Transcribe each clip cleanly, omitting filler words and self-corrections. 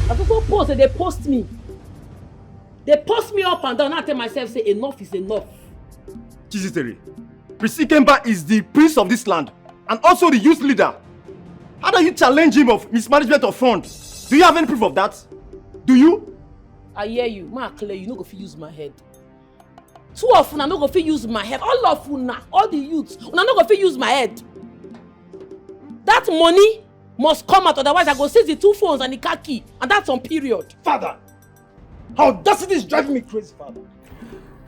I also post and they post me. They post me up and down. I tell myself, say enough is enough. Chizitere, Prince Ikemba is the prince of this land and also the youth leader. How do you challenge him of mismanagement of funds? Do you have any proof of that? Do you? I hear you. Ma clear, you no go fit use my head. Two of una no go fit use my head. All of una, all the youths, una no go fit use my head. That money must come out, otherwise I go seize the 2 phones and the car key, and that's on period. Father, audacity is driving me crazy, Father.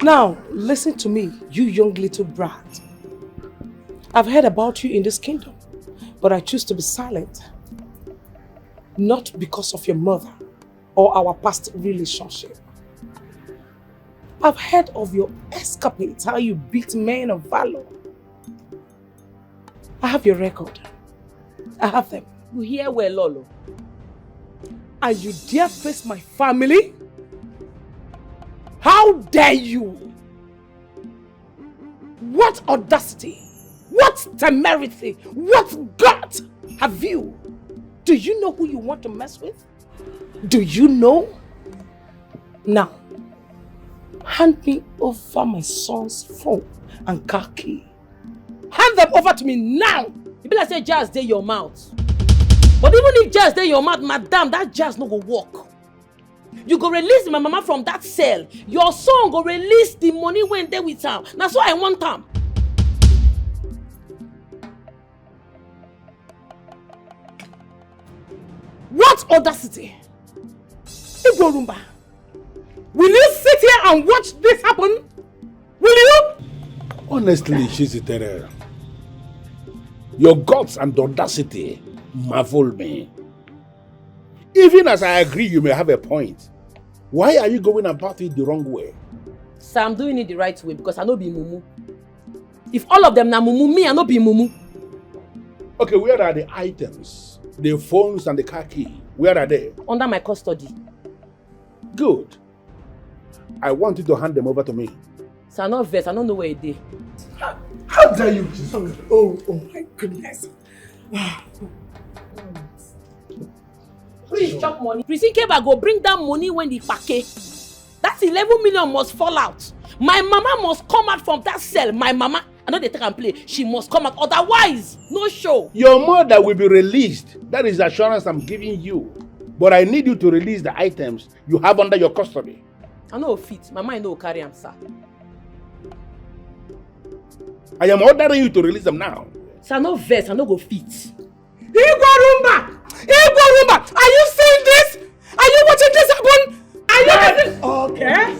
Now, listen to me, you young little brat. I've heard about you in this kingdom, but I choose to be silent. Not because of your mother or our past relationship. I've heard of your escapades, how you beat men of valor. I have your record. I have them. You hear well, Lolo. And you dare face my family? How dare you? What audacity? What temerity? What gut have you? Do you know who you want to mess with? Do you know? Now, hand me over my son's phone and car key. Hand them over to me now! You be like say jazz dey your mouth. But even if jazz dey your mouth, madam, that jazz no go work. You go release my mama from that cell. Your son go release the money when they with am. That's why I want am. What audacity? Igorumba, will you sit here and watch this happen? Will you? Honestly, Chizitere, your guts and audacity marvel me. Even as I agree you may have a point, why are you going about it the wrong way? So I'm doing it the right way because I no be mumu. If all of them na mumu, me I no be mumu. Okay, where are the items? The phones and the car key, where are they? Under my custody. Good. I want you to hand them over to me. So I'm not vexed, I don't know where it is. How dare you? Oh my goodness. Please chop money. Prince Ikemba go bring that money when the pake. That 11 million must fall out. My mama must come out from that cell. My mama, I know they take and play. She must come out. Otherwise, no show. Your mother will be released. That is the assurance I'm giving you. But I need you to release the items you have under your custody. I know fit. My mind no carry am, sir. I am ordering you to release them now. Sir, no vex, I no go fit. Igorumba! Igorumba! Are you seeing this? Are you watching this happen? Are you watching? Okay.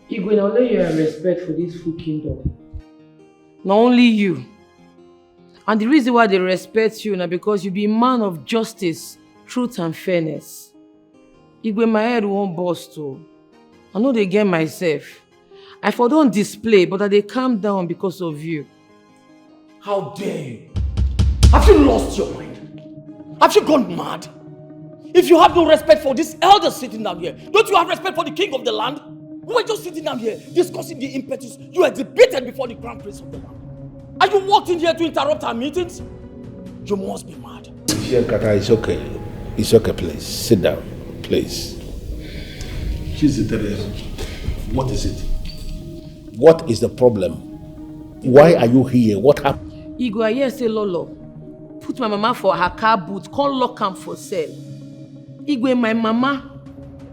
Igwe, now lay your respect for this full kingdom. Not only you. And the reason why they respect you now because you be a man of justice, truth and fairness. Igwe, my head won't burst too. I know they get myself. I for don't display, but that they calm down because of you. How dare you? Have you lost your mind? Have you gone mad? If you have no respect for this elder sitting down here, don't you have respect for the king of the land? We were just sitting down here discussing the impetus you exhibited before the crown prince of the land. Are you walked in here to interrupt our meetings? You must be mad. Kata, it's okay. It's okay, please. Sit down, please. Chizitere, what is it? What is the problem? Why are you here? What happened? Igwe, I hear say Lolo put my mama for her car boot, call lock am for sale. Igwe, my mama,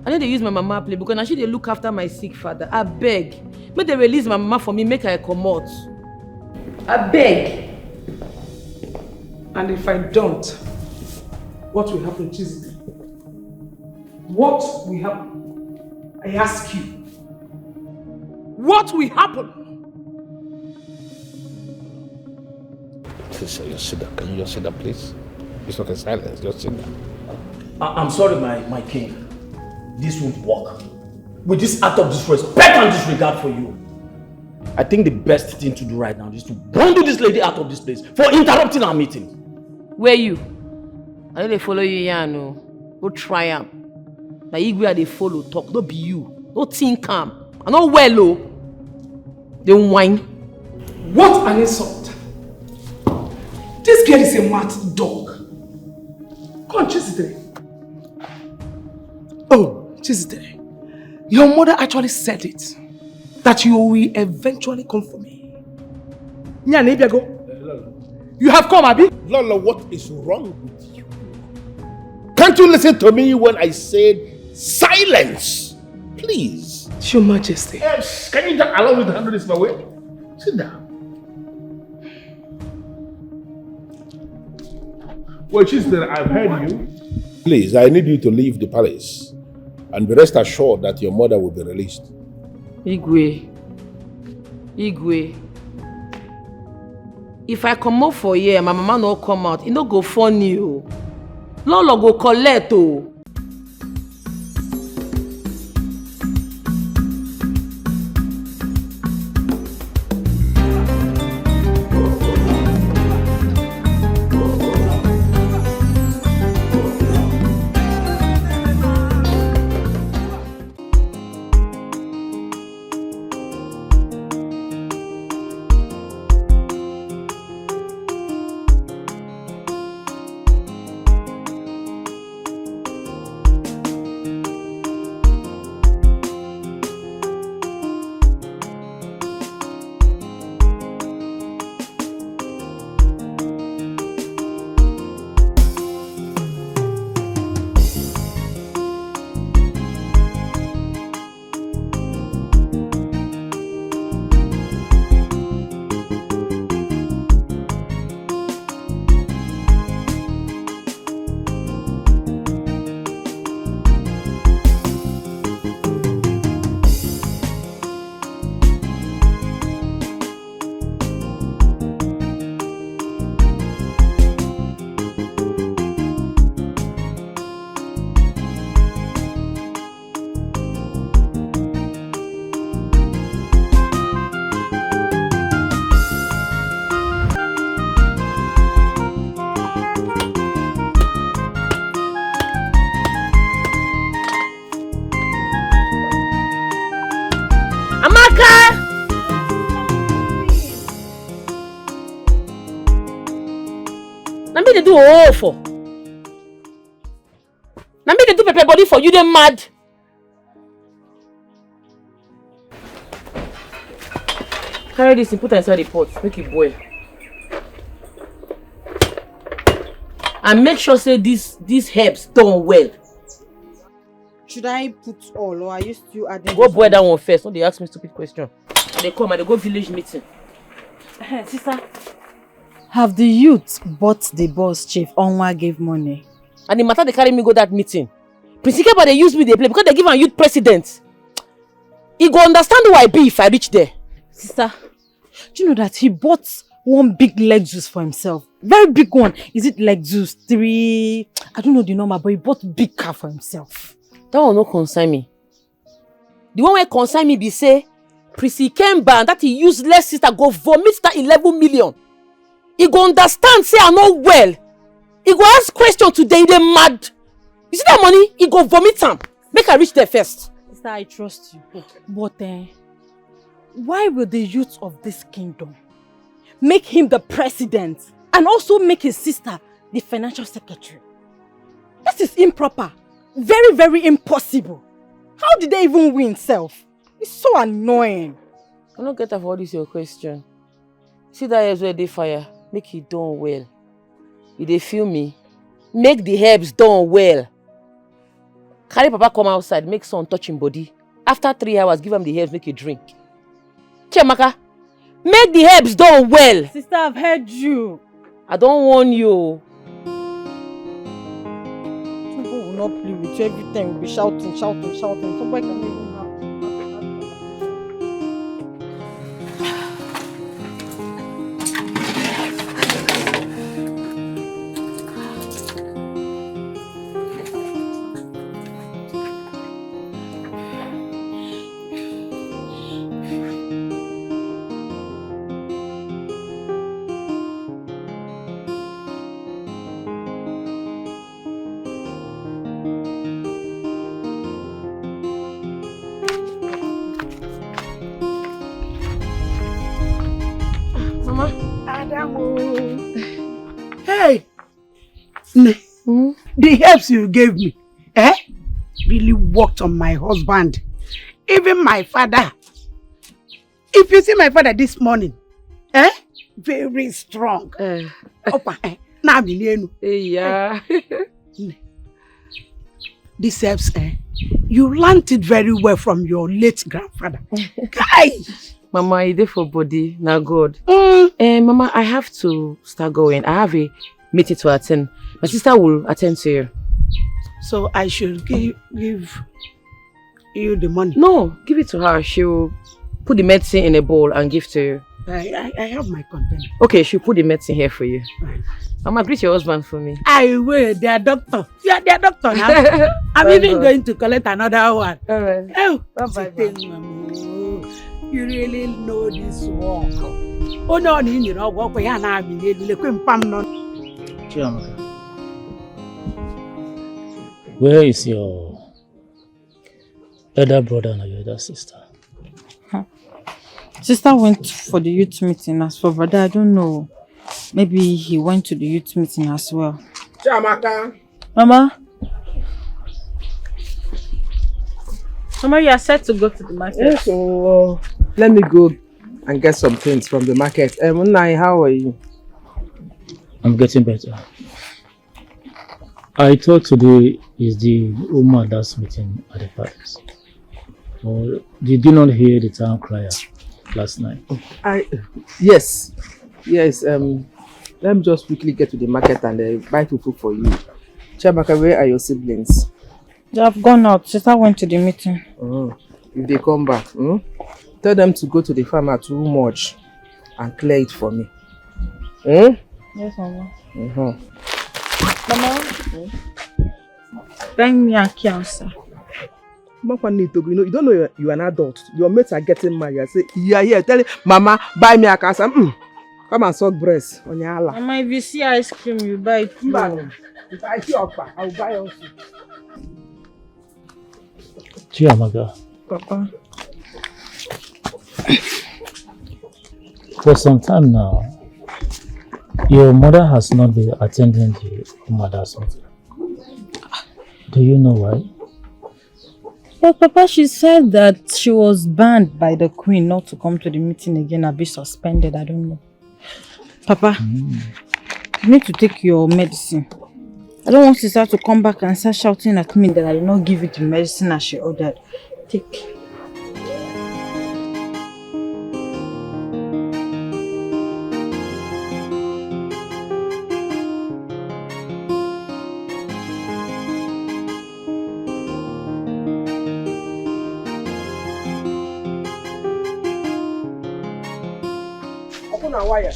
I know they use my mama play because now she they look after my sick father. I beg. Make they release my mama for me, make her come out. I beg. And if I don't, what will happen, Chizitere? What will happen? I ask you. What will happen? Please, just sit down. Can you just sit down, please? It's okay, silence. Just sit down. I'm sorry, my king. This won't work. With this act of disrespect and disregard for you. I think the best thing to do right now is to bundle this lady out of this place for interrupting our meeting. Where you? I know they follow you here, no. Go try am. Now Igwe they follow talk, no be you. No think calm. I know well, oh. They whine. What an insult! This girl is a mad dog. Come on, Chizitere. Oh, Chizitere. Your mother actually said it. That you will eventually come for me. You have come, Abi? Lolo, what is wrong with you? Can't you listen to me when I said silence? Please. Your Majesty. Yes. Can you just allow me to handle this my way? Sit down. Well, Chizitere, I've heard you. Please, I need you to leave the palace. And be rest assured that your mother will be released. Igwe. If I come out for here, my mama no come out, it no go funny o. Lolo go collect o. They do all for. Now me they do pepper body for you, they mad. Carry this and put it inside the pot, make it boil. And make sure say these herbs done well. Should I put all or are you still adding? Go boil that one first. Don't they ask me stupid question. They come and they go village meeting. Sister. Have the youth bought the boss chief? Onwa gave money. And the matter they carry me go that meeting. Prince Ikeba they use me they play because they give a youth president. He go understand who I be if I reach there. Sister, do you know that he bought one big Lexus for himself? Very big one. Is it Lexus 3? I don't know the number, but he bought big car for himself. That one no concern me. The one where concern me be say, Prince Ikemba and that he useless sister go vomit that 11 million. He go understand, say I'm not well. He go ask question today, they mad. You see that money? He go vomit some. Make her reach there first. Sister, I trust you. But why will the youth of this kingdom make him the president and also make his sister the financial secretary? That is improper. Very, very impossible. How did they even win self? It's so annoying. I don't get for all this your question. See that herbs where they fire. Make it done well. If they feel me, make the herbs done well. Carry Papa come outside, make son touch him body. After 3 hours, give him the herbs, make you drink. Chemaka, make the herbs done well. Sister, I've heard you. I don't warn you. People will not play with you every time. We'll be shouting. Somebody can even have. Adamu. Hey! The helps you gave me, really worked on my husband. Even my father. If you see my father this morning, very strong. Yeah. This helps, you learned it very well from your late grandfather. Guy! Mama, I did for body, now good. Mama, I have to start going. I have a meeting to attend. My sister will attend to you. So I should give you the money? No, give it to her. She'll put the medicine in a bowl and give to you. I have my container. Okay, she'll put the medicine here for you. Mama, greet your husband for me. I will, their doctor. You are their doctor now. I'm even going to collect another one. Alright. Oh, bye. You really know this work. Oh no, you know what we are now. Where is your elder brother and your elder sister? Sister went for the youth meeting. As for brother, I don't know. Maybe he went to the youth meeting as well. Chiamaka. Mama? Mama, you are set to go to the market. Yes, so let me go and get some things from the market. Munai, how are you? I'm getting better. I thought today is the woman that's meeting at the palace. Or did you not hear the town crier last night? Yes. Let me just quickly get to the market and buy food for you. Chiamaka, where are your siblings? They have gone out. Sister went to the meeting. If they come back, tell them to go to the farmer too much and clear it for me. Yes, Mama. Mama, bring me a cancer. You don't know you're an adult. Your mates are getting married. I say, yeah, here. Tell him, Mama, buy me a cancer. Come and suck breast on your Allah. Mama, if you see ice cream, you buy it too. If I see Okpa, I'll buy also. Chiamaka. Papa. For some time now, your mother has not been attending the mother's meeting. Do you know why? Well, Papa, she said that she was banned by the queen not to come to the meeting again or be suspended. I don't know. Papa, you need to take your medicine. I don't want sister to come back and start shouting at me that I did not give you the medicine as she ordered. Take. Open a wire.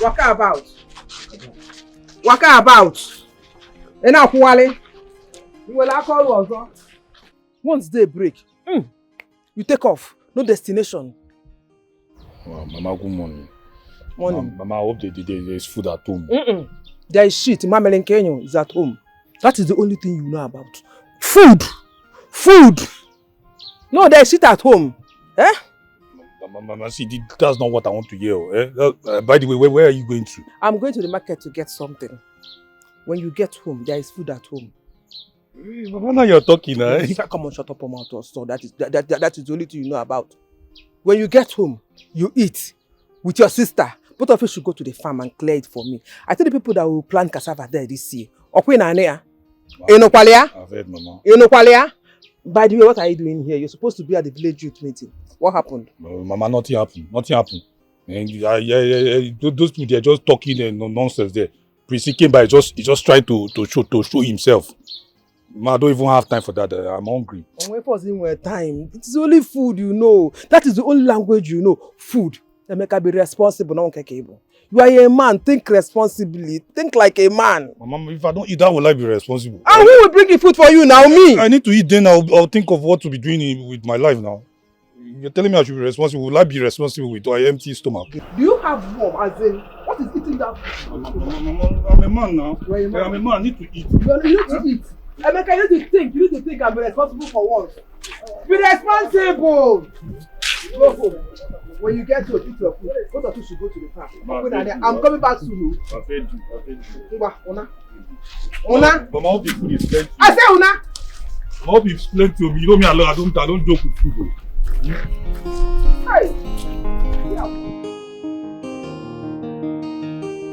Waka about. Waka about. And now, Kuwale, you will call also. Once they break, you take off. No destination. Well, Mama, good morning. Morning. Mama, I hope there is food at home. There is shit. Mama Kenyo is at home. That is the only thing you know about. Food. Food. No, there is shit at home. Mama, see, that's not what I want to hear. By the way, where are you going to? I'm going to the market to get something. When you get home, there is food at home. Mama, now you're talking, Come on, shut up your mouth. So that is the only thing you know about. When you get home, you eat with your sister. Both of you should go to the farm and clear it for me. I tell the people that will plant cassava there this year. I've heard, Mama. By the way, what are you doing here? You're supposed to be at the village youth meeting. What happened? Mama, nothing happened. Nothing happened. And those people, they're just talking nonsense there. Prince came by, just trying to show himself. Ma, I don't even have time for that. I'm hungry. Where was it time? It's only food you know. That is the only language you know. Food. They make be responsible, not capable. You are a man. Think responsibly. Think like a man. Mama, if I don't eat, how will I be responsible? And who will bring the food for you now? Me. I need to eat. Then I'll think of what to be doing with my life now. You're telling me I should be responsible. Will I be responsible with an empty stomach? Do you have warm? As in, what is eating that food? I'm a man now. You're a man. I'm a man. I need to eat. You need to eat. Emeka, you need to think. You need to think and be responsible for once. Be responsible. Go home. When you get to eat your food, both of you should go to the park. I'm coming back soon. I've heard you. Una. But my hope the food is plenty. I say Una. I hope it's plenty of me. You know me alone. I don't joke with food. Hey.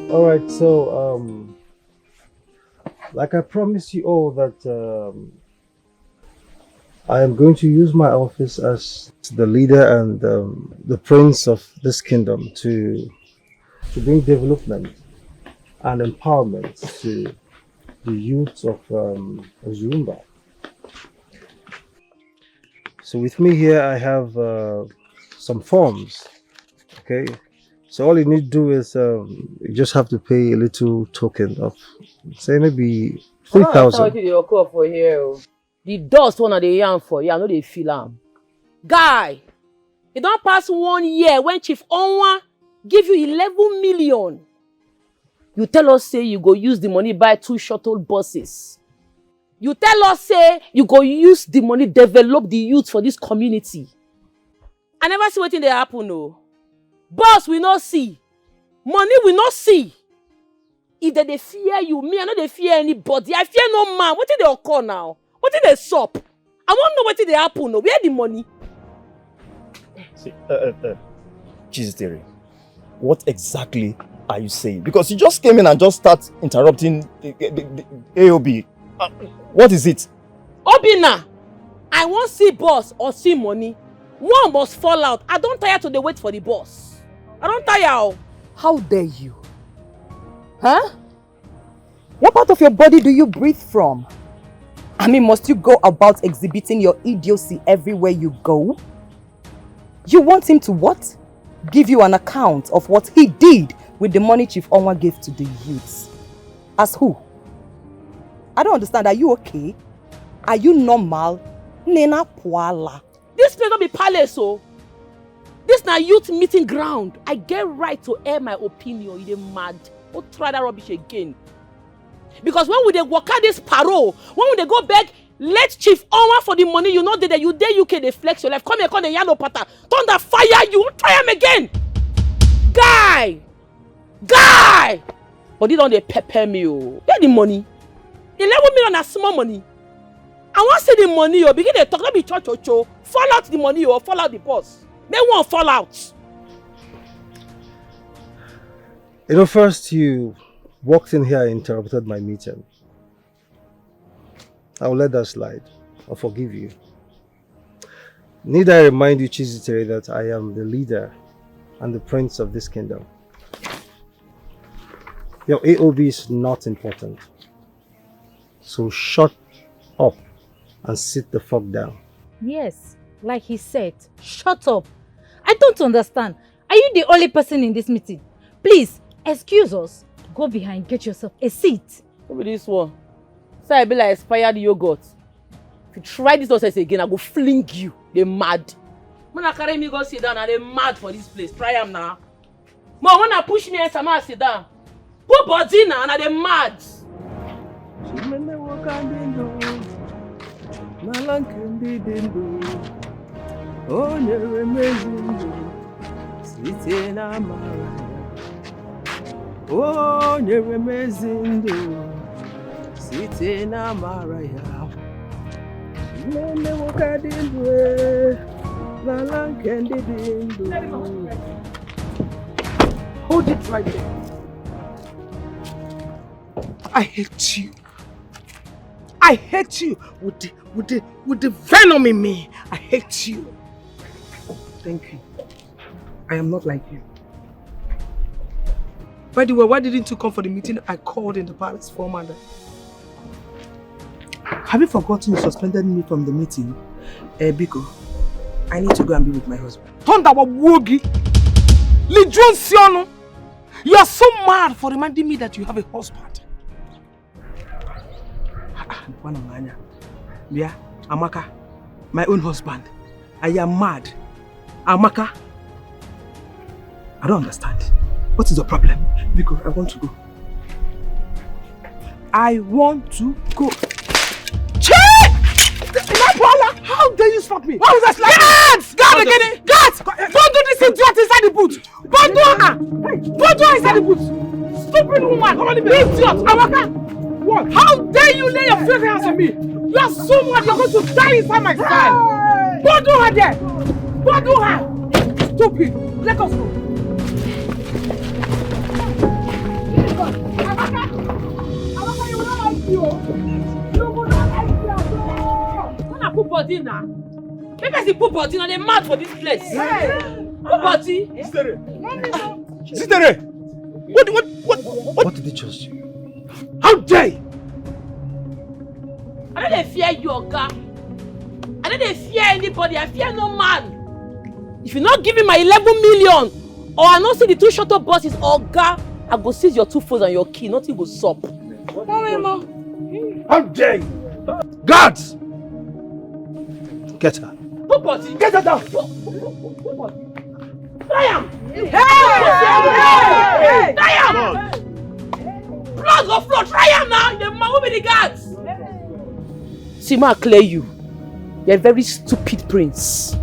All right, so like I promised you all that I am going to use my office as the leader and the prince of this kingdom to bring development and empowerment to the youth of Zumba. So with me here, I have some forms. Okay, so all you need to do is you just have to pay a little token of, say, maybe 3,000. For here. The dust one of the yarn for you, I know they feel am. Guy, it don't pass 1 year when Chief Onwa give you 11 million. You tell us say you go use the money buy 2 shuttle buses. You tell us say you go use the money develop the youth for this community. I never see wetin dey happen no. Boss we not see. Money we not see. If they fear you, me I no dey fear anybody. I fear no man. Wetin dey occur now? Wetin dey sup? I wan know wetin dey happen no. Where the money? See, Chiziteri, what exactly are you saying? Because you just came in and just start interrupting the AOB. What is it? Obina, I wan see boss or see money. One must fall out. I don't tire to dey wait for the boss. I don't tire. How dare you? Huh? What part of your body do you breathe from? I mean, must you go about exhibiting your idiocy everywhere you go? You want him to what? Give you an account of what he did with the money Chief Onwa gave to the youths. As who? I don't understand. Are you okay? Are you normal? Nena Puala. This place don't be palace, so. This na youth meeting ground. I get right to air my opinion. You dey mad. Don't try that rubbish again. Because when we dey work out this parole, when we dey go beg, let Chief Onwa for the money, you know that you dey UK, they flex your life. Come here, come the yellow pattern. Thunder fire you. Try him again. Guy! But they don't dey pepper me, oh. Where the money? 11 million na small money. I want to see the money, oh. Begin to talk, not be cho. Fall out the money, oh. Fall out the boss. They won't fall out. You know, first you walked in here and interrupted my meeting. I'll let that slide. I'll forgive you. Need I remind you, Chiziteri, that I am the leader and the prince of this kingdom. Your AOB is not important. So shut up and sit the fuck down. Yes, like he said, shut up. I don't understand. Are you the only person in this meeting? Please, excuse us. Go behind, get yourself a seat. Look at this one. So I be like expired yogurt. If you try this nonsense again, I go fling you. They mad. When I carry me go sit down, and they mad for this place. Try them now. Mom, when I push me and someone sit down, put body now, and they mad. Hold it right there. I hate you. I hate you with the venom in me. I hate you. Thank you. I am not like you. By the way, why didn't you come for the meeting I called in the palace for Amanda? Have you forgotten you suspended me from the meeting? Biko, I need to go and be with my husband. Tonda wa wogi! Lijun Siono! You are so mad for reminding me that you have a husband. Yeah, Amaka, my own husband. I am mad. Amaka, I don't understand. What is the problem? Because I want to go. I want to go. Che! How dare you stop me? What was that? Guards! Guard again! Guards! Bundle this idiot inside the boot! Bundle her! Bundle her inside the boot! Stupid woman! Idiot! Amaka! What? How dare you lay your filthy hands on me? You are so mad you're going to die inside my cell! Bundle her there! Bundle her! Stupid! Let us go! Amaka, you will not like you! You will not like you at all! When I put body now, maybe I put body now, they're mad for this place. Hey. Put body. Sister, what did they trust you? How dare you? I don't fear you, Oga. I don't fear anybody. I fear no man. If you're not giving my 11 million, or I not see the 2 shuttle buses, Oga, I go seize your 2 phones and your key. Nothing go sup. How dare you? Guards! Get her. Put body. Get her down! Try am! Hey! Try am! Blood go flow! Try am now! The man will be the guards! See, ma clear you. You're a very stupid prince.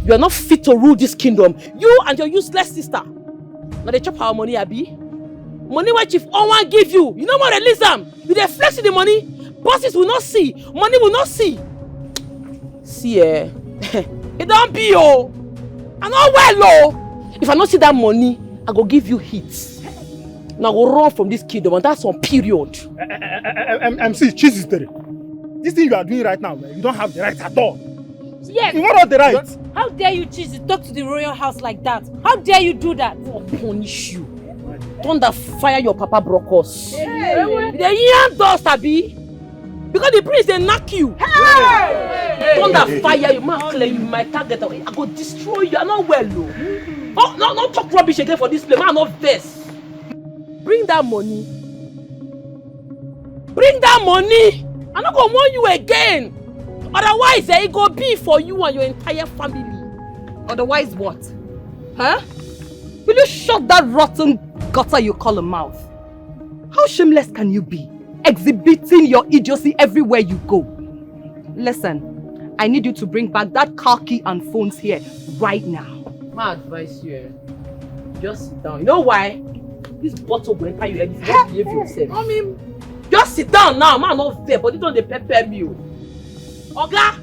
You are not fit to rule this kingdom. You and your useless sister. Now they chop our money, Abi. Money what Chief Owan give you. You know what, release them. You dey flex the money. Bosses will not see. Money will not see. See, it don't be, oh. I know well, oh. If I not see that money, I go give you hits. Now go run from this kingdom, and that's on period. MC, cheese theory. This thing you are doing right now, you don't have the right at all. Yes. You want the right? How dare you choose to talk to the royal house like that? How dare you do that? I'll punish you. Thunder fire your papa broke us. The young dust, Abi. Because the prince they knock you. Thunder fire you, man, clear you, my target. I go destroy you. I'm not well, though. Oh, no talk rubbish again for this place. Man, not vest. Bring that money. Bring that money. I'm not gonna warn you again. Otherwise, it go be for you and your entire family. Otherwise what? Huh? Will you shut that rotten gutter you call a mouth? How shameless can you be? Exhibiting your idiocy everywhere you go. Listen, I need you to bring back that car key and phones here right now. My advice you, just sit down. You know why? This bottle will enter you like this. Just behave yourself. I mean, just sit down now. Man, not fair, but you don't pepper me. Oga,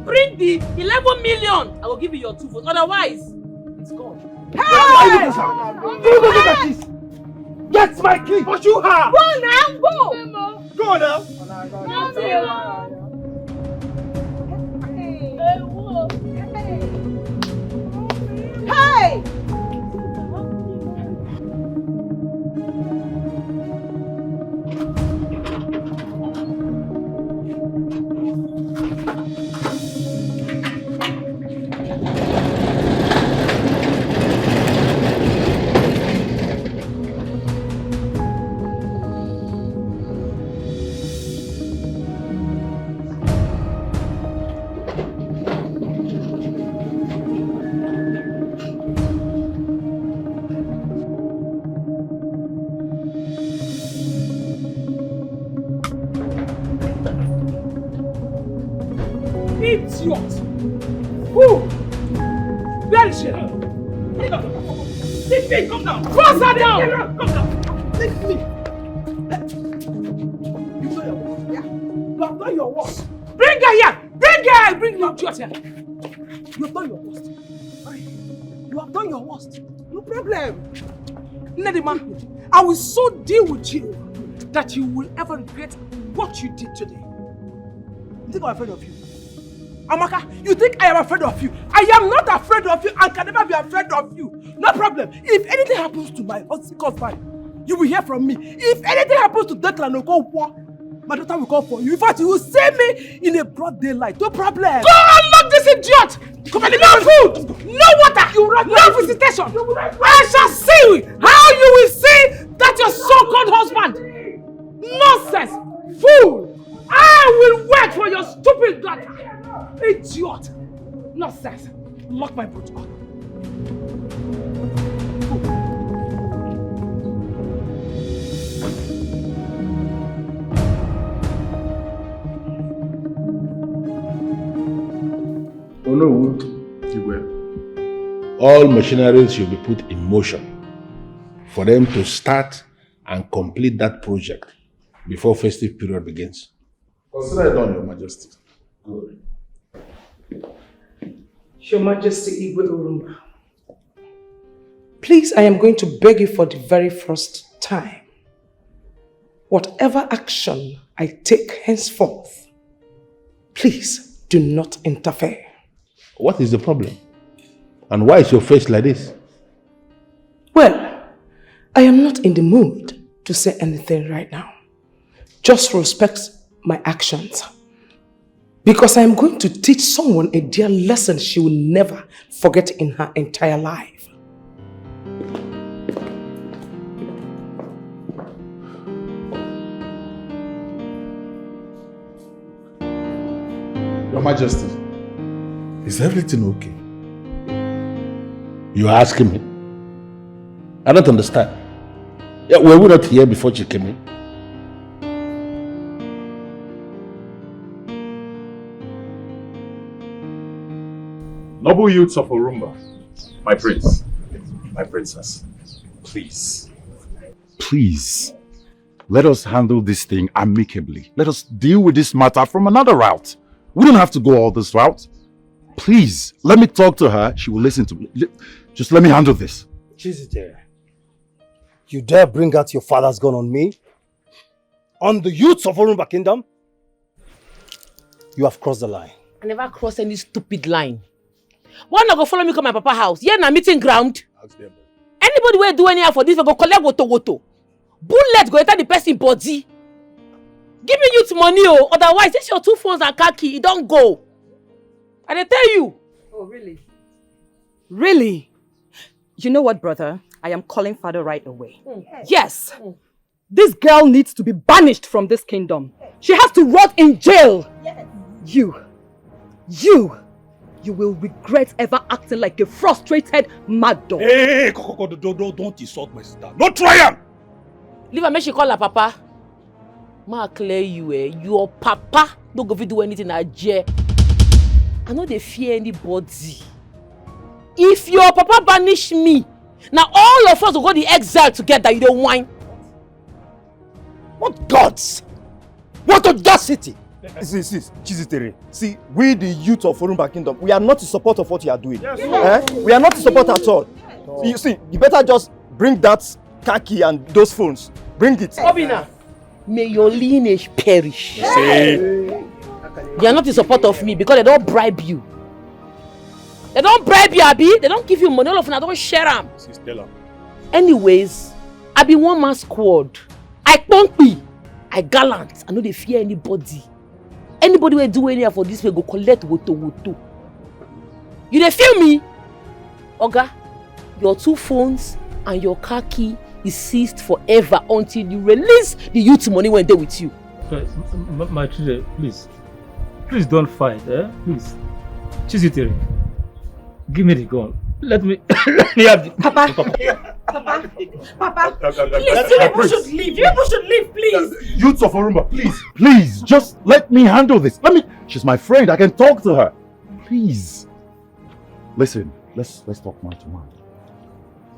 bring the 11 million. I will give you your 2 phones. Otherwise, it's gone. Hey! Get my key! What you have? Go now, go! Go now! Hey! Idiot! Who? Where is she? Leave me! Come down! Cross her down! Come down! Leave me! You know your work. Yeah. You have done your work. Bring her here! Bring her! Bring the idiot here! You have done your worst. You have done your worst. No problem. Lady man, I will so deal with you that you will ever regret what you did today. You think I'm afraid of you? Amaka, you think I am afraid of you? I am not afraid of you and can never be afraid of you. No problem. If anything happens to my husband, you will hear from me. If anything happens to Declan Okonkwo, my daughter will call for you. In fact, you will save me in a broad daylight. No problem. Go and lock this idiot! No food! No water! No visitation! I shall see how you will see that your so-called husband. Nonsense! Fool! I will wait for your stupid daughter! Idiot! Nonsense! Lock my boot up. Welloooo, you will. all machinery should be put in motion for them to start and complete that project before festive period begins. Consider it done, Your Majesty. Good. Your Majesty Igwe Urumba, please, I am going to beg you for the very first time. Whatever action I take henceforth, please do not interfere. What is the problem? And why is your face like this? Well, I am not in the mood to say anything right now. Just respect my actions. Because I am going to teach someone a dear lesson she will never forget in her entire life. Your Majesty, is everything okay? You are asking me? I don't understand. Yeah, were we not here before she came in? Noble youths of Orumba, my prince, my princess, please, please, let us handle this thing amicably. Let us deal with this matter from another route. We don't have to go all this route. Please, let me talk to her. She will listen to me. Just let me handle this. Chizite, you dare bring out your father's gun on me? On the youths of Orumba Kingdom? You have crossed the line. I never cross any stupid line. Why not go follow me to my papa house? Yeah, na meeting ground. Anybody will do anything for this, we go collect woto. Bullet go enter the person body. Give me youth money, oh. Otherwise, this your 2 phones and car key. It don't go. And I tell you. Oh, really? Really? You know what, brother? I am calling father right away. Yes. This girl needs to be banished from this kingdom. She has to rot in jail. Yes. You will regret ever acting like a frustrated mad dog. Hey, don't insult my sister. Don't try him! Leave her, make she call her papa. Ma clear you, your papa don't go do anything at jail. I know they fear anybody. If your papa banish me, now all of us will go to exile together. You don't whine. What gods? What audacity? Chizitere. See, we the youth of Orumba Kingdom, we are not in support of what you are doing. Yes. We are not in support at all. You see, you better just bring that car key and those phones. Bring it. Obina, may your lineage perish. See? You are not in support of me because they don't bribe you. They don't bribe you, Abi. They don't give you money. All of them, I don't share them. Anyways, I be one man squad. I pumpy. I gallant. I know they fear anybody. Anybody will do anything for this way, go collect woto. You dey feel me? Oga, your 2 phones and your car key is seized forever until you release the youth money when they're with you. My children, please don't fight, please. Chizitere, give me the gun. Let me have the... Papa, please, you people should leave. You people should leave, please. Youths of Orumba, please, just let me handle this. She's my friend. I can talk to her. Please. Listen, let's talk man to man.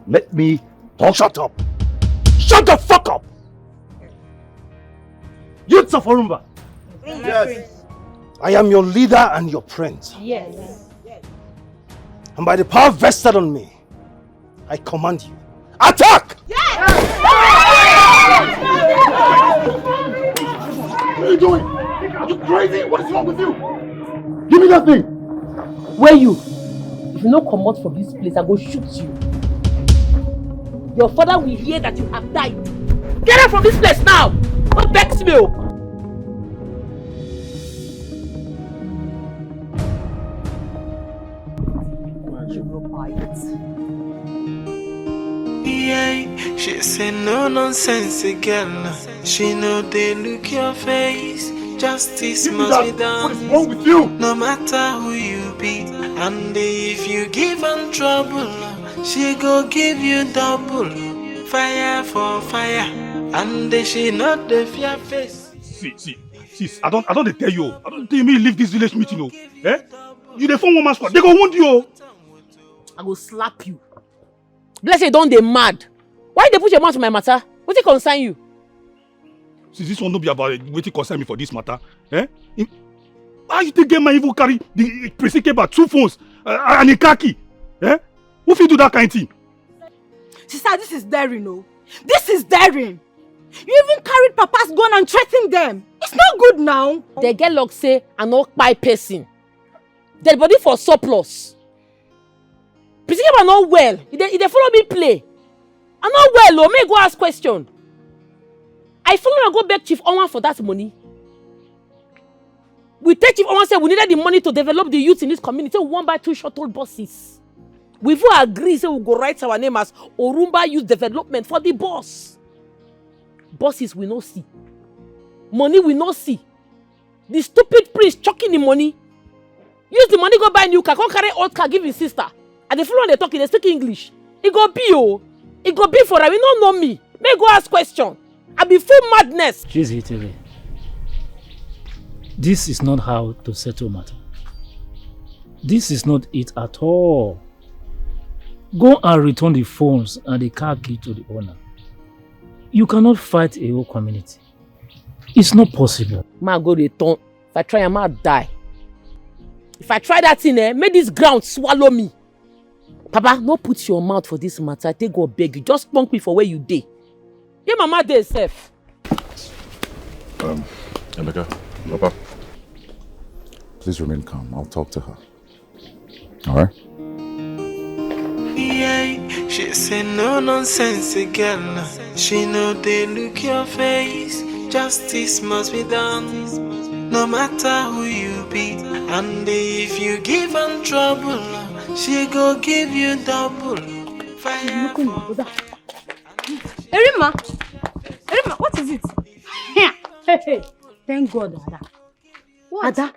Let me talk. Shut up. Shut the fuck up. Youths of Orumba. Yes. I am your leader and your prince. Yes. And by the power vested on me, I command you, attack! What are you doing? Are you crazy? What is wrong with you? Give me that thing! Where you? If you no come out from this place, I go shoot you. Your father will hear that you have died. Get out from this place now! Don't vex me! Yeah, she say no nonsense girl. She know they look your face. Justice must be done. What is wrong with you? No matter who you be, and if you give her trouble, she go give you double. Fire for fire, and she not the fear face. See, I don't tell you. I don't tell me leave this village meeting. You the phone woman squad. They go wound you. I go slap you. Bless you, don't they mad? Why they put your mouth on my matter? What it concern you? See, this one don't be about what it concern me for this matter. Eh? How you think get my evil carry the Prince about 2 phones and a car key? Eh? Who fit do that kind of thing? Sister, this is daring, no? This is daring. You even carried Papa's gun and threatened them. It's not good now. They get luck say I not buy person. Dead body for surplus. Prince are not well. They follow me play. I'm not well, oh. May go ask question. I follow and go back Chief Owen for that money. We take Chief Owen say we needed the money to develop the youth in this community. We want buy 2 shuttle buses. We've all agreed say we go write our name as Orumba Youth Development for the bus. Buses we no see. Money we no see. The stupid prince chucking the money. Use the money go buy new car. Go carry old car give his sister. And the follow they talking, they speak English. It go be oh. It go be for them. You don't know me. May go ask question. I be full madness. Chizzy, this is not how to settle matter. This is not it at all. Go and return the phones and the car key to the owner. You cannot fight a whole community. It's not possible. Ma go return. If I try, I might die. If I try that thing, may this ground swallow me. Papa, no put your mouth for this matter. I take God beg you. Just punk me for where you dey. Your mama dey safe. Emeka, Papa, please remain calm. I'll talk to her. All right? Yeah, she say no nonsense girl. She know they look your face. Justice must be done, no matter who you be. And if you give her trouble, she go give you double. Fire. Erima, what is it? Hey, thank God, Ada. What? Ada,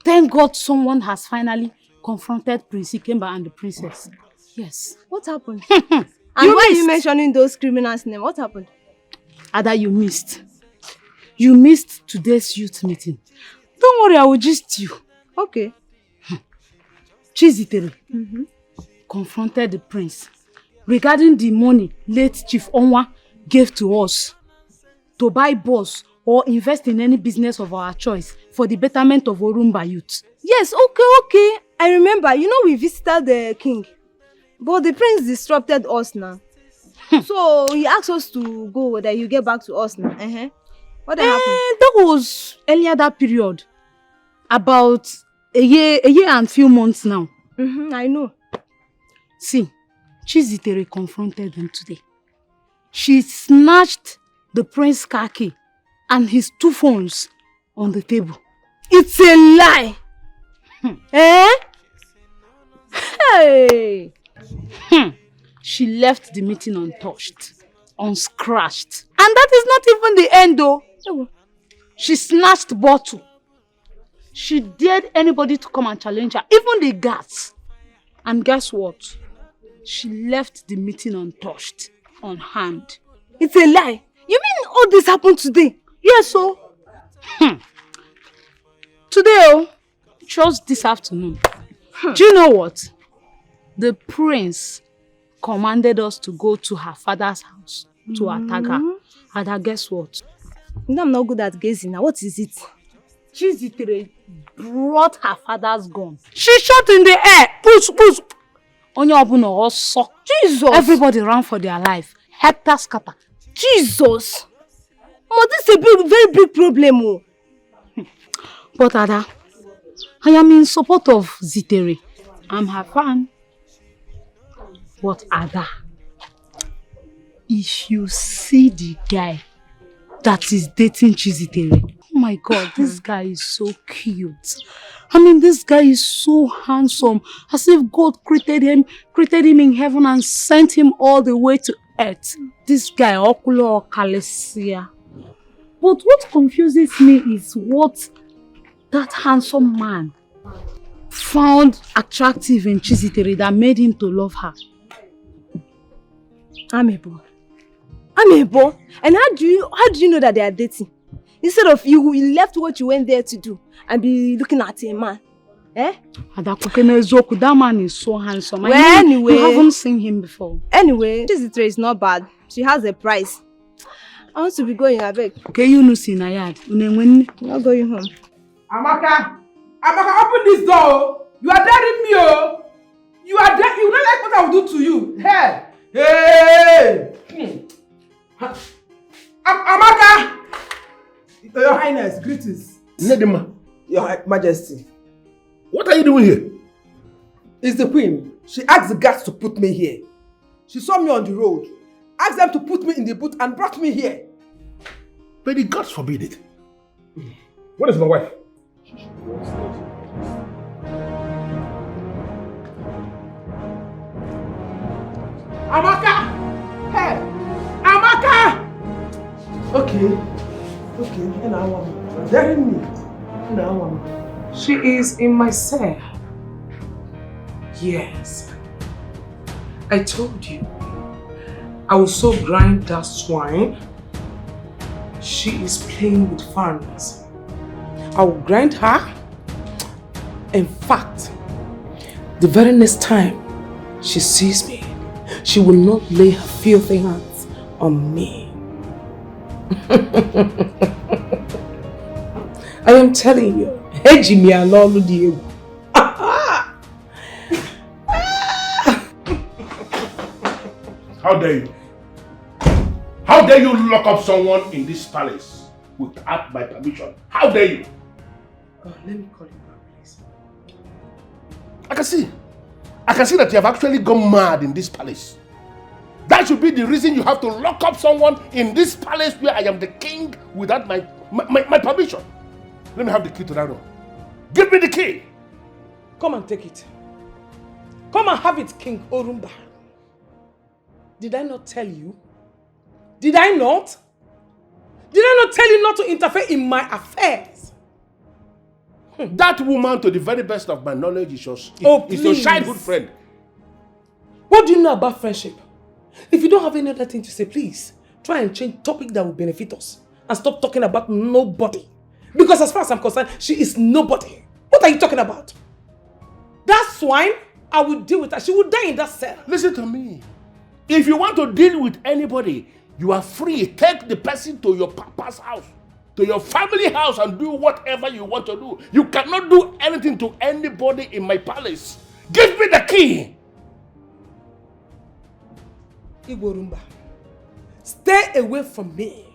thank God someone has finally confronted Prince Ikemba and the princess. Yes. What happened? And why are you mentioning those criminals' names? What happened? Ada, you missed. You missed today's youth meeting. Don't worry, I will gist you. Okay. Chizitere confronted the prince regarding the money late Chief Onwa gave to us to buy bus or invest in any business of our choice for the betterment of Orumba youth. Yes, okay. I remember. You know we visited the king. But the prince disrupted us now. So he asked us to go, that you get back to us now. What happened? That was earlier that period. About a year and few months now. I know. See, Chizitere confronted them today. She snatched the prince's car key and his 2 phones on the table. It's a lie! Hey! She left the meeting untouched, unscratched. And that is not even the end though. She snatched bottle. She dared anybody to come and challenge her, even the guards. And guess what? She left the meeting untouched, unharmed. It's a lie. You mean all this happened today? Yes, so. Today, just this afternoon. Do you know what? The prince commanded us to go to her father's house to attack her. And guess what? You know I'm not good at gazing now. What is it? Chizitere brought her father's gun. She shot in the air. Push. Jesus! Everybody ran for their life. Hector scatter. Jesus! Oh, this is a very big problem. Oh. But Ada, I am in support of Zitere. I'm her fan. But Ada, if you see the guy that is dating Chizitere, oh my God, this guy is so cute. I mean, this guy is so handsome, as if God created him in heaven and sent him all the way to earth. This guy, Okulo Kalesia. But what confuses me is what that handsome man found attractive in Chizitere that made him to love her. Amebo. And how do you know that they are dating? Instead of you left what you went there to do and be looking at a man. Eh? That man is so handsome. Well, I know anyway. you haven't seen him before. Anyway, this is not bad. She has a price. I want to be going, I beg. Okay, you know, see Nayad. Not going home. Amaka, open this door. You are daring me, oh. You don't like what I will do to you. Hey! Amaka! Your Highness, greetings. Nedima. Your Majesty. What are you doing here? It's the Queen. She asked the guards to put me here. She saw me on the road, asked them to put me in the boot and brought me here. But the gods forbid it. What is my wife? Amaka! Hey! Amaka! Okay. And I want daring me. And I want. She is in my cell. Yes. I told you. I will so grind that swine. She is playing with foreigners. I will grind her. In fact, the very next time she sees me, she will not lay her filthy hands on me. I am telling you, Ejimi alolu di egwu. How dare you? How dare you lock up someone in this palace without my permission? How dare you? Let me call you back, please. I can see that you have actually gone mad in this palace. That should be the reason you have to lock up someone in this palace where I am the king without my permission. Let me have the key to that room. Give me the key. Come and take it. Come and have it, King Orumba. Did I not tell you? Did I not? Did I not tell you not to interfere in my affairs? That woman, to the very best of my knowledge, is your childhood friend. What do you know about friendship? If you don't have any other thing to say, please try and change topic that will benefit us and stop talking about nobody. Because as far as I'm concerned, she is nobody. What are you talking about? That swine, I will deal with her. She will die in that cell. Listen to me. If you want to deal with anybody, you are free. Take the person to your papa's house, to your family house, and do whatever you want to do. You cannot do anything to anybody in my palace. Give me the key. Igborumba, stay away from me.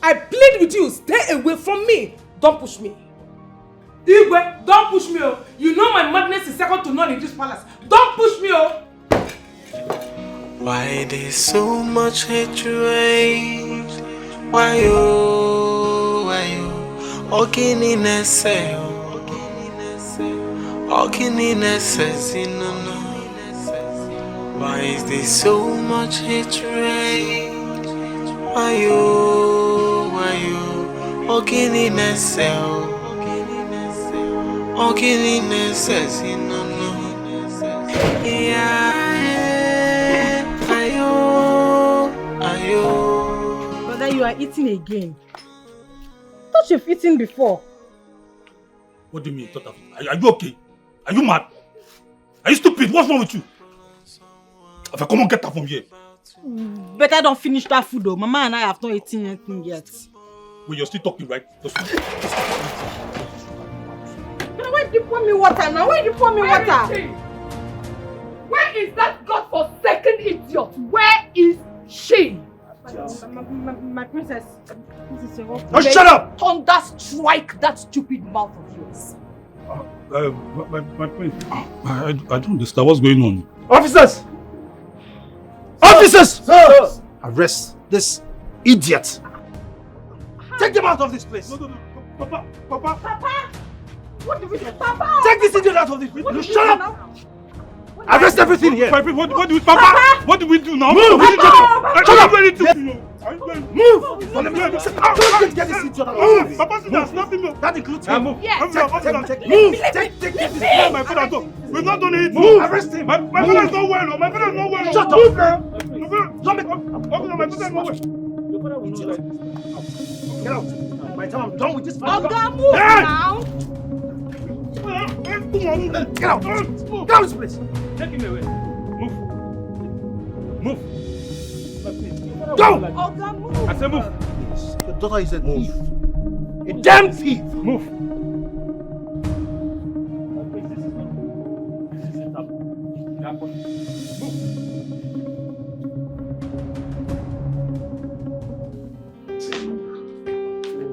I plead with you, stay away from me. Don't push me. Igwe, don't push me. Oh. You know my madness is second to none in this palace. Don't push me. Oh. Why there's so much hatred? Why oh? Okininese, no. Why is there so much hatred? Why oh? Okininese, no. Brother, you are eating again. I thought you've eaten before. What do you mean, thought of it? Are you okay? Are you mad? Are you stupid? What's wrong with you? If I come on, get that from here. Better don't finish that food though. Mama and I have not eaten anything yet. Well, you're still talking, right? Why did you pour me water now? Why did you pour me water? Where is that godforsaken idiot? Where is she? My princess. Oh, shut up! Thunder strike that stupid mouth of yours. My prince, I don't understand what's going on. Officers! Officers! Sir! Arrest this idiot. Take them out of this place. No. Papa! Papa! What did we do? Papa! Take this idiot out of this place. You shut up! Arrest everything here. What do we, Papa? What do we do now? Move! Shut up! Move! Don't get this idiot out of this. Papa, there's nothing. That includes him. Move! Yes. Move! Take this. My father don't. We've not done it. Move! Arrest him. My father is not well. My father is not well. Shut up! Move now. Don't make. My father is not well. Your father will not like this. Get out. By the time I'm done with this. Oga, move now. Get out! Get out of this place! Take him away. Move. Move. Go! Oga, move. I said move. Yes. Your daughter is a thief. A damn thief! Move.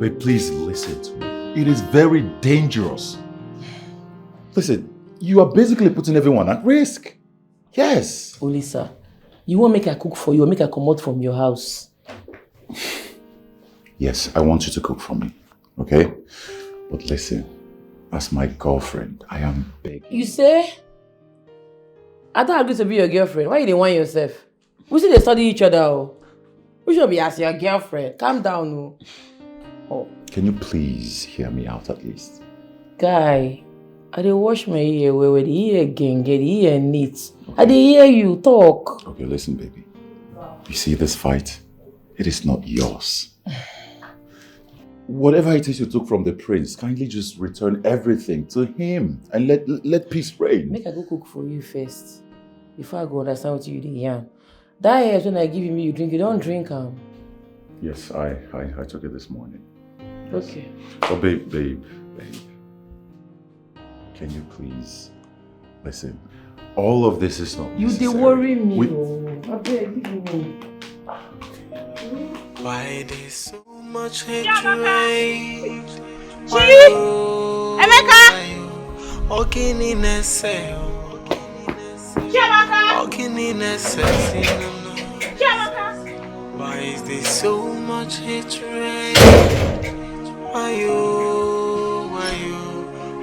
But please listen to me. It is very dangerous. Listen, you are basically putting everyone at risk. Yes. Olisa, you won't make I cook for you or make I come out from your house. Yes, I want you to cook for me. Okay? But listen, as my girlfriend, I am begging. You say? I don't agree to be your girlfriend. Why you don't want yourself? We see they study each other. Oh. We should be as your girlfriend. Calm down. Oh. Oh. Can you please hear me out at least? Guy, I dey wash my ear where the ear again get the ear neat. I dey hear you talk. Okay, listen, baby. You see this fight? It is not yours. Whatever it is you took from the prince, kindly just return everything to him and let peace reign. Make I go cook for you first. Before I go understand what you dey yarn. That hair when I give you, you drink, you don't drink am. Yes, I took it this morning. Yes. Okay. Oh, babe. Can you please listen? All of this is not You necessary. dey worry me. I beg, give me. Why there's so much hatred? Chi! Emeka! Ogini nese. Chiamaka! Ogini nese. Chiamaka! Why is there so much hatred? Why you?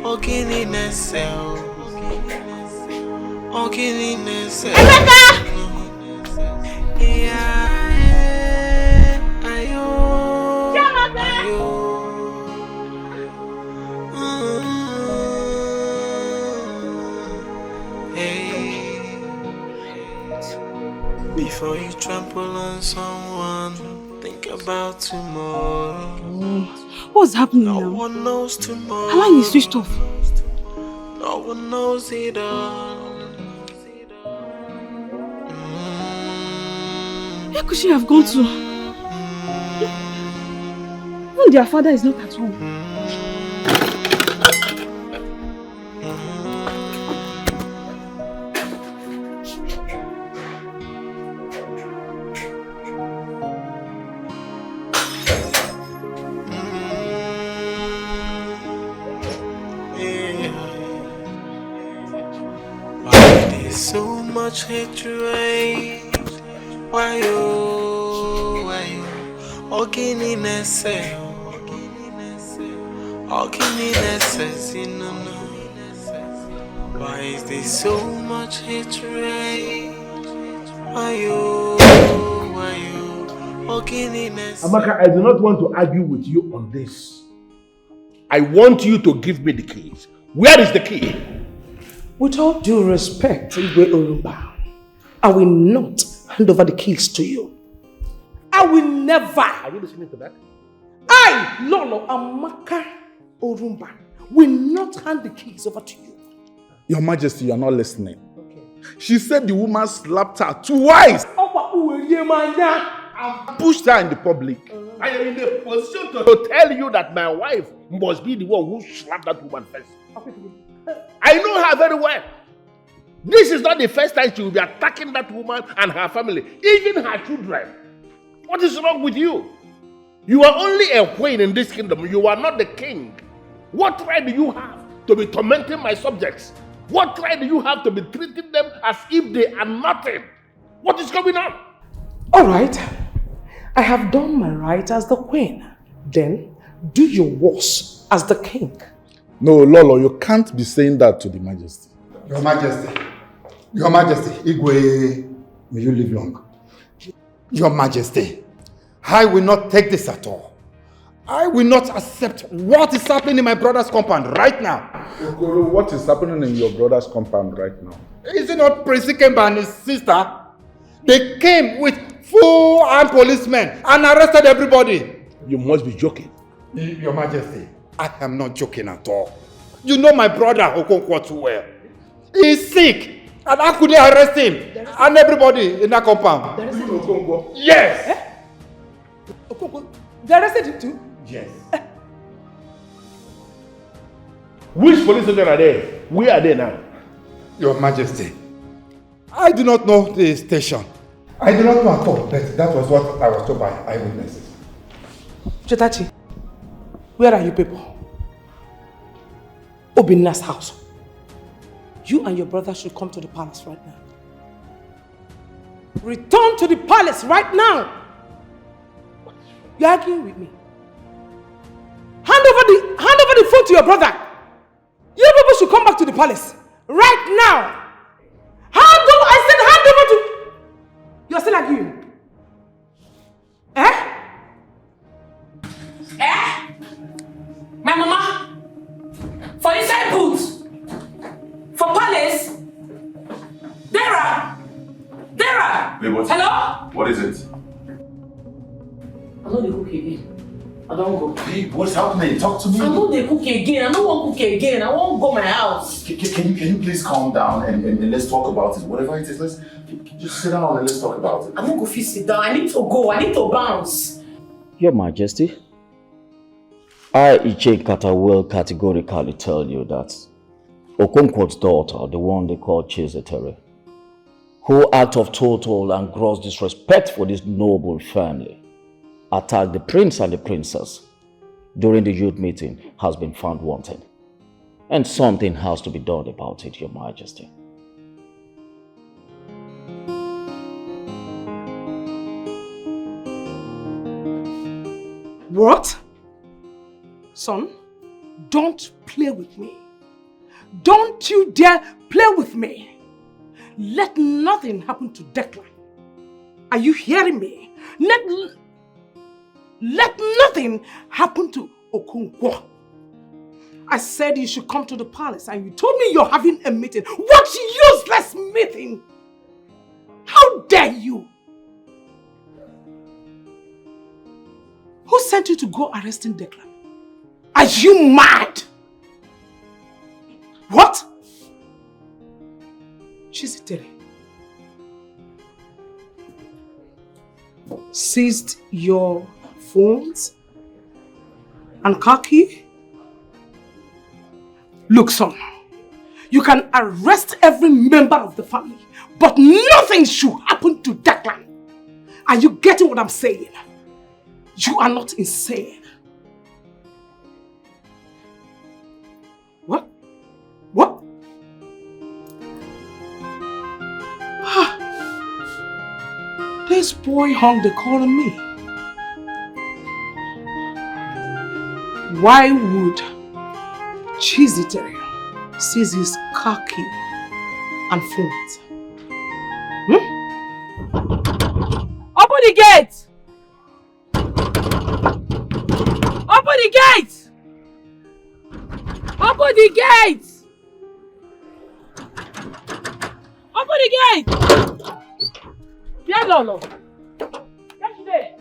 Ogini nese. Ogini nese. Emeka! Before you trample on someone, think about tomorrow. What's happening No now? one knows tomorrow. How long is switched off? No one knows it all. Where could she have gone to? Even their father is not at home. So much hatred. Why you? Ogini nese. Ogini nese. No. Why is there so much hatred? Why you? Ogini nese. Amaka, I do not want to argue with you on this. I want you to give me the keys. Where is the key? With all due respect, Igwe Orumba, I will not hand over the keys to you. I will never. Are you listening to that? I, Lolo Amaka Orumba, will not hand the keys over to you. Your Majesty, you are not listening. Okay. She said the woman slapped her twice and pushed her in the public. I am in a position to tell you that my wife must be the one who slapped that woman first. I know her very well. This is not the first time she will be attacking that woman and her family, even her children. What is wrong with you? You are only a queen in this kingdom. You are not the king. What right do you have to be tormenting my subjects? What right do you have to be treating them as if they are nothing? What is going on? All right. I have done my right as the queen. Then do your worst as the king. No, Lolo, you can't be saying that to the Majesty. Your Majesty, Igwe, may you live long. Your Majesty, I will not take this at all. I will not accept what is happening in my brother's compound right now. Okoro, what is happening in your brother's compound right now? Is it not Prince Ikemba and his sister? They came with full armed policemen and arrested everybody. You must be joking. Your Majesty, I am not joking at all. You know my brother Okonkwo too well. He's sick. And how could they arrest him? And everybody in that compound. They arrested Okonkwo? Yes! Okonkwo, they arrested him too? Yes. Which police station are there? Where are they now? Your Majesty, I do not know the station. I do not know at all, but that was what I was told by eyewitnesses. Chetachi, where are you people? Obinna's house. You and your brother should come to the palace right now. Return to the palace right now! You're arguing with me. Hand over the phone to your brother. You people should come back to the palace right now. I said hand over to... You're still arguing. Eh? Eh? My mama? For inside boots? For palace? Dara! Wait, what? Hello? What is it? I'm not the cook again. I don't go. Babe, what's happening? Talk to me. I'm not the cook again. I don't want cook again. I won't go my house. Can you please calm down and let's talk about it? Whatever it is, let's just sit down and let's talk about it. I'm not going to sit down. I need to go. I need to bounce. Your Majesty, I, Iche Kata, will categorically tell you that Okonkwo's daughter, the one they call Chizitere, who act of total and gross disrespect for this noble family, attacked the prince and the princess during the youth meeting, has been found wanted. And something has to be done about it, Your Majesty. What? Son, don't play with me. Don't you dare play with me. Let nothing happen to Declan. Are you hearing me? Let nothing happen to Okonkwo. I said you should come to the palace and you told me you're having a meeting. What useless meeting? How dare you? Who sent you to go arresting Declan? Are you mad? What? Chizitere seized your phones and car key? Look, son, you can arrest every member of the family, but nothing should happen to Declan. Are you getting what I'm saying? You are not insane. What? What? This boy hung the call on me. Why would Chizitere seize his car key and phones? Open the gate! Open the gate! Open the gate! Open the gate! Yeah, Lolo. Get there.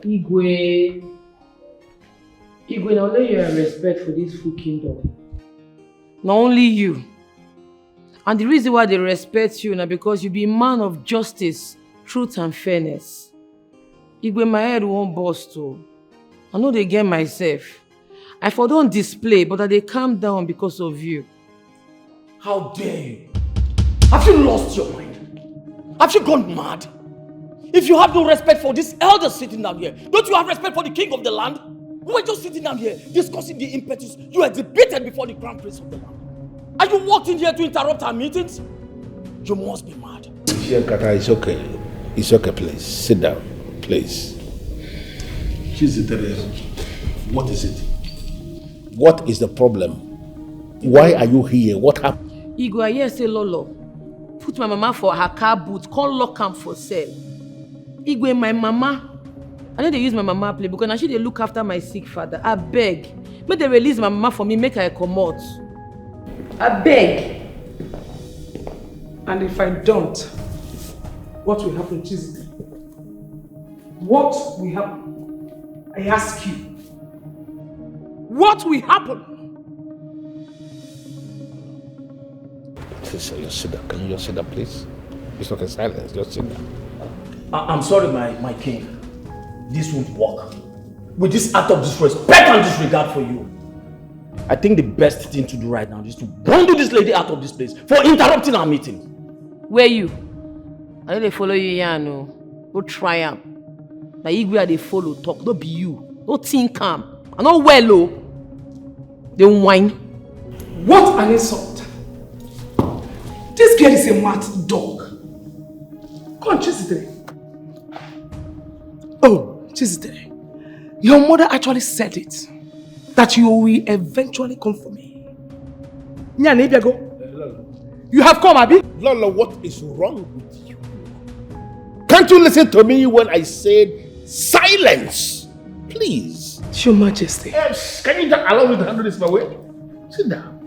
Igwe, now let you have respect for this full kingdom. Not only you. And the reason why they respect you now because you be a man of justice, truth and fairness. Igwe, my head won't burst too. I know they get myself. I for don't display, but they calm down because of you. How dare you? Have you lost your mind? Have you gone mad? If you have no respect for this elder sitting down here, don't you have respect for the king of the land? We were just sitting down here discussing the impetus you exhibited before the crown prince of the land. Are you walked in here to interrupt our meetings? You must be mad. Here, Kata, it's okay. It's okay, please. Sit down, please. What is it? What is the problem? Why are you here? What happened? Igwe, I hear say Lolo put my mama for her car boot, can't lock am for sale. Igwe, my mama, I know they use my mama play because now she they look after my sick father. I beg. Make they release my mama for me, make her come out. I beg. And if I don't, what will happen, Chizitere? What will happen? I ask you. what will happen? Just sit down. Can you just sit down, please? It's okay, silence. Just sit down. I'm sorry, my king. This won't work. With this act of disrespect and disregard for you, I think the best thing to do right now is to bundle this lady out of this place for interrupting our meeting. Where you? I know they follow you here, no. Go try am. Now you where they follow talk, don't be you. Don't think calm. I know well, oh. They whine. What an insult! This girl is a mad dog. Come on, Chizitere. Oh, Chizitere. Your mother actually said it. That you will eventually come for me. Go. You have come, Abi? Lola, what is wrong with you? Can't you listen to me when I said silence? Please. Your Majesty. Yes. Can you just allow me to handle this my way? Sit down.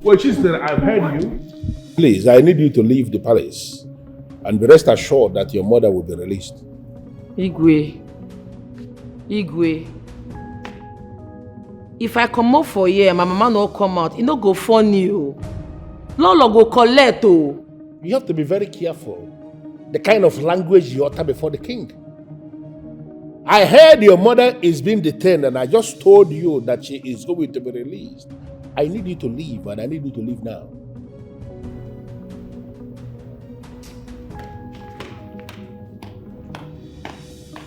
Well, Chizitere, I've heard you. Please, I need you to leave the palace. And be rest assured that your mother will be released. Igwe. If I come out for here, my mama no come out, it no go funny. Lolo go collect. You have to be very careful. The kind of language you utter before the king. I heard your mother is being detained and I just told you that she is going to be released. I need you to leave and I need you to leave now.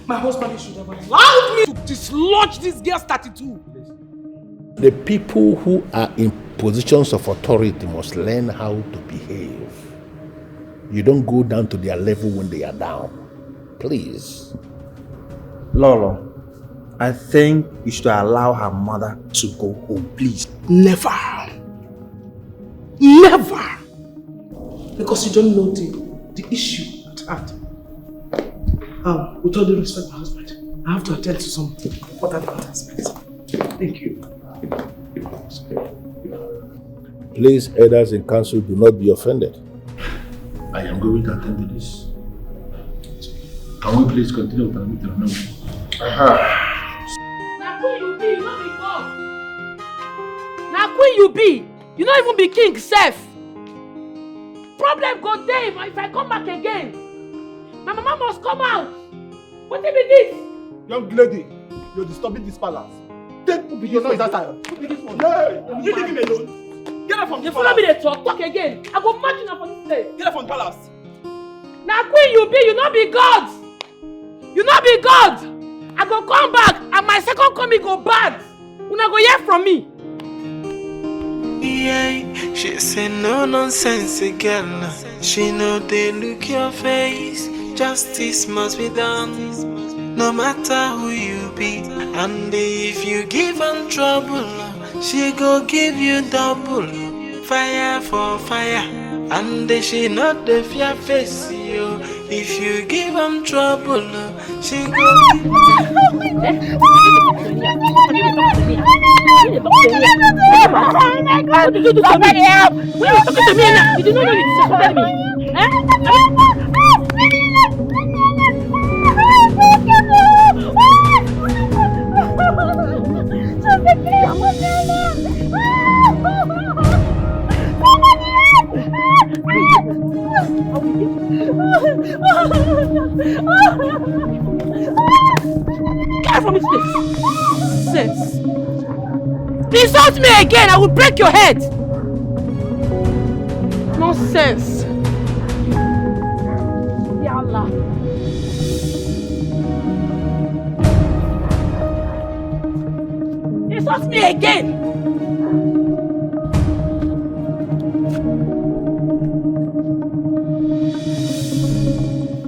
My husband should have allowed me to dislodge this girl's 32. The people who are in positions of authority must learn how to behave. You don't go down to their level when they are down. Please. Lolo, I think you should allow her mother to go home, please. Never. Never. Because you don't know the issue at hand. With all due respect, my husband, I have to attend to some important aspects. Thank you. Please, elders in council, do not be offended. I am going to attend to this. Can we please continue with our meeting now? Now who you be, you not be God. Now who you be, you not even be king self. Problem go there if I come back again. My mama must come out. What be this? Young lady, you're disturbing this palace. Take your noise outside. Who be this one? Hey, you leave him alone. Get up from the you palace. Follow me they talk again. I go match you now for this place. Get up from the palace. Now queen you be, you not be God. You not be God. I go come back and my second coming go bad. Una go hear from me. Yeah, she say no nonsense girl. She know they look your face. Justice must be done, no matter who you be. And if you give her trouble, she go give you double. Fire for fire, and she not the fear face you. If you give her trouble, she go give Somebody help! Why are you talking to me now? You did not know you disappointed me. Get from this place! Nonsense! Insult me again, I will break your head! Nonsense! Ya Allah! Insult me again!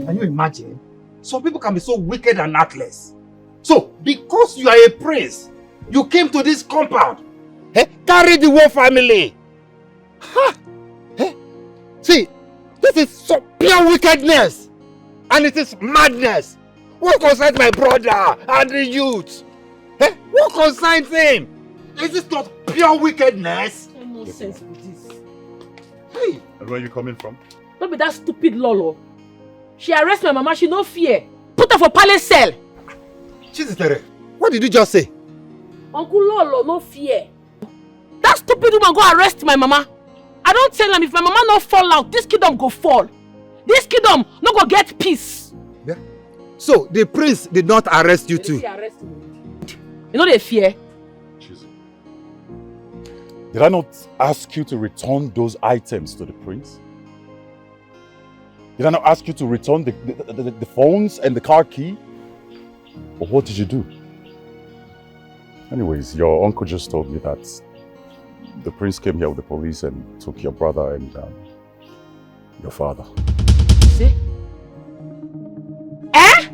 Can you imagine? Some people can be so wicked and heartless. So, because you are a prince, you came to this compound. Carry the whole family. Ha! See, this is so pure wickedness. And it is madness. What concerns my brother and the youth? What concerns him? Is this not pure wickedness? No sense with this. Hey! And where are you coming from? Don't be that stupid Lolo. She arrest my mama, she no fear. Put her for palace cell. Chizitere, what did you just say? Uncle Lolo, no fear. That stupid woman go arrest my mama. I don't tell them if my mama not fall out, this kingdom go fall. This kingdom no go get peace. Yeah. So the prince did not arrest you too? You know they fear. Did I not ask you to return those items to the prince? Did I not ask you to return the phones and the car key? Or what did you do? Anyways, your uncle just told me that the prince came here with the police and took your brother and your father. See? Eh?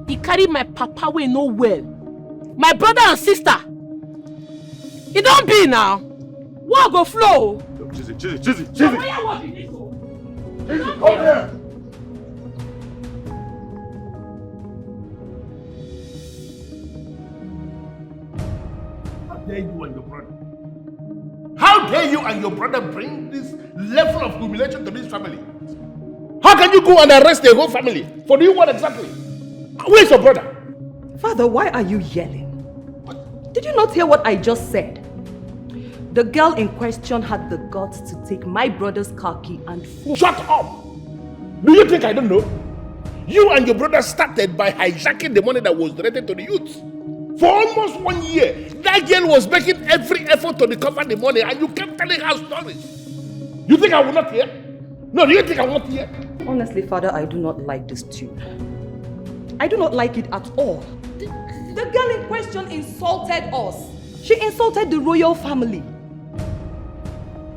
He carried my papa away no well. My brother and sister. It don't be now. What go flow? Chizzy. Come here. How dare you and your brother? How dare you and your brother bring this level of humiliation to this family? How can you go and arrest the whole family? For doing what exactly? Where's your brother? Father, why are you yelling? Did you not hear what I just said? The girl in question had the guts to take my brother's car key and phone. Shut up! Do you think I don't know? You and your brother started by hijacking the money that was donated to the youth. For almost 1 year, that girl was making every effort to recover the money and you kept telling her stories. You think I will not hear? No, do you think I will not hear? Honestly, Father, I do not like this tune. I do not like it at all. The girl in question insulted us. She insulted the royal family.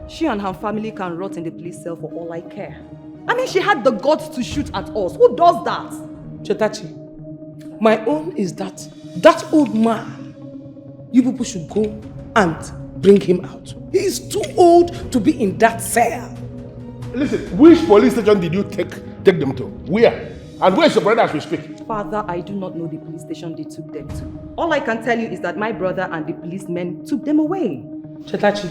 She and her family can rot in the police cell for all I care. I mean, she had the guts to shoot at us. Who does that? Chetachi, my own is that old man, you people should go and bring him out. He is too old to be in that cell. Listen, which police station did you take them to? Where? And where's your brother as we speak? Father, I do not know the police station they took them to. All I can tell you is that my brother and the policemen took them away. Chetachi,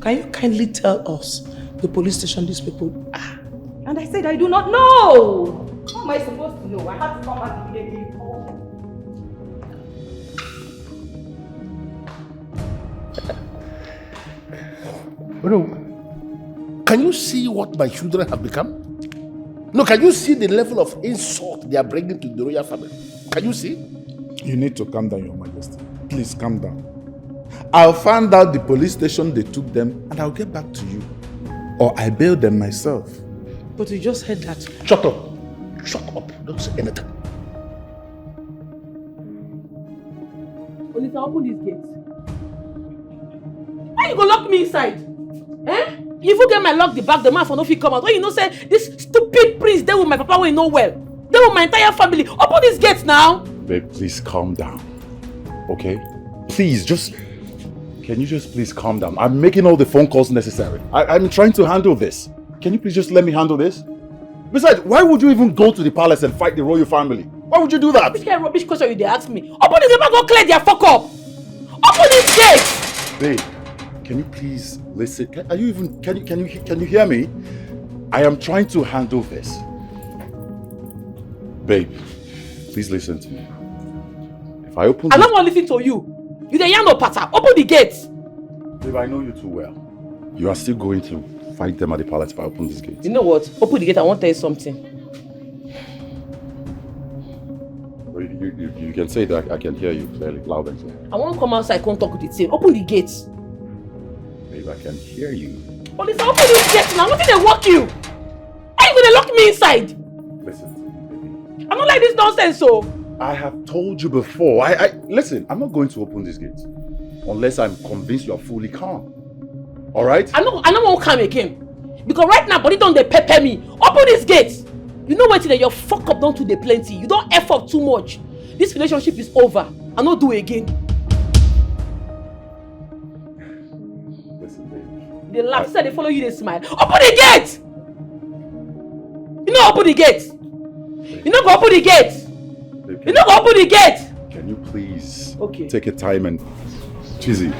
can you kindly tell us the police station these people are? And I said I do not know. How am I supposed to know? I had to come back immediately. No. Can you see what my children have become? No, can you see the level of insult they are bringing to the royal family? Can you see? You need to calm down, Your Majesty. Please calm down. I'll find out the police station they took them and I'll get back to you. Or I bail them myself. But you just heard that. Shut up. Shut up. Don't say anything. Olita, open this gate. Why you go lock me inside? Eh? If you get my lock the back, the man for no fit come out. When you know say this stupid prince there with my papa will know well. There with my entire family. Open this gate now. Babe, please calm down. Okay? Please, can you just please calm down? I'm making all the phone calls necessary. I'm trying to handle this. Can you please just let me handle this? Besides, why would you even go to the palace and fight the royal family? Why would you do that? Which kind of rubbish question you they ask me? Open this gate, go clear their fuck up. Open this gate. Babe, can you please listen? Can you hear me? I am trying to handle this. Babe, please listen to me. If I open I don't want to listen to you. You the young no patter. Open the gate. Babe, I know you too well. You are still going to fight them at the palace if I open this gate. You know what? Open the gate. I want to tell you something. You can say that I can hear you clearly, loud and clear. I want to come outside, come talk with the team. Open the gate. Babe, I can hear you. Oh, listen, open this gate now. Nothing they walk you. Are you gonna lock me inside? Listen, baby. I don't like this nonsense, so. I have told you before. Listen, I'm not going to open this gate unless I'm convinced you're fully calm. All right? I don't want to come again. Because right now, body don't they pepper me. Open this gate. You know what? Your fuck up don't do the plenty. You don't F up too much. This relationship is over. I don't do it again. Listen, baby. They laugh. They follow you, they smile. Open the gate! You know open the gate. You know go open the gate. You know go open the gate. Can you please okay. Take your time and Chizzy.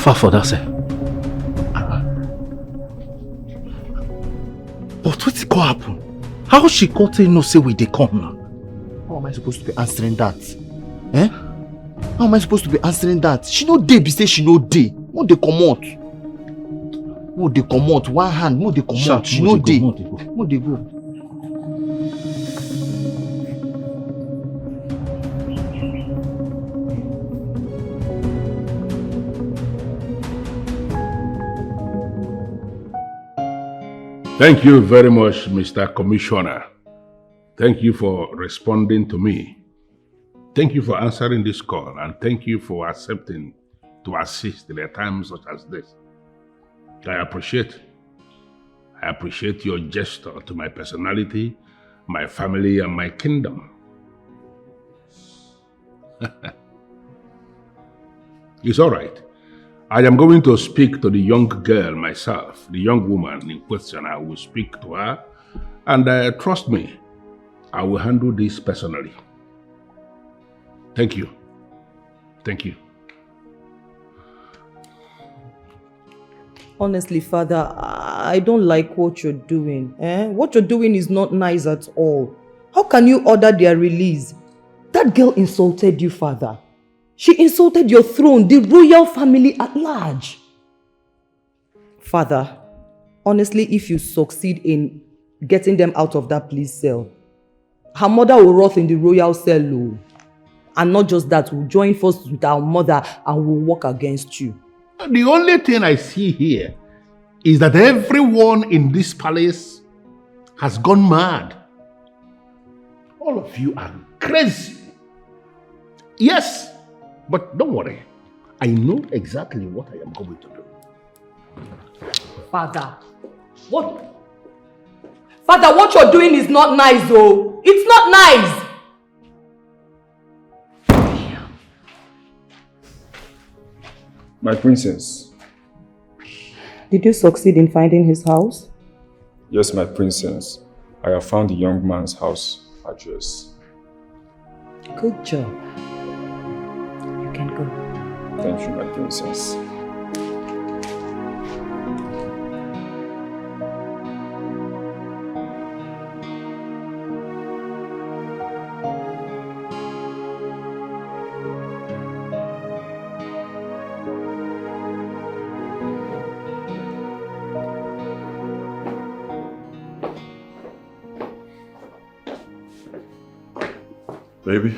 far for that, sir? But what's go happen? How she got to know say we dey come now? How am I supposed to be answering that? Eh? How am I supposed to be answering that? She no dey be say she no dey. Mo dey comot. Mo dey comot. One hand, mo dey comot. She no dey. Mo dey go. Thank you very much, Mr. Commissioner. Thank you for responding to me. Thank you for answering this call, and thank you for accepting to assist in a time such as this. I appreciate your gesture to my personality, my family, and my kingdom. It's all right. I am going to speak to the young girl myself, the young woman in question. I will speak to her, and trust me, I will handle this personally. Thank you. Thank you. Honestly, Father, I don't like what you're doing. What you're doing is not nice at all. How can you order their release? That girl insulted you, Father. She insulted your throne, the royal family at large. Father, honestly, if you succeed in getting them out of that police cell, her mother will rot in the royal cell. And not just that, we'll join forces with our mother and we'll work against you. The only thing I see here is that everyone in this palace has gone mad. All of you are crazy. Yes, but don't worry. I know exactly what I am going to do. Father, what you're doing is not nice, though. It's not nice. My princess. Did you succeed in finding his house? Yes, my princess. I have found the young man's house address. Good job. You can go. Thank you, my princess. Baby.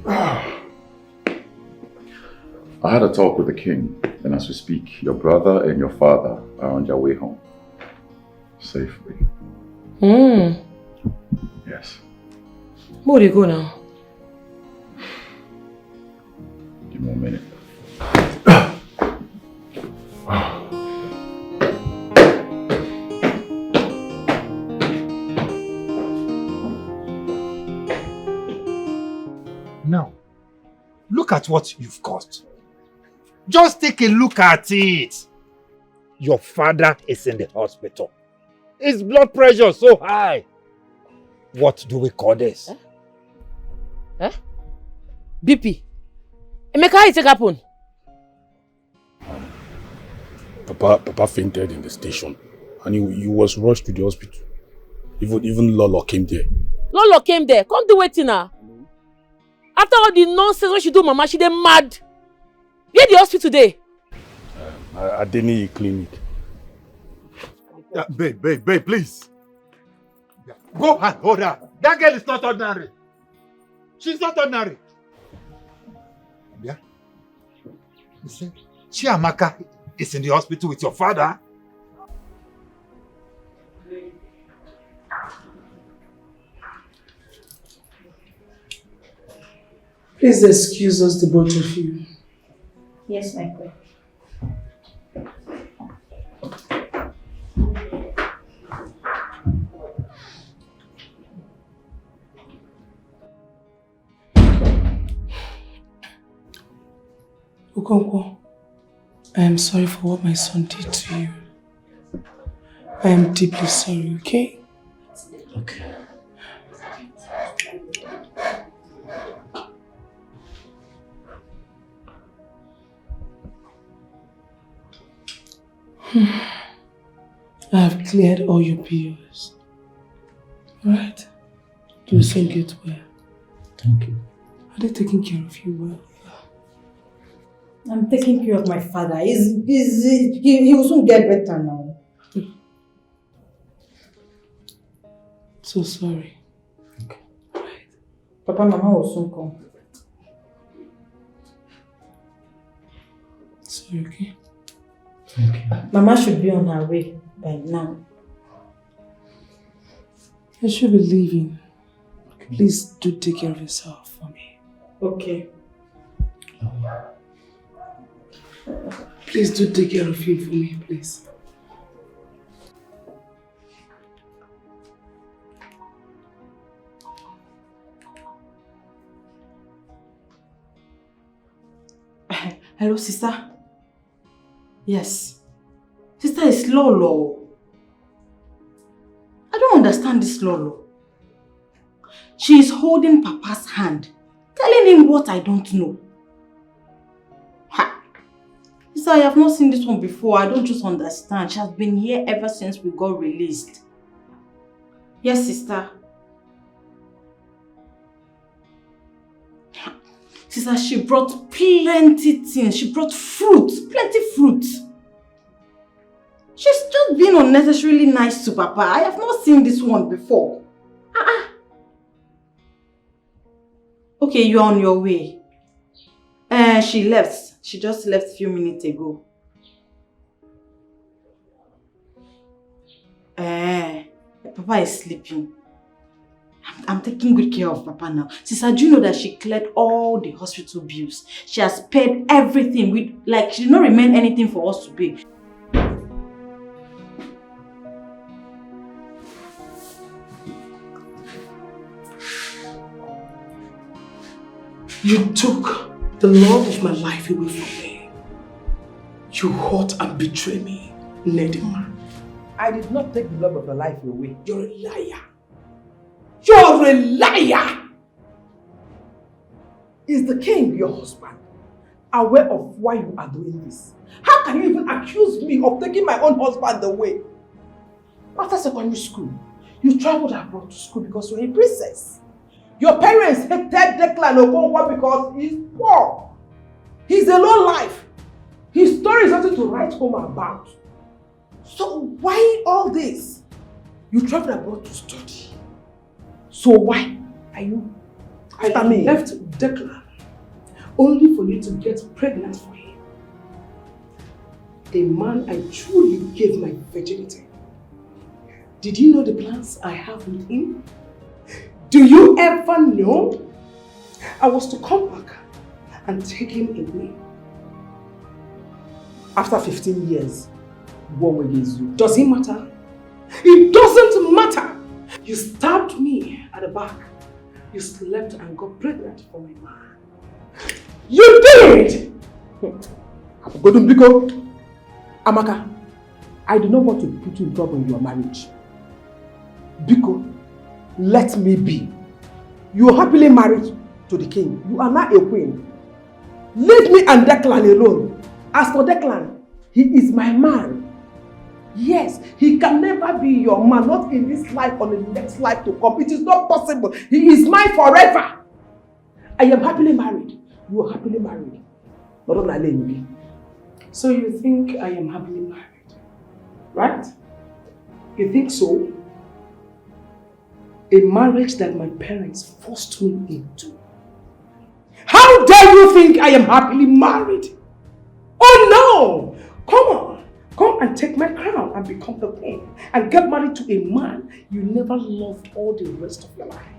I had a talk with the king, and as we speak, your brother and your father are on their way home. Safely. Yes. Where do you go now? Give me a minute. Now, look at what you've got. Just take a look at it. Your father is in the hospital. His blood pressure is so high. What do we call this? BP. Emeka, how it take happen? Papa fainted in the station, and he was rushed to the hospital. Even Lolo came there. Lolo came there. Come do waiting now. After all the nonsense when she do, Mama, she dey mad. Where the hospital today? At Denny clinic. Babe, please. Go and hold her. That girl is not ordinary. She's not ordinary. Yeah. You see, Chiamaka is in the hospital with your father. Please excuse us, the both of you. Yes, my queen. Okonkwo, I am sorry for what my son did to you. I am deeply sorry, okay? Okay. I have cleared all your POs. Alright? You'll soon get well. Thank you. Are they taking care of you well? I'm taking care of my father. He will soon get better now. So sorry. Okay. Papa, Mama will soon come. Sorry, okay? Thank you. Mama should be on her way by now. I should be leaving. Please do take care of yourself for me. Okay. Please do take care of him for me, please. Hello, sister? Yes. Sister, it's Lolo. I don't understand this Lolo. She is holding Papa's hand, telling him what I don't know. Ha! Sister, I have not seen this one before. I don't just understand. She has been here ever since we got released. Yes, sister. Sister, she brought plenty things. She brought fruit, plenty fruit. She's just being unnecessarily nice to Papa. I have not seen this one before. Okay, you're on your way. She left. She just left a few minutes ago. Papa is sleeping. I'm taking good care of Papa now. Sister, do you know that she cleared all the hospital bills? She has paid everything. She did not remain anything for us to pay. You took the love of my life away from me. You hurt and betrayed me, Nedima. I did not take the love of your life away. You're a liar. You're a liar! Is the king your husband aware of why you are doing this? How can you even accuse me of taking my own husband away? After secondary school, you traveled abroad to school because you're a princess. Your parents hated Declan Okonkwo because he's poor. He's a low life. His story is nothing to write home about. So why all this? You traveled abroad to study. So why are you after me? I left Declan only for you to get pregnant for him. A man I truly gave my virginity. Did you know the plans I have with him? Do you ever know? I was to come back and take him away. After 15 years, war against you. Does it matter? It doesn't matter! You stabbed me at the back. You slept and got pregnant for my man. You did! Amaka, I do not want to put you in trouble in your marriage. Biko, let me be. You are happily married to the king. You are not a queen. Leave me and Declan alone. As for Declan, he is my man. Yes, he can never be your man, not in this life or in the next life to come. It is not possible. He is mine forever. I am happily married. You are happily married. So you think I am happily married, right? You think so? A marriage that my parents forced me into. How dare you think I am happily married? Oh no! Come on. Come and take my crown and become the queen and get married to a man you never loved all the rest of your life.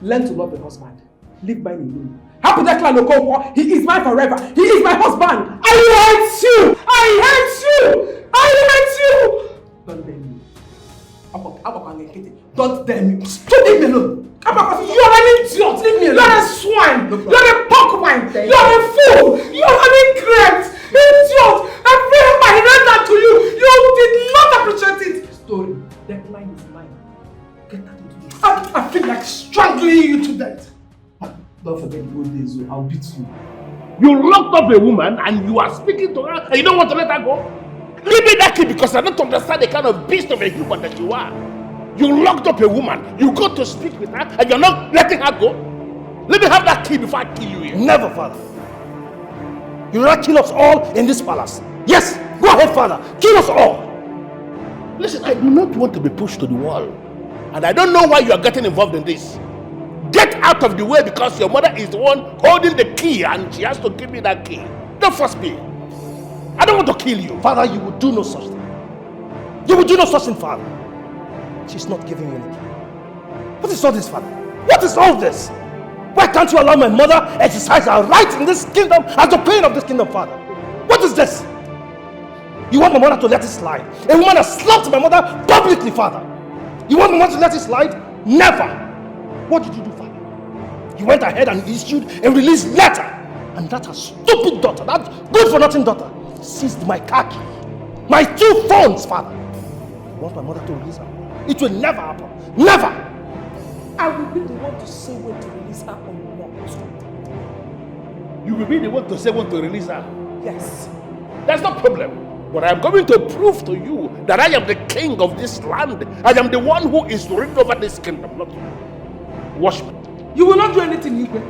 Learn to love a husband. Leave mine alone. Happy Declan Okonkwo, he is mine forever. He is my husband. I hate you! I hate you! I hate you! Don't dare me. Don't dare me. Stop, leave me alone. You're an idiot. Leave me alone. You're a swine. You're a porcupine. You're a fool. You're an ingrate. Idiot. I paid my rent to you. You did not appreciate it. Story. Declan is mine. Get that into this. I feel like strangling you to death. Don't forget the old days. I'll beat you. You locked up a woman and you are speaking to her and you don't want to let her go? Give me that key because I don't understand the kind of beast of a human that you are. You locked up a woman, you go to speak with her, and you're not letting her go? Let me have that key before I kill you here. Never, Father. You will not kill us all in this palace. Yes, go ahead, Father. Kill us all. Listen, I do not want to be pushed to the wall. And I don't know why you are getting involved in this. Get out of the way because your mother is the one holding the key and she has to give me that key. Don't force me. I don't want to kill you. Father, you will do no such thing. You will do no such thing, Father. She's not giving you anything. What is all this, Father? What is all this? Why can't you allow my mother exercise her right in this kingdom as the queen of this kingdom, Father? What is this? You want my mother to let it slide? A woman has slapped my mother publicly, Father. You want my mother to let it slide? Never! What did you do, Father? You went ahead and issued a release letter. And that her stupid daughter, that good-for-nothing daughter, seized my car key. My 2 phones, Father. You want my mother to release her? It will never happen. Never! I will be the one to say when to release her or not. You will be the one to say when to release her? Yes. That's no problem. But I am going to prove to you that I am the king of this land. I am the one who is ruling over this kingdom, not you. Watch me. You will not do anything, Igwe.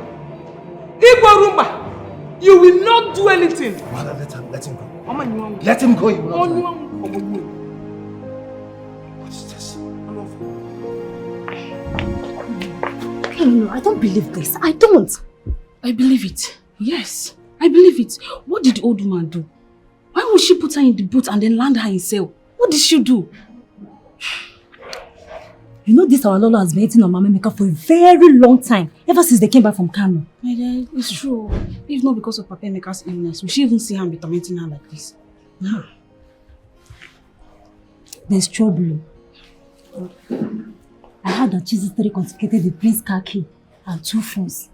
Igwe Rumba, you will not do anything. Mother, let him go. Mama, let him go. You will not do anything. What is this? No, I don't believe this. I don't. I believe it. Yes, I believe it. What did the old woman do? Why would she put her in the boat and then land her in sail? What did she do? You know this our Lolo has been waiting on Mama Emeka for a very long time, ever since they came back from Kano. My dear, it's true. If not because of Papa Emeka's illness, we should even see her be tormenting her like this. No. There's trouble. I heard that Jesus confiscated the prince's car key and 2 phones.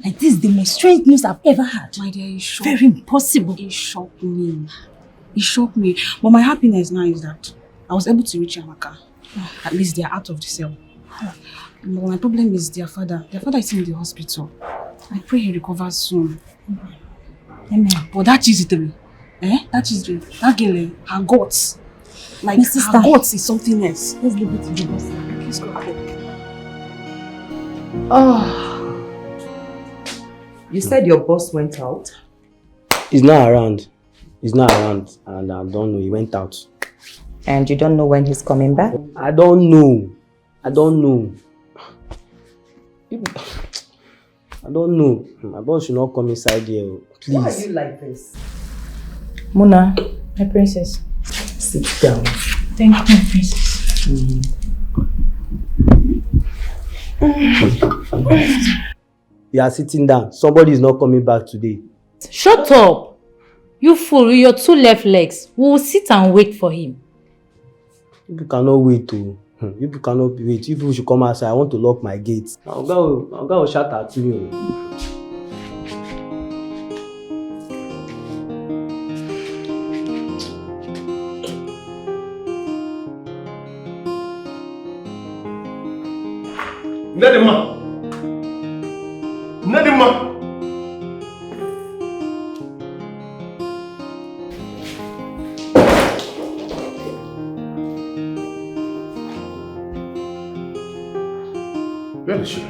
Like this is the most strange news I've ever had. My dear, it's shocked. Very impossible. It shocked me. It shocked me. But my happiness now is that I was able to reach Amaka. At least they are out of the cell. But my problem is their father. Their father is in the hospital. I pray he recovers soon. Amen. But that Chiziteri, that Chiziteri, that girl, her guts. Like, my sister, her guts is something else. Let's leave it to the boss. Please go ahead. Oh. You said your boss went out? He's not around. He's not around. And I don't know. He went out. And you don't know when he's coming back? I don't know. I don't know. I don't know. My boss should not come inside here. Please. Why are you like this? Mona, my princess. Sit down. Thank you, my princess. You are sitting down. Somebody is not coming back today. Shut up! You fool with your 2 left legs. We will sit and wait for him. People cannot wait to. People cannot wait. If you should come outside, I want to lock my gates. I'm going to shout at me. Nedima! Nedima! Where is she?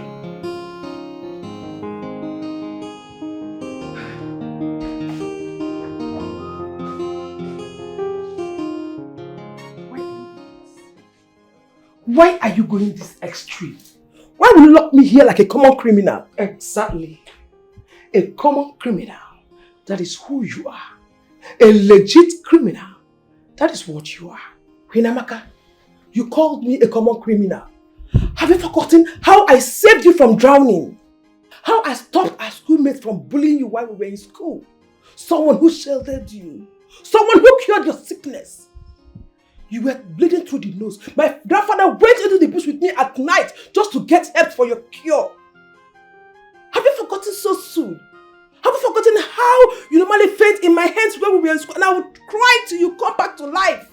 Why are you going this extreme? Why will you lock me here like a common criminal? Exactly. A common criminal. That is who you are. A legit criminal. That is what you are. Queen Amaka, you called me a common criminal. Have you forgotten how I saved you from drowning? How I stopped our schoolmates from bullying you while we were in school? Someone who sheltered you. Someone who cured your sickness. You were bleeding through the nose. My grandfather went into the bush with me at night just to get help for your cure. Have you forgotten so soon? Have you forgotten how you normally faint in my hands when we were in school and I would cry till you come back to life?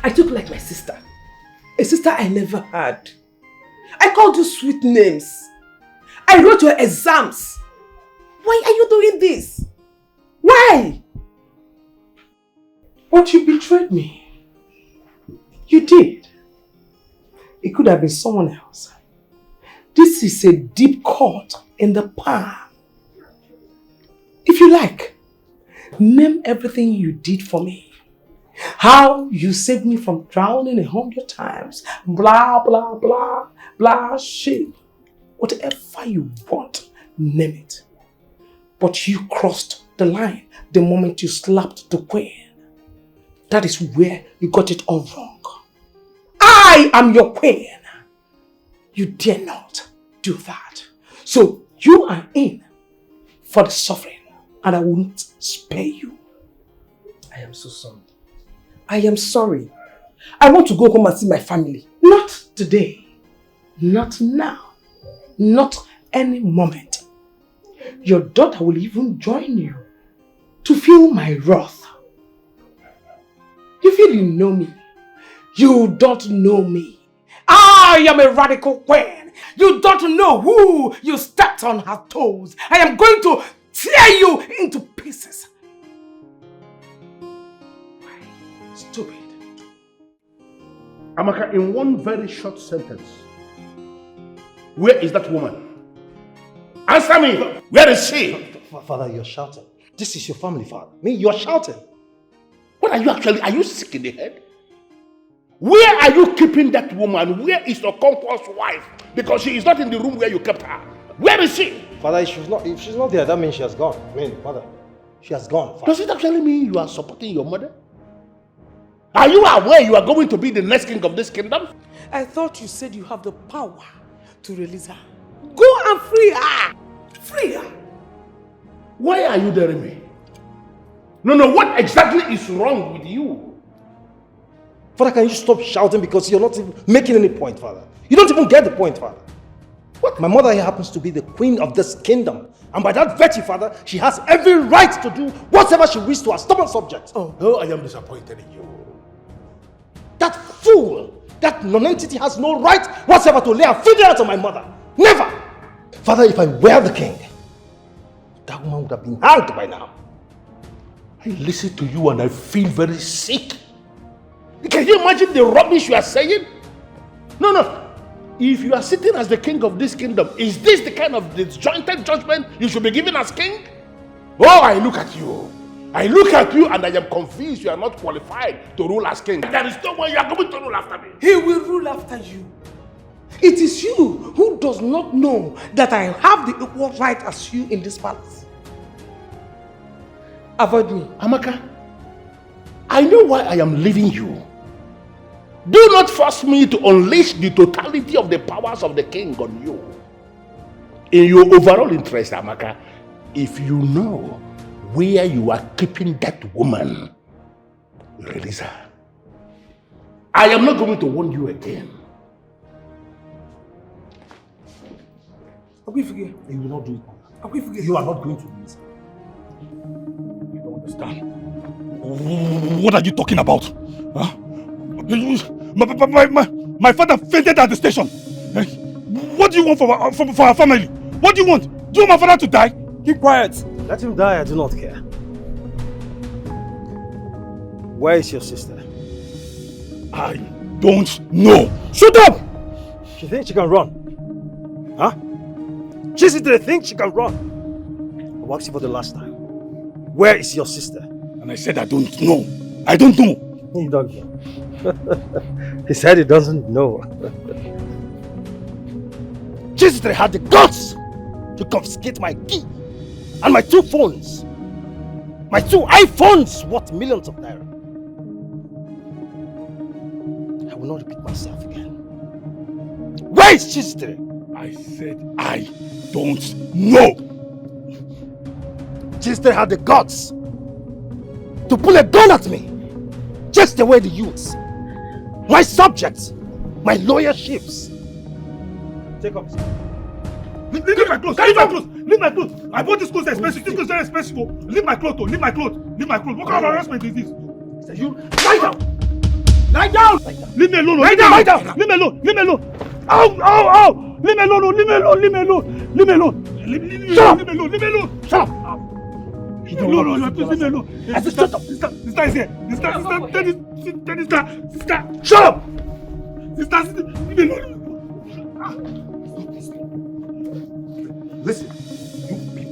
I took like my sister. A sister I never had. I called you sweet names. I wrote your exams. Why are you doing this? Why? But you betrayed me. You did. It could have been someone else. This is a deep cut in the palm. If you like, name everything you did for me. How you saved me from drowning 100 times. Blah, blah, blah, blah, shit. Whatever you want, name it. But you crossed the line the moment you slapped the queen. That is where you got it all wrong. I am your queen. You dare not do that. So you are in for the suffering, and I will not spare you. I am so sorry. I am sorry. I want to go home and see my family. Not today. Not now. Not any moment. Your daughter will even join you to feel my wrath. You feel you know me. You don't know me. I am a radical queen. You don't know who you stepped on her toes. I am going to tear you into pieces. Stupid. Amaka, in one very short sentence, where is that woman? Answer me! Where is she? Father, you're shouting. This is your family, Father. Me, you're shouting. What are you actually? Are you sick in the head? Where are you keeping that woman? Where is your comfort's wife? Because she is not in the room where you kept her. Where is she? Father, if she's not there, that means she has gone. I mean, Father, she has gone. Father. Does it actually mean you are supporting your mother? Are you aware you are going to be the next king of this kingdom? I thought you said you have the power to release her. Go and free her! Free her! Why are you daring me? No, what exactly is wrong with you? Father, can you stop shouting because you're not even making any point, Father? You don't even get the point, Father. What? My mother here happens to be the queen of this kingdom. And by that virtue, Father, she has every right to do whatever she wishes to her stubborn subjects. Oh, I am disappointed in you. That fool, that non-entity has no right whatsoever to lay a finger out on my mother. Never! Father, if I were the king, that woman would have been hanged by now. I listen to you and I feel very sick. Can you imagine the rubbish you are saying? No. If you are sitting as the king of this kingdom, is this the kind of disjointed judgment you should be given as king? Oh, I look at you. And I am convinced you are not qualified to rule as king. There is no way you are going to rule after me. He will rule after you. It is you who does not know that I have the equal right as you in this palace. Avoid me. Amaka, I know why I am leaving you. Do not force me to unleash the totality of the powers of the king on you. In your overall interest, Amaka, if you know where you are keeping that woman, release her. I am not going to warn you again. You will not do it. You are not going to release her. You don't understand. What are you talking about? Huh? My father fainted at the station. What do you want for our family? What do you want? Do you want my father to die? Keep quiet. Let him die, I do not care. Where is your sister? I don't know. Shut up! She thinks she can run. Huh? She thinks she can run. I asked you for the last time. Where is your sister? And I said I don't know. I don't know. He don't know. He said he doesn't know. Chistre had the guts to confiscate my key and my 2 phones. My 2 iPhones worth millions of naira. I will not repeat myself again. Where is Chistre? I said I don't know. Chistre had the guts to pull a gun at me, just the way the youths, my subjects, my lawyerships. Take off. Leave my clothes. Leave my clothes. Leave my clothes. I bought this clothes expensive. This clothes very expensive. Leave my clothes. Leave my clothes. Leave my clothes. What kind of harassment is this? You lie down. Lie down. Leave me alone. Lie down. Lie down. Leave me alone. Leave me alone. Ow! Ow! Ow! Leave me alone. Leave me alone. Leave me alone. Leave me alone. Leave me alone. Leave me alone. Shut up. No, please leave me alone. I said, shut up. Sister is here. Sister, shut up. Sister, leave me alone. Listen,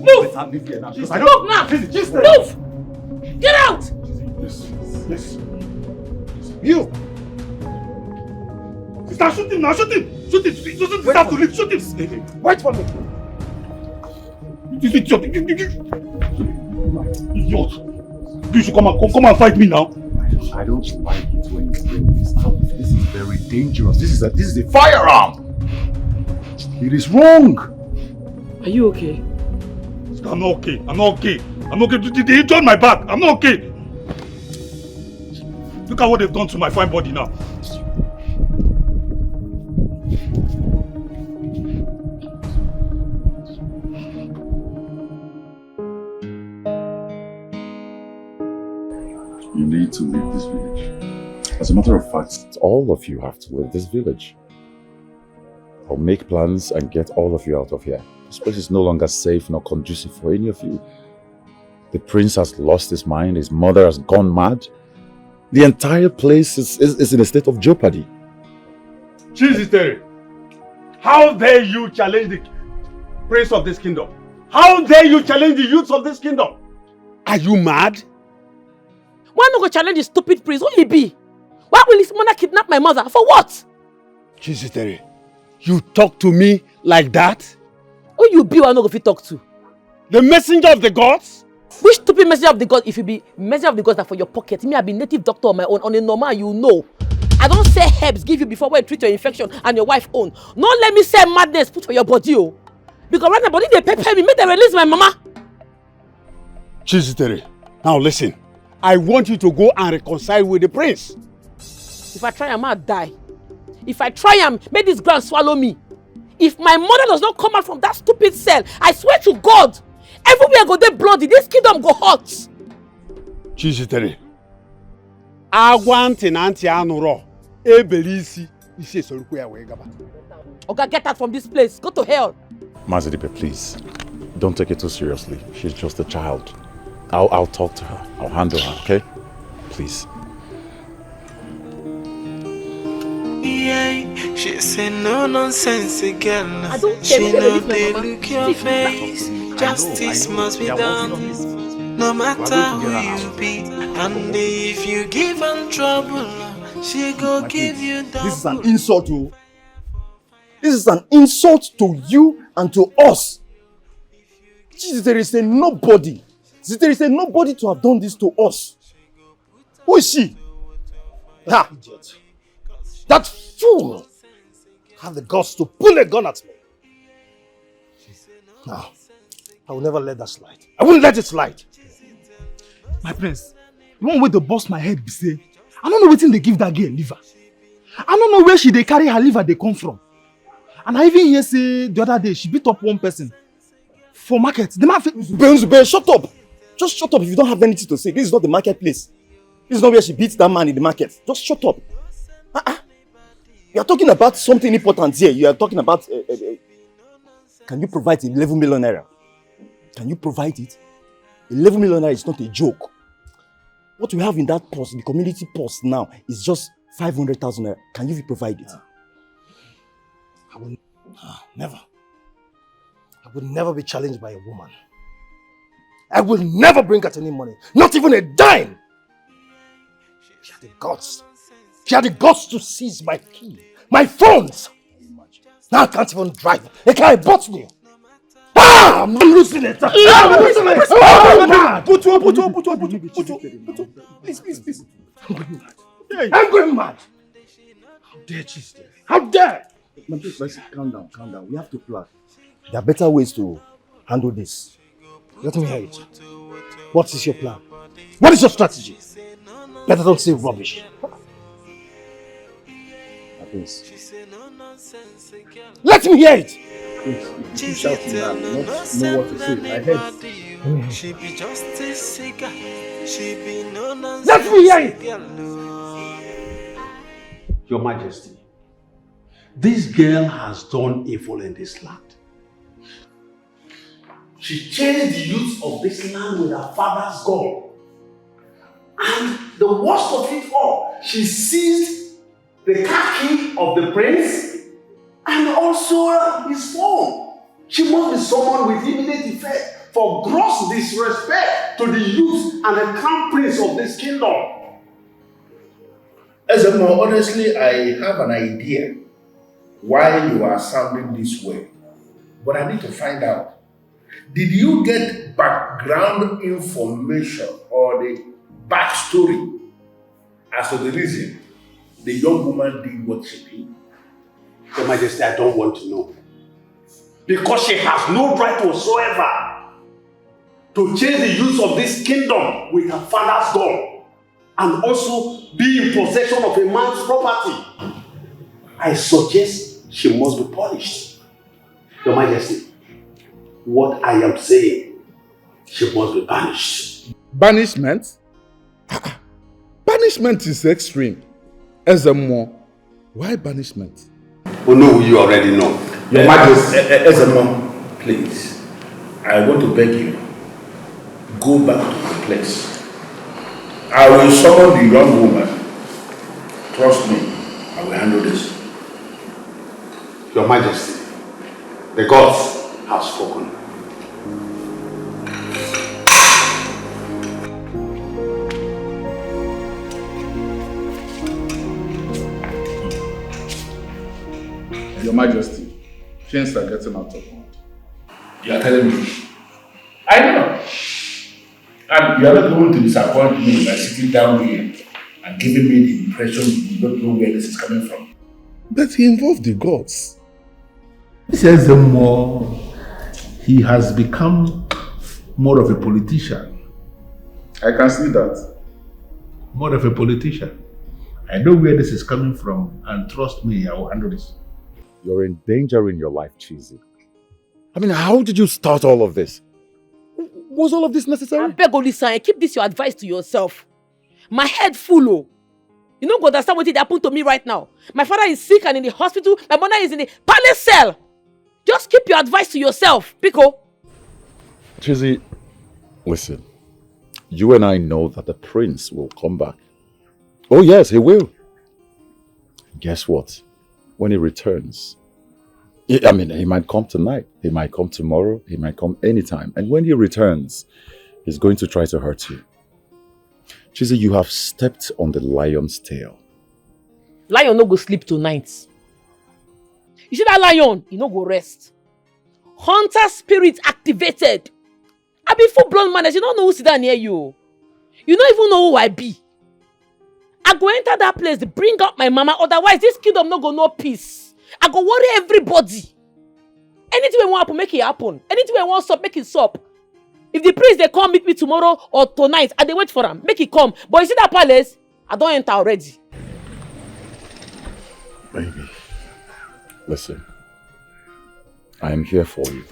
Move! leave here now. Move now! Move! Get out! Listen. You! Sister, shoot him now, shoot him! Shoot him! He doesn't deserve to live, shoot him! Wait for me! This idiot! Idiot! You should come and fight me now! I don't like it when you bring this up. This is very dangerous. This is a firearm! It is wrong! Are you okay? I'm not okay. They injured my back. I'm not okay. Look at what they've done to my fine body now. You need to leave this village. As a matter of fact, all of you have to leave this village. I'll make plans and get all of you out of here. This place is no longer safe nor conducive for any of you. The prince has lost his mind, his mother has gone mad. The entire place is in a state of jeopardy. Jesus, Terry. How dare you challenge the prince of this kingdom? How dare you challenge the youths of this kingdom? Are you mad? Why not go challenge the stupid prince? Who he be? Why will his mother kidnap my mother? For what? Jesus, Terry. You talk to me like that? Who you be who I no go fit talk to? The messenger of the gods? Which stupid messenger of the gods? If you be messenger of the gods that for your pocket, me I be native doctor on my own. On a normal, you know. I don't say herbs give you before when you treat your infection and your wife own. Don't let me say madness put for your body, oh. Because right now body they pepper me, make them release my mama. Jesus, Terry. Now listen. I want you to go and reconcile with the prince. If I try, I might die. If I try, make this ground swallow me. If my mother does not come out from that stupid cell, I swear to God, everywhere go dey bloody, this kingdom go hot. Jesus, Terry. Agwanti na anti anuro. Ebelisi. Isi esoruku ya wee gaba. Oga, get out from this place. Go to hell. Mazidipe, please. Don't take it too seriously. She's just a child. I'll talk to her. I'll handle her, okay? Please. Yeah, she say no nonsense girl. She know they look your face. Justice must be done. No matter who you be. And if you give her trouble, she go give you double. This is an insult to... This is an insult to you and to us. Jesus, there is a nobody. There is a nobody to have done this to us. Who is she? Ha! That fool had the guts to pull a gun at me. Now, I will never let that slide. I won't let it slide. My prince, you want way to bust my head, be say, I don't know wetin they give that girl liver. I don't know where they carry her liver they come from. And I even hear say the other day she beat up one person for market. The man Zube, shut up. Just shut up if you don't have anything to say. This is not the marketplace. This is not where she beats that man in the market. Just shut up. You are talking about something important here. You are talking about... can you provide 11 million naira? Can you provide it? 11 million naira is not a joke. What we have in that purse, the community purse now, is just 500,000 naira. Can you provide it? I will never. I will never be challenged by a woman. I will never bring out any money. Not even a dime. She had the guts. She had the guts to seize my key, my phones. Now I can't even drive. A car bought me. I'm losing it. I'm losing it. Please. I'm going mad. How dare she stay? How dare? Let's calm down. We have to plan. There are better ways to handle this. Let me hear it. What is your plan? What is your strategy? Better don't say rubbish. Please. Let me hear it! She's shouting know what to say. I heard. She be just a cigar. She be no nonsense. Let me hear it! Your Majesty, this girl has done evil in this land. she chased the youth of this land with her father's gun. And the worst of it all, she seized the car key of the prince and also his phone. She must be someone with immediate effect for gross disrespect to the youth and the crown prince of this kingdom. Ezemo, honestly, I have an idea why you are sounding this way. But I need to find out. Did you get background information or the backstory as to the reason the young woman did what she did? Your Majesty, I don't want to know. Because she has no right whatsoever to chase the youth of this kingdom with her father's gun and also be in possession of a man's property. I suggest she must be punished. Your Majesty, what I am saying, she must be banished. Banishment? Banishment is extreme. Ezemo, why banishment? Oh no, you already know. Your Majesty. Ezemo, please. I want to beg you. Go back to the place. I will summon the young woman. Trust me, I will handle this. Your Majesty, the gods have spoken. Your Majesty, things are getting out of hand. You are telling me? I know. And you are not going to disappoint me by sitting down here and giving me the impression you don't know where this is coming from. But he involved the gods. He says he has become more of a politician. I can see that. More of a politician. I know where this is coming from, and trust me, I will handle this. You're endangering your life, Cheesy. I mean, how did you start all of this? Was all of this necessary? I beg Olisa, keep this your advice to yourself. My head full, oh. You don't understand what happened to me right now. My father is sick and in the hospital. My mother is in the palace cell. Just keep your advice to yourself, Pico. Cheesy, listen. You and I know that the prince will come back. Oh yes, he will. Guess what? When he returns, I mean, he might come tonight, he might come tomorrow, he might come anytime. And when he returns, he's going to try to hurt you. Cheesy, you have stepped on the lion's tail. Lion no go sleep tonight. You see that lion, he no go rest. Hunter spirit activated. I be full-blown man, you don't know who's down near you. You don't even know who I be. I go enter that place, bring out my mama, otherwise this kingdom no go no peace. I go worry everybody. Anything we want happen, make it happen. Anything we want stop, make it stop. If the priest they come meet me tomorrow or tonight, and they wait for him, make it come. But you see that palace, I don't enter already. Baby, listen. I am here for you.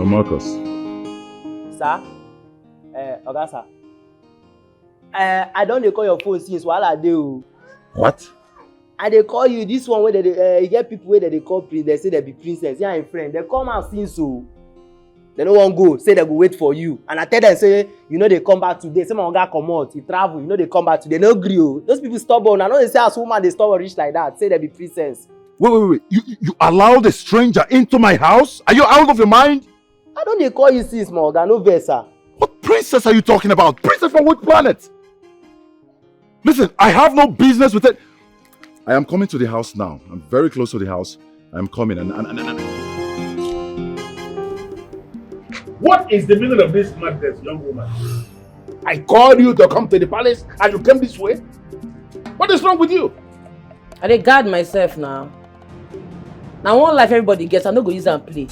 Marcus. Sir? Oga sir. I don't dey call your phone since wahala dey o. What? I dey call you, this one where they get people where they call prince, they say they be princess, yeah, and friend. They come out since o. They no wan go, say they go wait for you. And I tell them, say, you know they come back today. Say my oga come out, he travel, you know they come back today. No gree o. Those people stubborn. I know they say as woman they stubborn reach like that. Say they be princess. Wait. You allowed a stranger into my house? Are you out of your mind? I don't dey call you sis, my oga, no vex, sir. What princess are you talking about? Princess from what planet? Listen, I have no business with it. I am coming to the house now. I'm very close to the house. I'm coming and... What is the meaning of this madness, young woman? I called you to come to the palace and you came this way? What is wrong with you? I dey guard myself now. Now one life everybody gets, I no go use and play.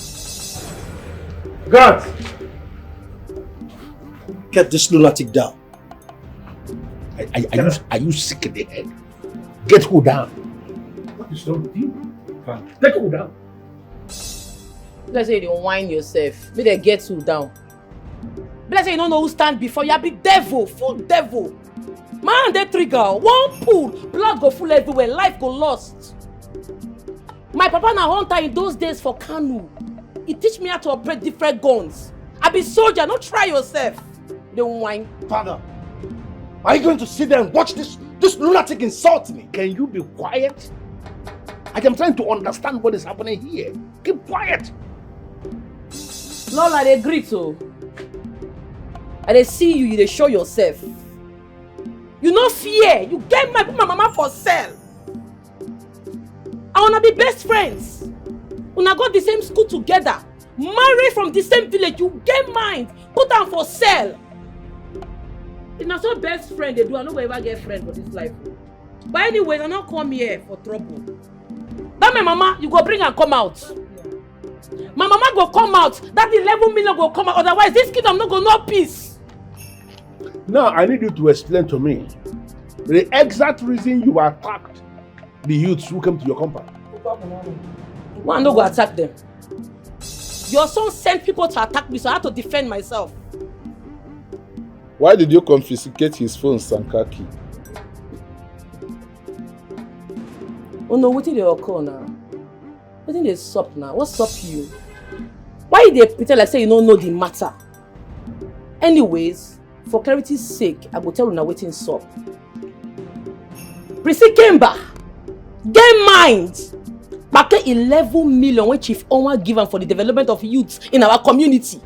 God! Get this lunatic down. Are you sick in the head? Get her down. What is wrong with you? Take her down. Let's say you don't whine yourself. May they get you down. Let's say you don't know who stand before you. Be devil, full devil. Man, they trigger. One pull, blood go full everywhere. Life go lost. My papa na hunter in those days for Kanu. He teach me how to operate different guns. I be soldier. Don't try yourself. Don't whine. Father, are you going to sit there and watch this lunatic insult me? Can you be quiet? I am trying to understand what is happening here. Keep quiet. Lola, they agree to. And they see you, they show yourself. You no fear. You get my mama for sale. I wanna be best friends. Una go the same school together. Marry from the same village. You get mind. Put them for sale. It's not so best friend they do. I no go ever get friend for this life. But anyways, I not come here for trouble. That my mama, you go bring and come out. My mama go come out. That 11 million go come out. Otherwise, this kingdom no go no peace. Now, I need you to explain to me the exact reason you attacked the youths who came to your compound. One no go attack them. Your son sent people to attack me, so I had to defend myself. Why did you confiscate his phones and car key? Oh no, what did they occur now? What did they sup now? What's up you? Why they pretend like say you don't know the matter? Anyways, for clarity's sake, I will tell you now waiting sup. Prissy Kemba, get mind! Back 11 million when Chief Onwa given for the development of youths in our community.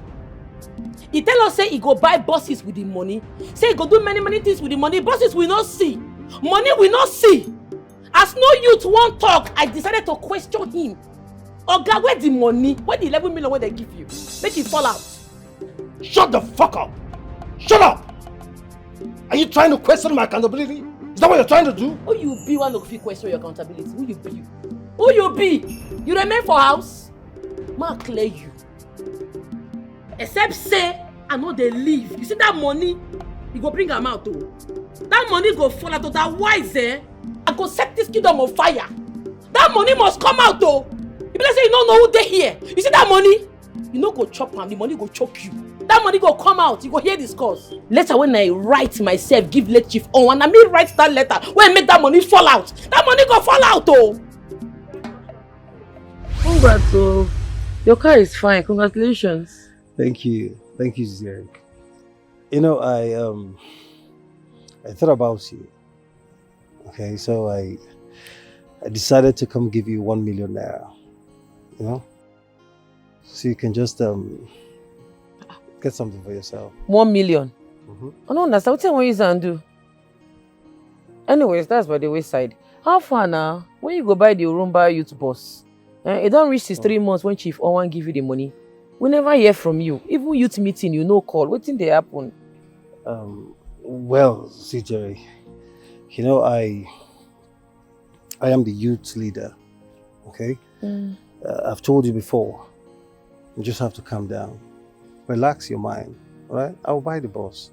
He tell us say he go buy buses with the money. Say he go do many things with the money. Buses we not see. Money we not see. As no youth won't talk, I decided to question him. Oga, where the money? Where the 11 million where they give you? Make it fall out. Shut the fuck up! Shut up! Are you trying to question my accountability? Is that what you're trying to do? Who you be one of you question your accountability? Who you be? Who you be? You remain for house? Ma clear you. Except say I know they leave. You see that money? You go bring them out too. That money go fall out. Otherwise, I go set this kingdom on fire. That money must come out though. You better say you don't know who they here. You see that money? You no go chop am. The money go choke you. That money go come out. You go hear this cause. Later when I write myself, give late Chief on, and I me write that letter when I make that money fall out. That money go fall out though. Congrats, oh. Your car is fine. Congratulations. Thank you, Zerek. You know, I thought about you. Okay, so I decided to come give you 1 million naira. You know, so you can just get something for yourself. 1 million. I don't understand. What you want to do? Anyways, that's by the wayside. How far now? When you go buy the Urumba youth bus? It don't reach 3 months when Chief Owan give you the money. We never hear from you. Even youth meeting, you no call. What thing they happen? Well, CJ, you know, I am the youth leader, okay? I've told you before, you just have to calm down. Relax your mind, all right? I'll buy the bus.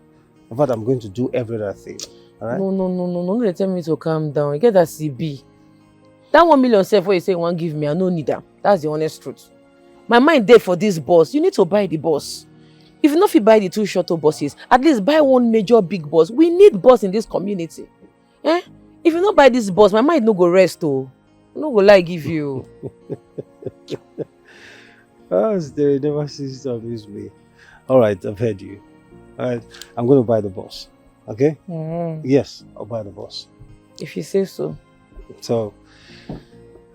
In fact, I'm going to do every other thing, all right? No, they tell me to calm down. You get that CB. That 1 million self where you say you want give me, I no need that. That's the honest truth. My mind there for this bus. You need to buy the bus. If you not fit buy the 2 shuttle buses, at least buy 1 major big bus. We need bus in this community. If you not buy this bus, my mind no go rest oh. No go lie give you. They never cease to amuse me. All right, I've heard you. All right, I'm going to buy the bus. Okay? Yes, I'll buy the bus. If you say so. So,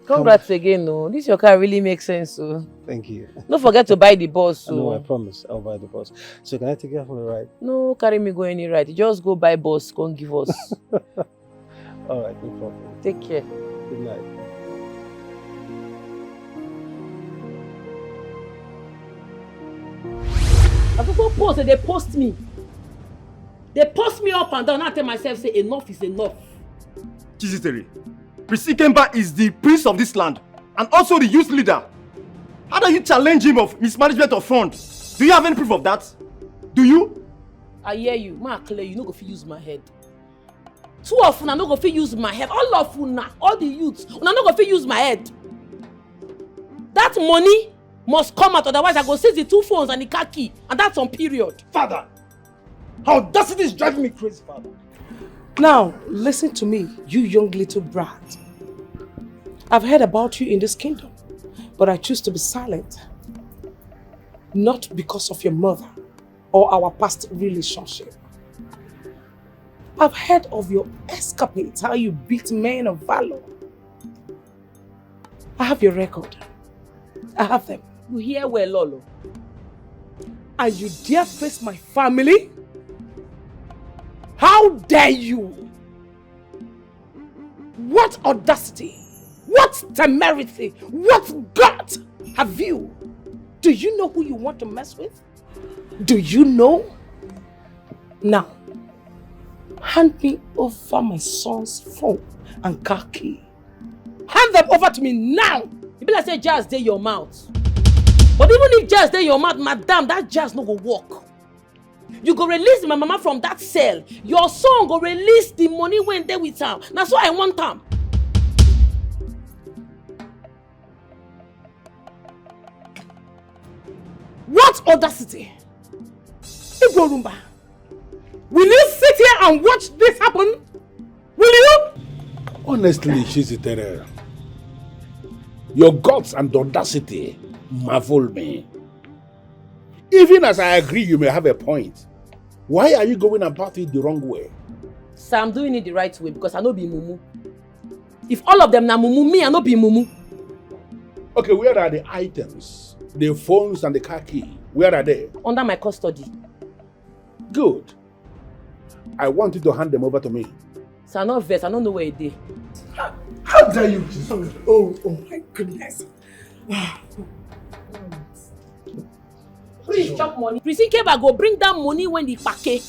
congrats again, no. This your car really makes sense, so. Thank you. Don't forget to buy the bus, so. No, I promise I'll buy the bus. So can I take you for a ride? No, carry me go any ride. Just go buy bus, come give us. All right, no problem. Take care. Good night. I people post and they post me. They post me up and down. I tell myself, say enough is enough. Chiziteri, Prissy Kemba is the prince of this land and also the youth leader. How do you challenge him of mismanagement of funds? Do you have any proof of that? Do you? I hear you. Ma clear, you no go fit use my head. 2 of una no go fit use my head. All of una, all the youths, una no go fit use my head. That money must come out, otherwise I go seize the 2 phones and the car key, and that's on period. Father, audacity is driving me crazy, Father. Now, listen to me, you young little brat. I've heard about you in this kingdom, but I choose to be silent. Not because of your mother or our past relationship. I've heard of your escapades, how you beat men of valor. I have your record. I have them. You hear well, Lolo. And you dare face my family? How dare you? What audacity? What temerity? What gut have you? Do you know who you want to mess with? Do you know? Now, hand me over my son's phone and car key. Hand them over to me now! You be like say jazz dey your mouth. But even if jazz dey your mouth, madam, that jazz no go work. You go release my mama from that cell. Your son go release the money when they with am. That's why I want am. What audacity? Igorumba, will you sit here and watch this happen? Will you? Honestly, Chizitere, your guts and audacity marvel me. Even as I agree you may have a point, why are you going about it the wrong way? So I'm doing it the right way because I no be mumu. If all of them na mumu, me I no be mumu. Okay, where are the items? The phones and the car key, where are they? Under my custody. Good. I want you to hand them over to me. So I'm not vexed, I don't know where it is. How dare you? Oh my goodness. Please chop money. Prison Keba go bring that money when the pake.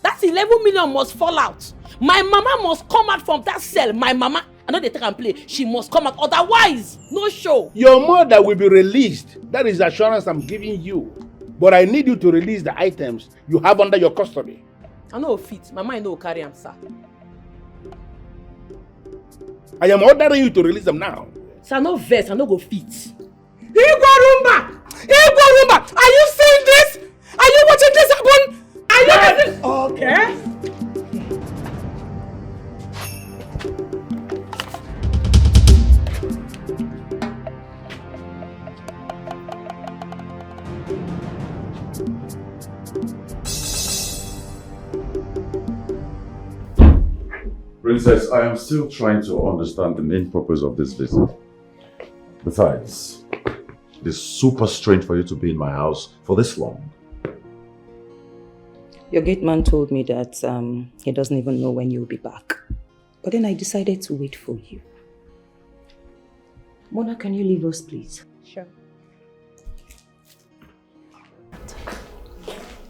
That 11 million must fall out. My mama must come out from that cell. My mama, I know they take and play. She must come out. Otherwise, no show. Your mother will be released. That is the assurance I'm giving you. But I need you to release the items you have under your custody. I know fit. My mind no carry am, sir. I am ordering you to release them now. Sir, no vex. I no go fit. Igorumba! Igorumba! Are you seeing this? Are you watching this happen? Are you listening? Okay. Princess, I am still trying to understand the main purpose of this visit. Besides, it is super strange for you to be in my house for this long. Your gate man told me that he doesn't even know when you'll be back. But then I decided to wait for you. Mona, can you leave us, please? Sure.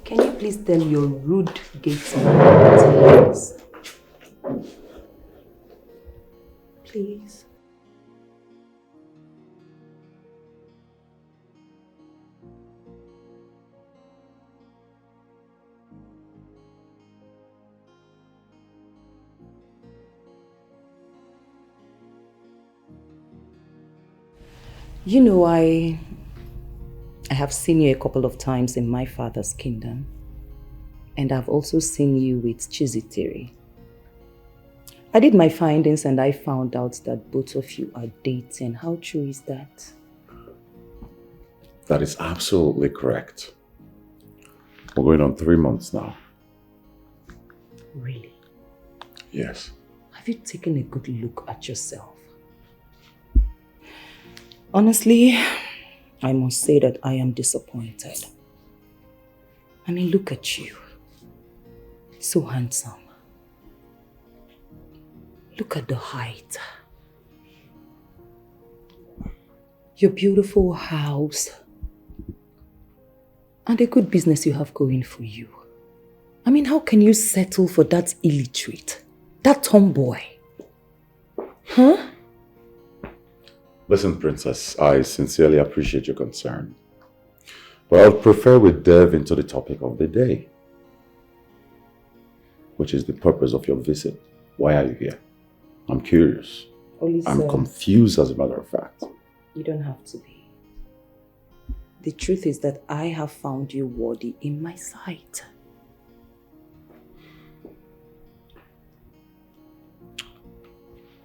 Can you please tell your rude gate man to leave us? Please. You know, I have seen you a couple of times in my father's kingdom. And I've also seen you with Chizitere. I did my findings and I found out that both of you are dating. How true is that? That is absolutely correct. We're going on 3 months now. Really? Yes. Have you taken a good look at yourself? Honestly, I must say that I am disappointed. I mean, look at you. So handsome. Look at the height. Your beautiful house. And the good business you have going for you. I mean, how can you settle for that illiterate? That tomboy? Huh? Listen, Princess, I sincerely appreciate your concern. But I would prefer we delve into the topic of the day, which is the purpose of your visit. Why are you here? I'm curious. I'm confused, as a matter of fact. You don't have to be. The truth is that I have found you worthy in my sight.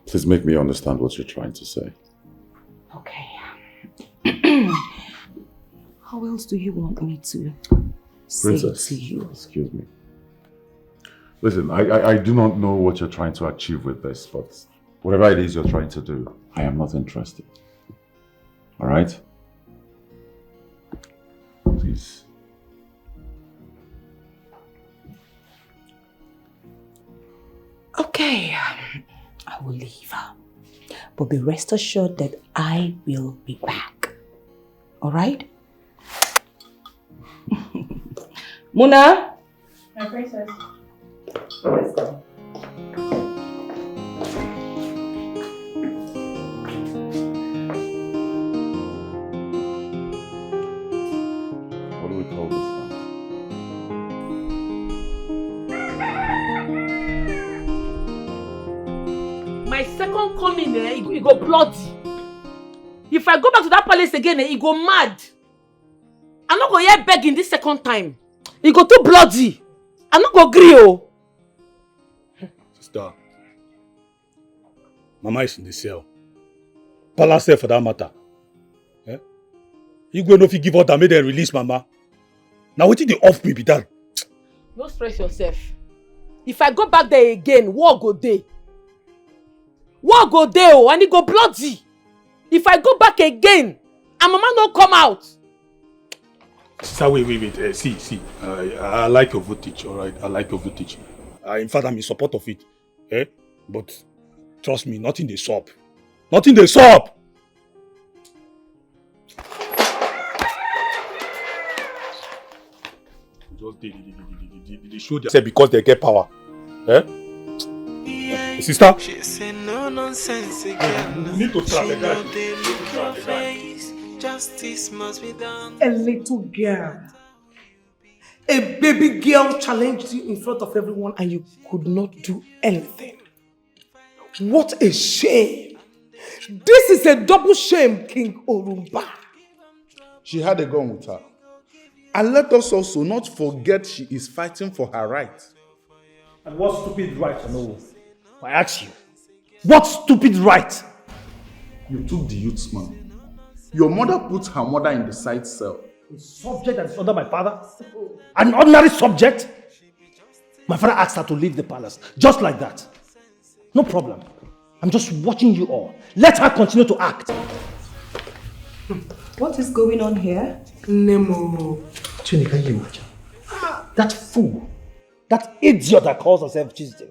Please make me understand what you're trying to say. Okay. How else do you want me to say it Princess, to you? excuse me. Listen, I do not know what you're trying to achieve with this, but whatever it is you're trying to do, I am not interested. All right? Please. Okay, I will leave. But be rest assured that I will be back. All right? Muna? My princess. Let's go. What do we call this now? My second coming, he go bloody. If I go back to that palace again, he go mad. I'm not going to hear begging this second time. He go too bloody. I'm not going to agree, oh. Sister, Mama is in the cell. Palace cell for that matter. Eh? You go know if you give order, make them release Mama. Now what did they off me be that? Don't stress yourself. If I go back there again, war go dey. War go dey, oh, and he go bloody. If I go back again, and Mama no come out. Sister, wait. See. I like your voltage, alright? I like your voltage. In fact, I'm in support of it. Eh? But trust me, nothing they stop. Nothing they stop! Just they show themselves because they get power. Eh? Sister? She say no nonsense again. You need to trap She the know guy. they look your face. Justice must be done. A little girl. A baby girl challenged you in front of everyone and you could not do anything. What a shame. This is a double shame, King Orumba. She had a gun with her. And let us also not forget she is fighting for her right. And what stupid right, Welloooo? I ask you, what stupid right? You took the youth's money. Your mother put her mother in the side cell. A subject that is under my father? An ordinary subject? My father asked her to leave the palace, just like that. No problem. I'm just watching you all. Let her continue to act. What is going on here? Nemo. Chini, can you imagine? That fool, that idiot that calls herself Tuesday,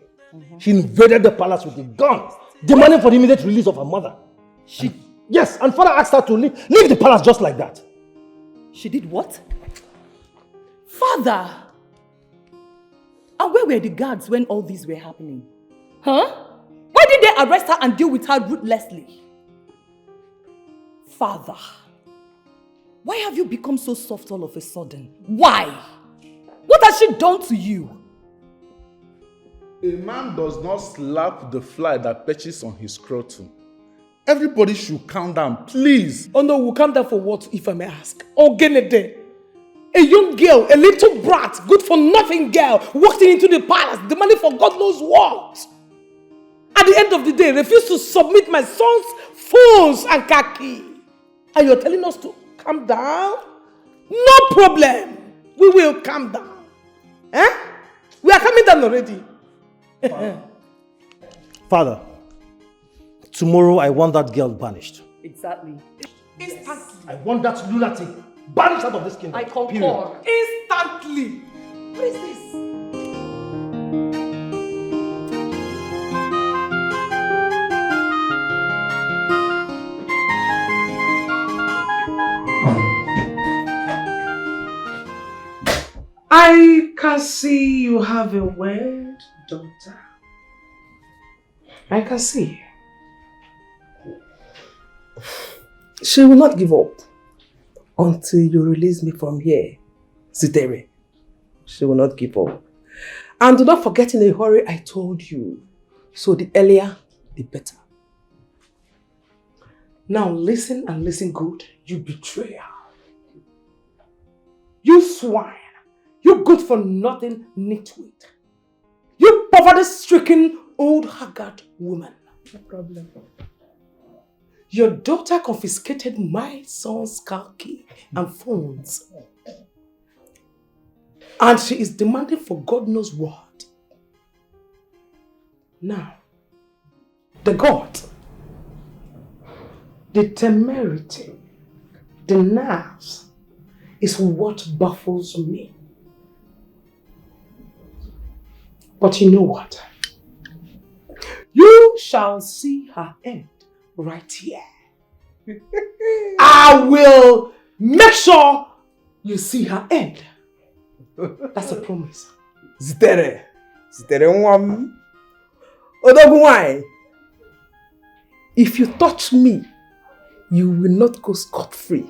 she invaded the palace with a gun, demanding for the immediate release of her mother. Yes, and father asked her to leave the palace just like that. She did what? Father! And where were the guards when all these were happening? Huh? Why did they arrest her and deal with her ruthlessly? Father, why have you become so soft all of a sudden? Why? What has she done to you? A man does not slap the fly that perches on his scrotum. Everybody should calm down, please. Oh no, we'll calm down for what, if I may ask? Oh, Genede. A young girl, a little brat, good for nothing girl, walked into the palace, demanding for God knows what. At the end of the day, refused to submit my son's phones and khaki. And you're telling us to calm down? No problem. We will calm down. Eh? We are calming down already. Father, tomorrow I want that girl banished. Exactly. Instantly. I want that lunatic banished out of this kingdom. I concur. Period. Instantly. What is this? I can see you have a word, daughter. I can see. She will not give up until you release me from here, Zitere. She will not give up. And do not forget in a hurry I told you. So the earlier, the better. Now listen and listen good, you betrayer. You swine. You good for nothing nitwit. You poverty-stricken old haggard woman. No problem. Your daughter confiscated my son's car key and phones. And she is demanding for God knows what. Now, the God, the temerity, the nerves is what baffles me. But you know what? You shall see her end right here. I will make sure you see her end. That's a promise. Zitere nwam. Odogu why? If you touch me, you will not go scot-free.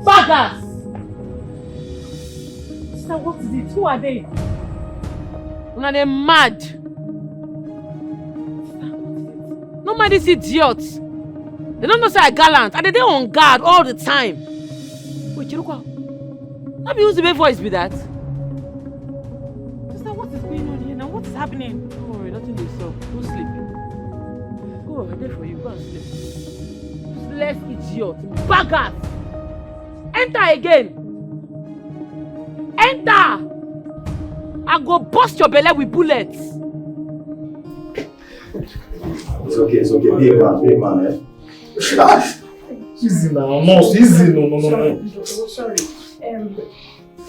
Baggers! Sister, what is it? Who are they? Una they mad. Sister, what is it? No mind these idiots. They don't know say I gallant and they dey on guard all the time. Wait, Chirukwa. Not be using my voice be that. Sister, what is going on here now? What is happening? Don't worry, nothing will solve. Go sleep. Go, I'm there for you. Go and sleep. Useless idiot. Baggers! Enter again. Enter. I go bust your belly with bullets. It's okay. Be a man, eh? Easy now. No, easy. No. Sorry.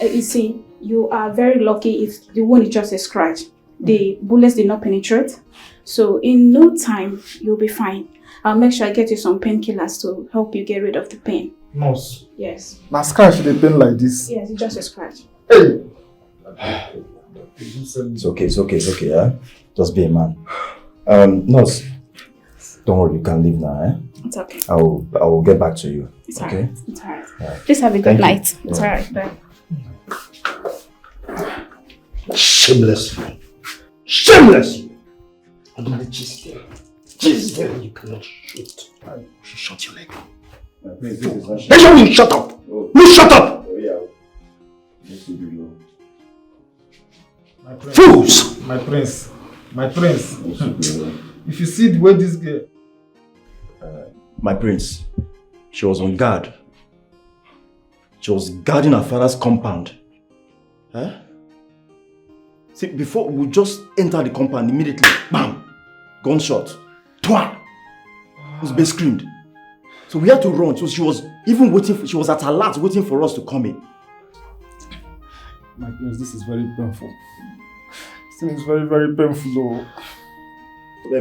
You see, you are very lucky if the wound is just a scratch. The bullets did not penetrate. So in no time, you'll be fine. I'll make sure I get you some painkillers to help you get rid of the pain. Nurse. Yes. My scratch dey pain like this. Yes, it's just a scratch. Hey. It's okay, eh? Just be a man. Nurse, don't worry, you can leave now, eh? It's okay. I will get back to you. It's okay? alright. It's alright. Yeah. Please have a good Thank you. night. It's Yeah. alright. Bye. Shameless you. Shameless you. I'm gonna just there. Just there you cannot shoot. You should shut your leg. Make sure you shut up. You shut up. Fools! My prince. If you see the way this girl... My prince, she was on guard. She was guarding her father's compound. Huh? See, before we just enter the compound immediately, bam! Gunshot. Twa! This baby screamed. So we had to run. So she was even waiting, she was at her last waiting for us to come in. My prince, this is very painful. This thing is very, very painful though.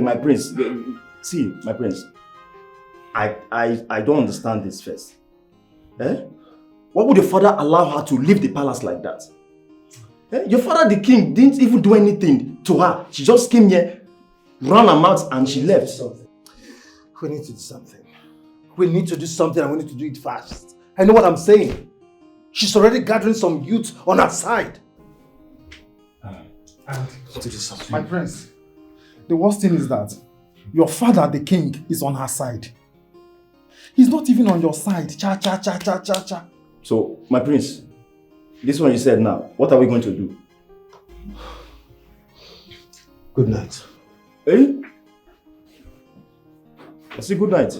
My prince, see, my prince, I don't understand this first. Eh? Why would your father allow her to leave the palace like that? Eh? Your father, the king, didn't even do anything to her. She just came here, ran her mouth and she left. We need to do something. We need to do something and we need to do it fast. I know what I'm saying. She's already gathering some youth on her side. And to do something. my prince, the worst thing is that your father, the king, is on her side. He's not even on your side. Cha. So, my prince, this one you said now, what are we going to do? Good night. Eh? I say good night.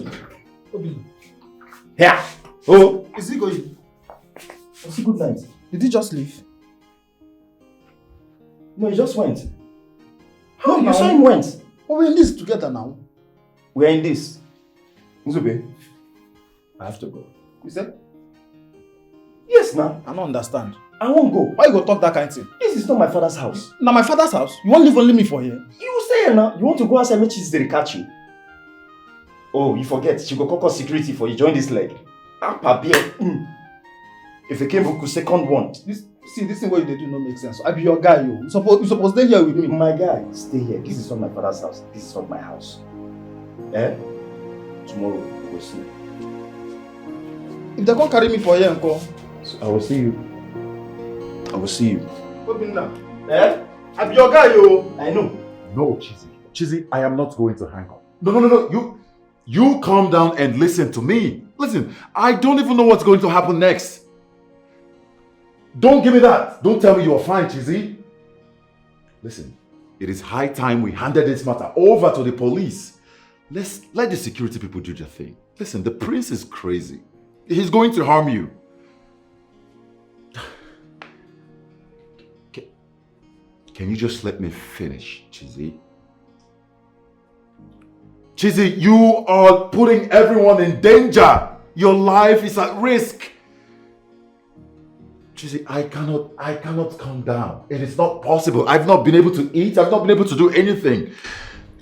Here! Oh! Is he going? I say good night. Did he just leave? No, he just went. Oh, you saw him went. Oh, we're in this together now. We're in this. Nzube, I have to go. You said? Yes, now. I don't understand. I won't go. Why you go talk that kind of thing? This is not my father's house. Now my father's house? You won't leave only me for here? You say here now. You want to go outside, make cheese they catch you. Oh, you forget. She go call security for you. Join this leg. If they came for second one. This thing what you do not make sense. I be your guy, yo. You supposed stay here with me. My guy, stay here. This is not my father's house. This is not my house. Eh? Tomorrow we will see. If they can't carry me for here, uncle. So I will see you. I will see you. Open now. Eh? I be your guy, yo. I know. No, Chizzy. Chizzy, I am not going to hang up. No. You calm down and listen to me. Listen, I don't even know what's going to happen next. Don't give me that. Don't tell me you're fine, Chizzy. Listen, it is high time we handed this matter over to the police. Let the security people do their thing. Listen, the prince is crazy. He's going to harm you. Can you just let me finish, Chizzy? Chizzy, you are putting everyone in danger. Your life is at risk. Chizzy, I cannot calm down. It is not possible. I've not been able to eat. I've not been able to do anything.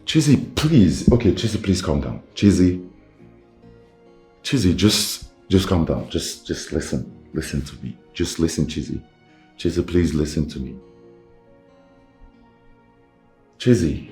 Chizzy, please. Okay, Chizzy, please calm down. Chizzy, just calm down. Just listen. Listen to me. Just listen, Chizzy. Chizzy, please listen to me. Chizzy.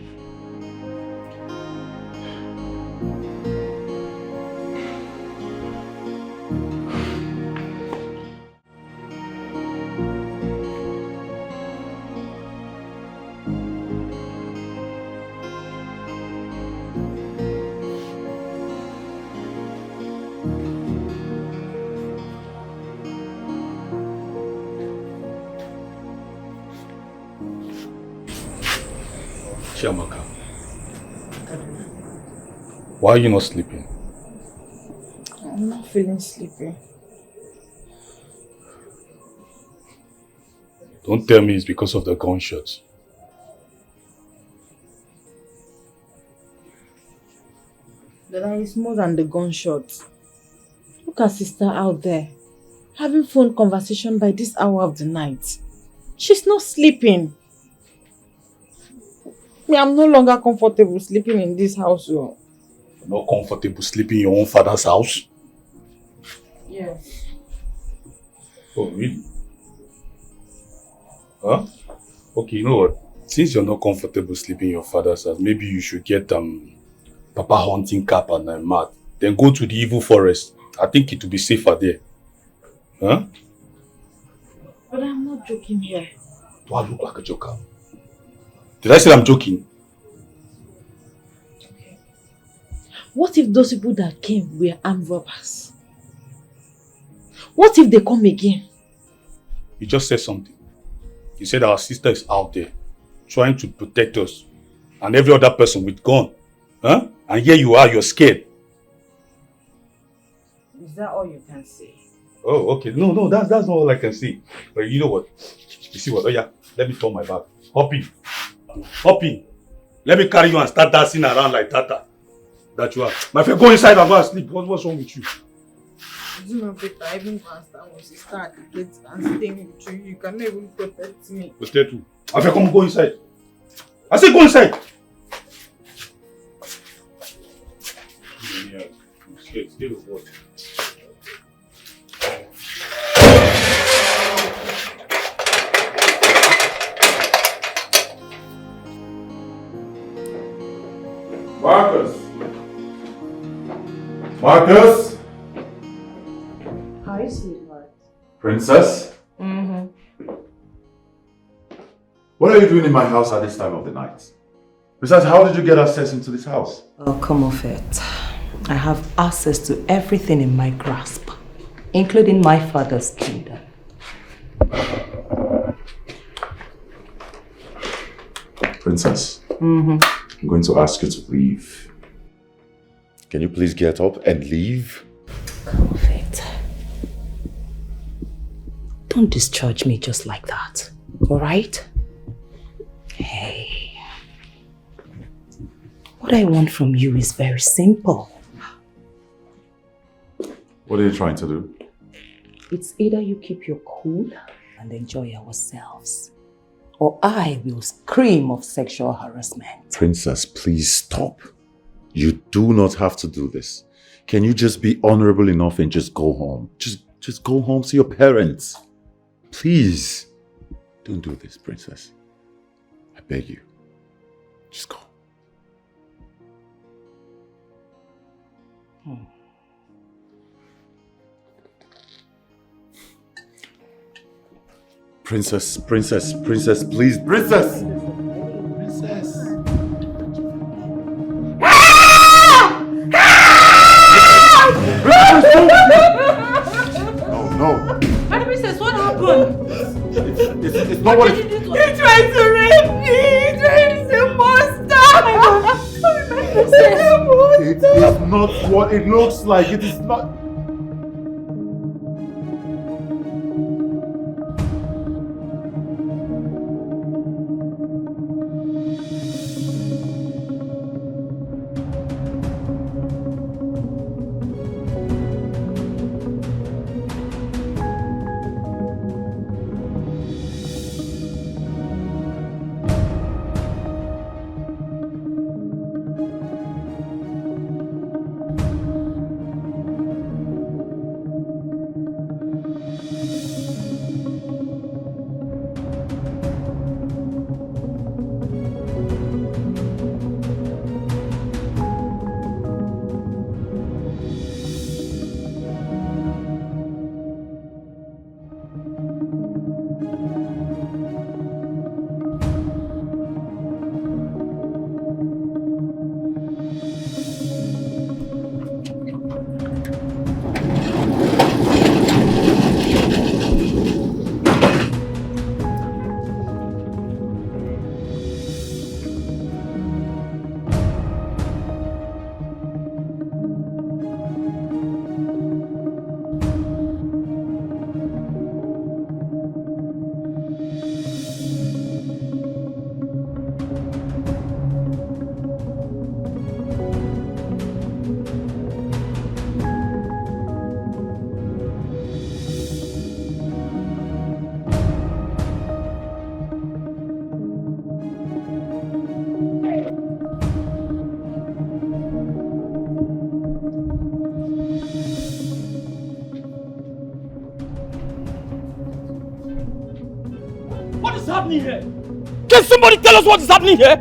Chiamaka, why are you not sleeping? I'm not feeling sleepy. Don't tell me it's because of the gunshots. That is more than the gunshots. Look at sister out there, having phone conversation by this hour of the night. She's not sleeping. I'm no longer comfortable sleeping in this house. You're not comfortable sleeping in your own father's house? Yes. Oh, really? Huh? Okay, you know what? Since you're not comfortable sleeping in your father's house, maybe you should get Papa hunting cap and a mat. Then go to the evil forest. I think it will be safer there. Huh? But I'm not joking here. Do I look like a joker? Did I say I'm joking? Okay. What if those people that came were armed robbers? What if they come again? You just said something. You said our sister is out there trying to protect us and every other person with gun. Huh? And here you are, you're scared. Is that all you can say? Oh, okay. No, that's not all I can see. But you know what? You see what? Oh yeah, let me turn my back. Hop in. Hop in. Let me carry you and start dancing around like Tata. That you are. My friend, go inside and go and sleep. What's wrong with you? It's not better. I even go and stand with sister at the gate and staying with you. You cannot even protect me. Protect you. My friend, come go inside. I say go inside. Yeah, scared of what? Marcus? Hi, sweetheart. Princess? Mm-hmm. What are you doing in my house at this time of the night? Besides, how did you get access into this house? Oh, come off it. I have access to everything in my grasp, including my father's kingdom. Princess, Mm-hmm. I'm going to ask you to leave. Can you please get up and leave? Come off it. Don't discharge me just like that, alright? Hey. What I want from you is very simple. What are you trying to do? It's either you keep your cool and enjoy ourselves, or I will scream of sexual harassment. Princess, please stop. You do not have to do this. Can you just be honorable enough and just go home? Just go home to your parents. Please. Don't do this, Princess. I beg you. Just go. Princess, please, Princess! Princess! No. Madam Princess, what happened? It's not what it... He tried to rape me! He tried to monster! It is not what it looks like. It is not... happening here? Can somebody tell us what is happening here?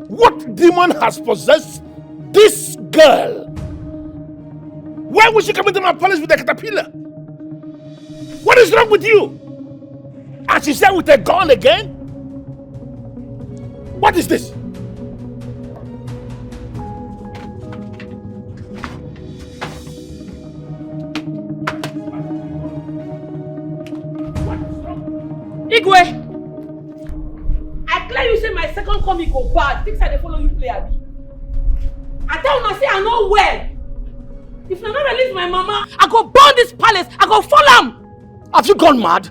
What demon has possessed this girl? Why would she come into my palace with a caterpillar? What is wrong with you? And she said with a gun again? What is this? Igwe! I clear you say my second comic go bad. Things I dey follow you play, Abi. I tell una say I know well. If I not release my mama, I go burn this palace. I go fall am. Have you gone mad?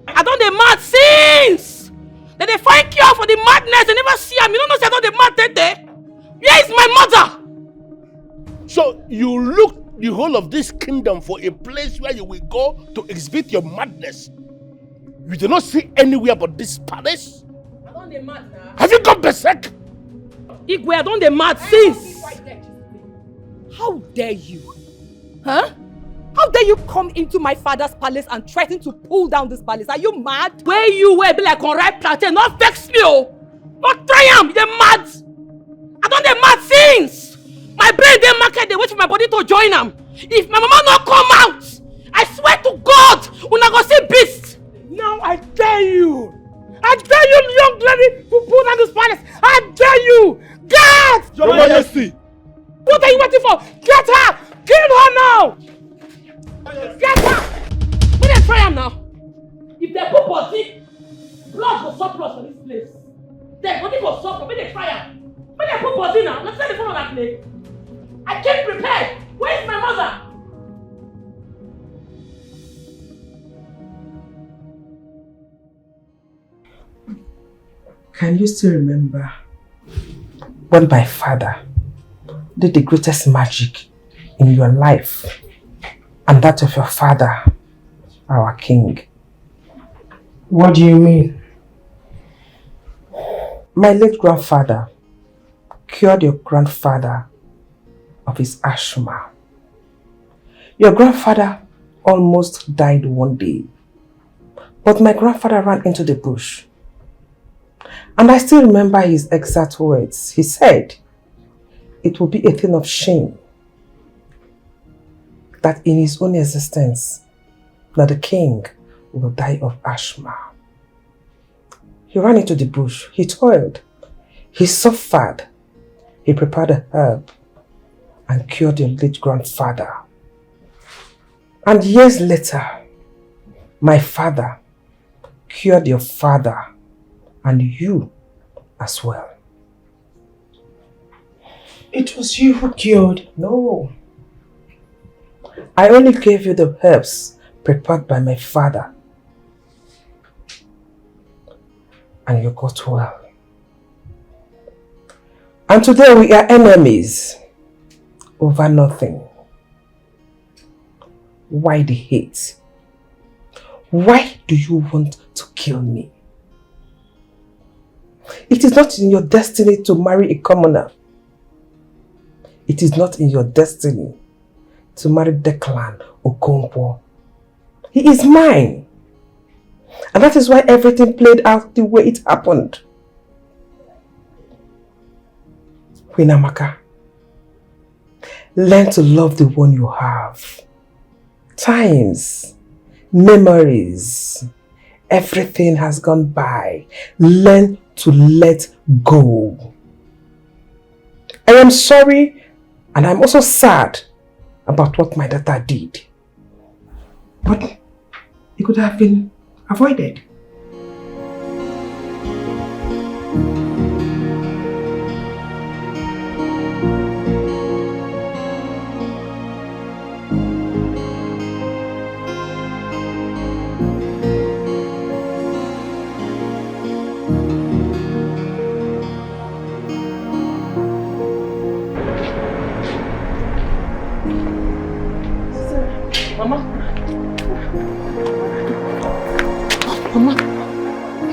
I don dey mad since. They find cure for the madness. They never see am. You don't know say I don dey mad there. Where is my mother? So you look the whole of this kingdom for a place where you will go to exhibit your madness. You do not see anywhere but this palace? I don dey mad now. Have you gone berserk? Igwe, I don dey mad since. How dare you? Huh? How dare you come into my father's palace and threaten to pull down this palace? Are you mad? Where you were be like unripe plantain, not vex me oh! Not try am, you dey mad! I don dey mad since! My brain dey market, dey wait for my body to join am. If my mama no come out, I swear to God, una go see beast! Now I dare you! I dare you, young lady, to pull down this palace! I dare you! Get! Your Majesty! What are you waiting for? Get her! Kill her now! Get her! When they try am now, if they put body, blood go surplus for this place. Their body go surplus, when they try am. When they put body now, let's say the phone on that place. I came prepared. Where is my mother? I Can you still remember when my father did the greatest magic in your life and that of your father, our king? What do you mean? My late grandfather cured your grandfather of his asthma. Your grandfather almost died one day, but my grandfather ran into the bush. And I still remember his exact words. He said, it will be a thing of shame that in his own existence, that the king will die of asthma. He ran into the bush, he toiled, he suffered, he prepared a herb and cured your late grandfather. And years later, my father cured your father and you as well. It was you who cured? No. I only gave you the herbs prepared by my father. And you got well. And today we are enemies over nothing. Why the hate? Why do you want to kill me? It is not in your destiny to marry a commoner. It is not in your destiny to marry Declan or Okonkwo. He is mine. And that is why everything played out the way it happened. Queen Amaka, learn to love the one you have. Times, memories, everything has gone by. Learn to let go. I am sorry and I'm also sad about what my daughter did. But it could have been avoided.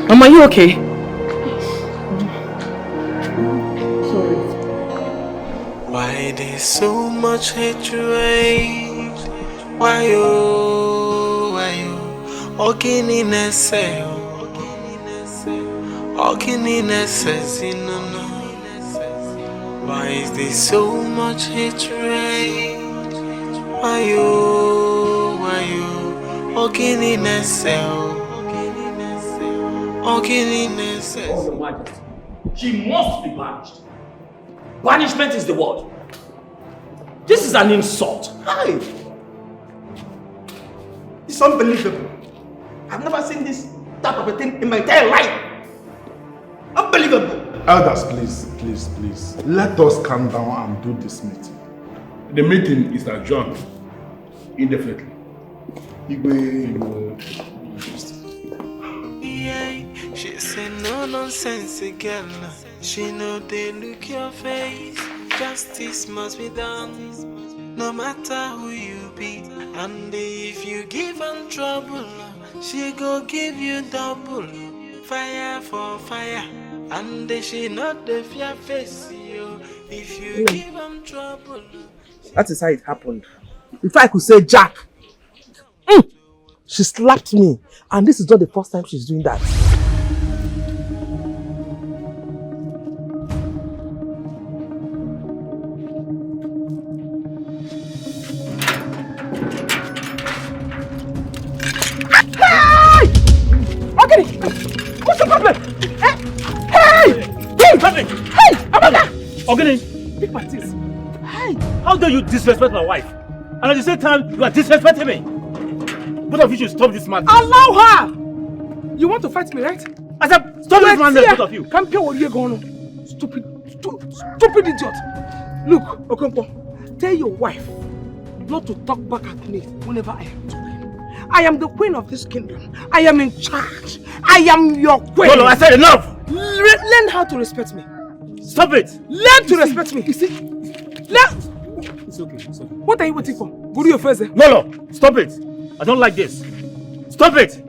Mama, are you okay? Sorry. Why there's so much hatred? Why oh? Okininese, no. Why is there so much hatred? Why oh? Okininese. Oh, Your Majesty, she must be banished. Banishment is the word. This is an insult. Hi! It's unbelievable. I've never seen this type of a thing in my entire life. Unbelievable. Elders, please. Let us calm down and do this meeting. The meeting is adjourned indefinitely. She's a no nonsense girl. She know they look your face. Justice must be done, no matter who you be. And if you give her trouble, she go give you double. Fire for fire, and she not the fear face you. If you give her trouble. That is how it happened. If I could say Jack, she slapped me, and this is not the first time she's doing that. Okay, what's the problem? Hey! Amanda! Ogini! Pick my teeth. Hey! How dare you disrespect my wife? And at the same time, you are disrespecting me! Both of you should stop this man. Allow her! You want to fight me, right? I said, stop this man, both of you! Come here, what are you going on? Stupid idiot! Look, Okonkwo, tell your wife not to talk back at me whenever I am talking. I am the queen of this kingdom. I am in charge. I am your queen. No, I said enough! Really? Learn how to respect me. Stop it! Learn to respect me. You see? Learn. It's okay, it's okay. What are you waiting for? Go to your face. No, stop it! I don't like this. Stop it!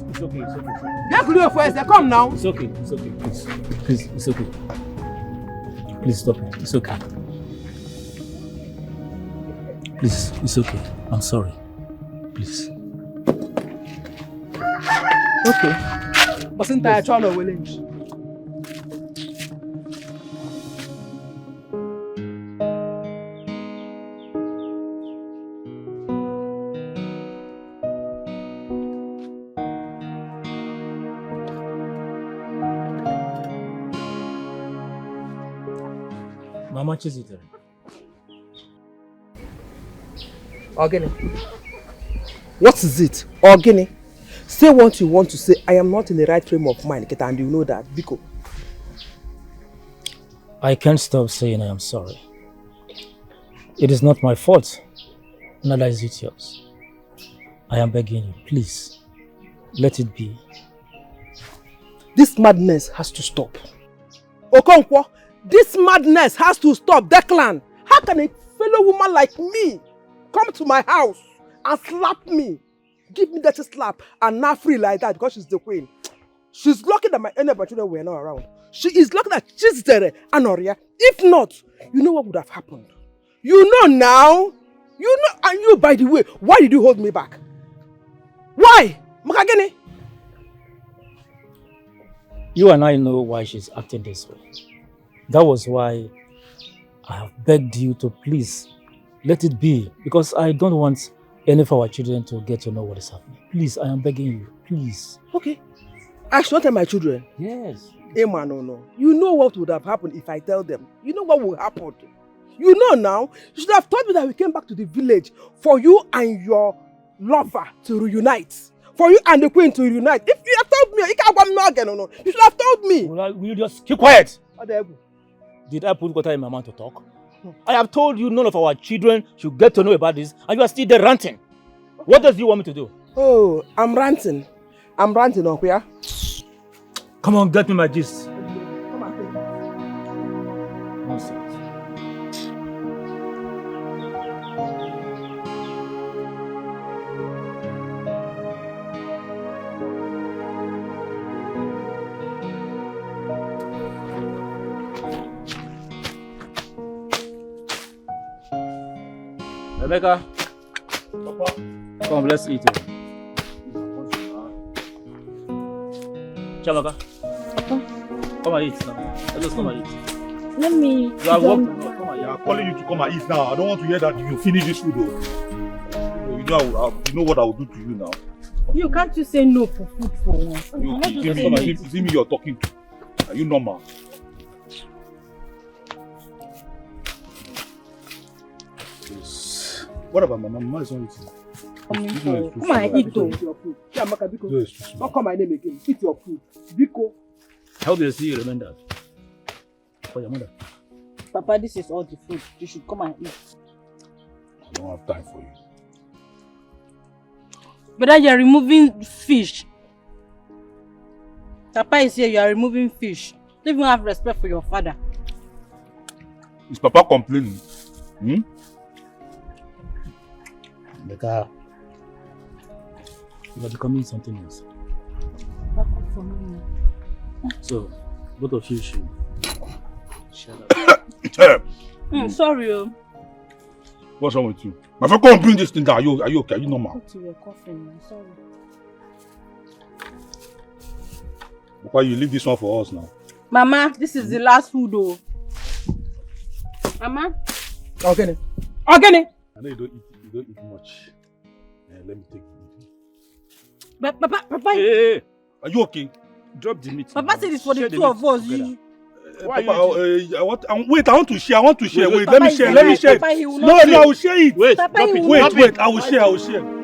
It's okay, it's okay. Get to your face. Come now. It's okay, please. Please, it's okay. Please stop it. It's okay. Please, it's okay. I'm sorry. Please. Okay. Wasn't I trying to challenge? Mama Chiziter. Ogini. What is it? Ogini. Say what you want to say. I am not in the right frame of mind, and you know that. Biko. I can't stop saying I am sorry. It is not my fault, neither is it yours. I am begging you, please, let it be. This madness has to stop. Okonkwo, this madness has to stop. Declan, how can a fellow woman like me come to my house and slap me? Give me that slap and not free like that because she's the queen. She's lucky that my any children were not around. She is lucky that she's there and Oria. If not, you know what would have happened? You know now. You know, and you, by the way, why did you hold me back? Why? Makagene? You and I know why she's acting this way. That was why I have begged you to please let it be, because I don't want any of our children to get to know what is happening. Please, I am begging you, please. Okay. I should not tell my children. Yes. Emma, no. You know what would have happened if I tell them. You know what will happen. You know now. You should have told me that we came back to the village for you and your lover to reunite. For you and the queen to reunite. If you have told me, you should have told me. Will you just keep quiet? Did I put water in my mouth to talk? I have told you none of our children should get to know about this, and you are still there ranting. What does you want me to do? Oh, I'm ranting. I'm ranting, Okuya. Come on, get me my gist. Come on, take it. Nonsense. Rebecca, Papa. Come, let's eat it. Chavaka, Papa. Come and eat now. Let us come and eat. Let me. You are calling you to come and eat now. I don't want to hear that you finish this food though. You know what I will do to you now. You can't just say no for food for once. You see me you're talking to. Are you normal? What about Mama? Mama is not eating. Come on, eat though. Don't call my name again. Eat your food. Biko. How do you see you remember that? For your mother. Papa, this is all the food. You should come and eat. I don't have time for you. But you are removing fish. Papa is here, you are removing fish. Don't even have respect for your father. Is Papa complaining? Becca, you are becoming something else. So, both of you should shut up. Sorry. What's wrong with you? My friend, come and bring this thing down. Are you okay? Are you normal? You were coughing. I'm sorry. Why you leave this one for us now? Mama, this is the last food though. Mama? Organic. I know you don't eat much. Let me take it. Papa. Hey, are you okay? Drop the meat. Papa said it's for the two of us. Why Papa, wait, I want to share. Wait, Papa, let me share. Papa, he will No, not I will share it. Wait, Papa, drop it. Wait, I will share.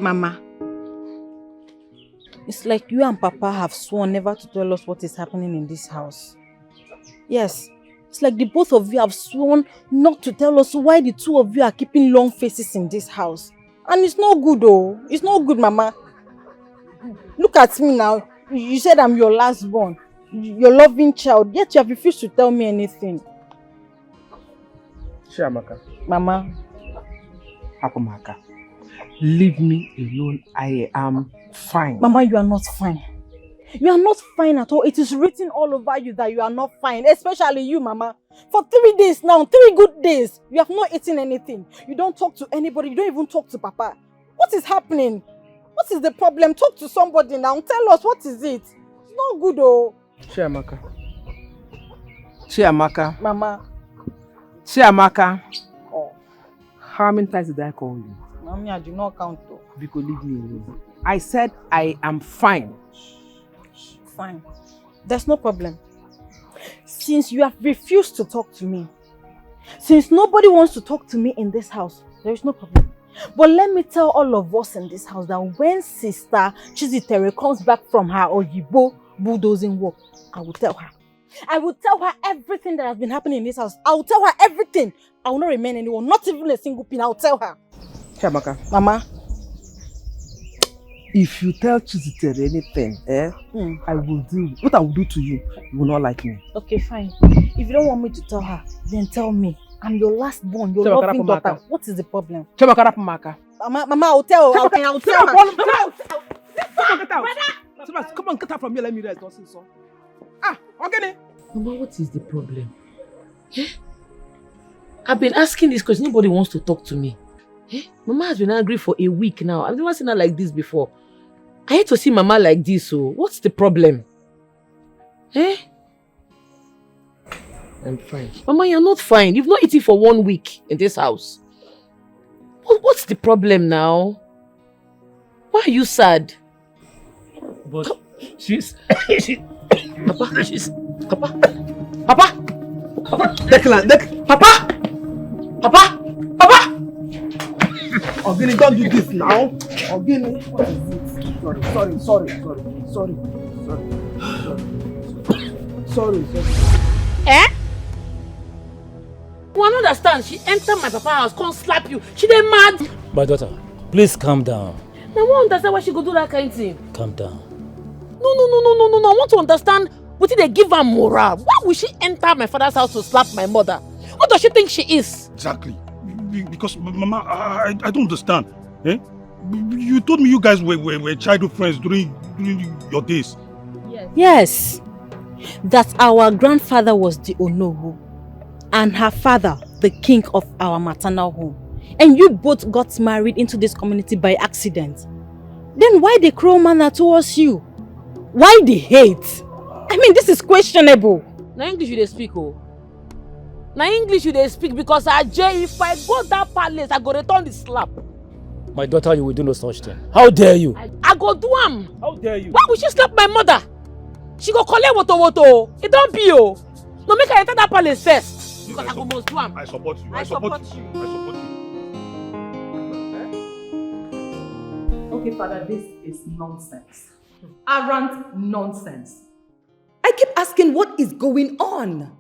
Mama, it's like you and Papa have sworn never to tell us what is happening in this house. Yes, it's like the both of you have sworn not to tell us why the two of you are keeping long faces in this house. And it's not good, oh. It's not good, Mama. Look at me now. You said I'm your last born, your loving child, yet you have refused to tell me anything. Chiamaka. Mama. Apamaka. Leave me alone. I am fine. Mama, you are not fine. You are not fine at all. It is written all over you that you are not fine. Especially you, Mama. For 3 days now, 3 good days, you have not eaten anything. You don't talk to anybody. You don't even talk to Papa. What is happening? What is the problem? Talk to somebody now. Tell us, what is it? It's not good, oh. Chiamaka. Chiamaka. Mama. Chiamaka. Oh. How many times did I call you? Mommy, I do not count though. Because leave me alone. I said I am fine. Fine. There's no problem. Since you have refused to talk to me, since nobody wants to talk to me in this house, there is no problem. But let me tell all of us in this house that when Sister Chizitere comes back from her Oyibo bulldozing work, I will tell her. I will tell her everything that has been happening in this house. I will tell her everything. I will not remain anyone, not even a single pin. I will tell her. Chiamaka. Mama. If you tell Chizitere anything, I will do. What I will do to you, you will not like me. Okay, fine. If you don't want me to tell her, then tell me. I'm your last born, your loving daughter. What is the problem? Mama, Mama, I'll tell her. I'll tell her. Come on, get out from here. Let me rest. Okay. Mama, what is the problem? Eh? I've been asking this because nobody wants to talk to me. Eh? Mama has been angry for a week now. I've never seen her like this before. I hate to see Mama like this, so what's the problem? Eh? I'm fine. Mama, you're not fine. You've not eaten for 1 week in this house. What's the problem now? Why are you sad? But she's... Papa, she's... Papa? Papa? Papa! Papa! Papa! Ogini, don't do this now. Ogini, what is it? Sorry. Eh? You don't understand. She entered my papa's house, come slap you. She dey mad. My daughter, please calm down. I won't understand why she go do that kind of thing. Calm down. No. I want to understand what did they give her morale. Why would she enter my father's house to slap my mother? What does she think she is? Exactly. Because, Mama, I don't understand. Eh? You told me you guys were childhood friends during your days. Yes. That our grandfather was the Onowu and her father the king of our maternal home. And you both got married into this community by accident. Then why the cruel manner towards you? Why the hate? I mean, this is questionable. Now English you dey speak, oh. Now English you dey speak because if I go that palace, I go return the slap. My daughter, you will do no such thing. How dare you? I go do am. How dare you? Why would she slap my mother? She go collect woto. It don't be, oh. No, make her enter that palace first. Because I go must do am. I support you. I support you. Okay, Father, this is nonsense. Arrant nonsense. I keep asking what is going on.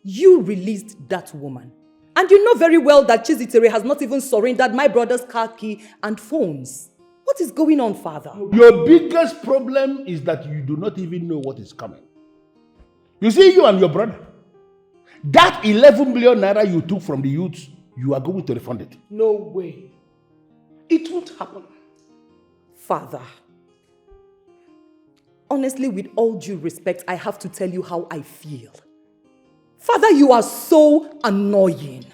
You released that woman. And you know very well that Chizitere has not even surrendered my brother's car key and phones. What is going on, Father? Your biggest problem is that you do not even know what is coming. You see, you and your brother, that 11 million naira you took from the youths, you are going to refund it. No way. It won't happen. Father, honestly, with all due respect, I have to tell you how I feel. Father, you are so annoying.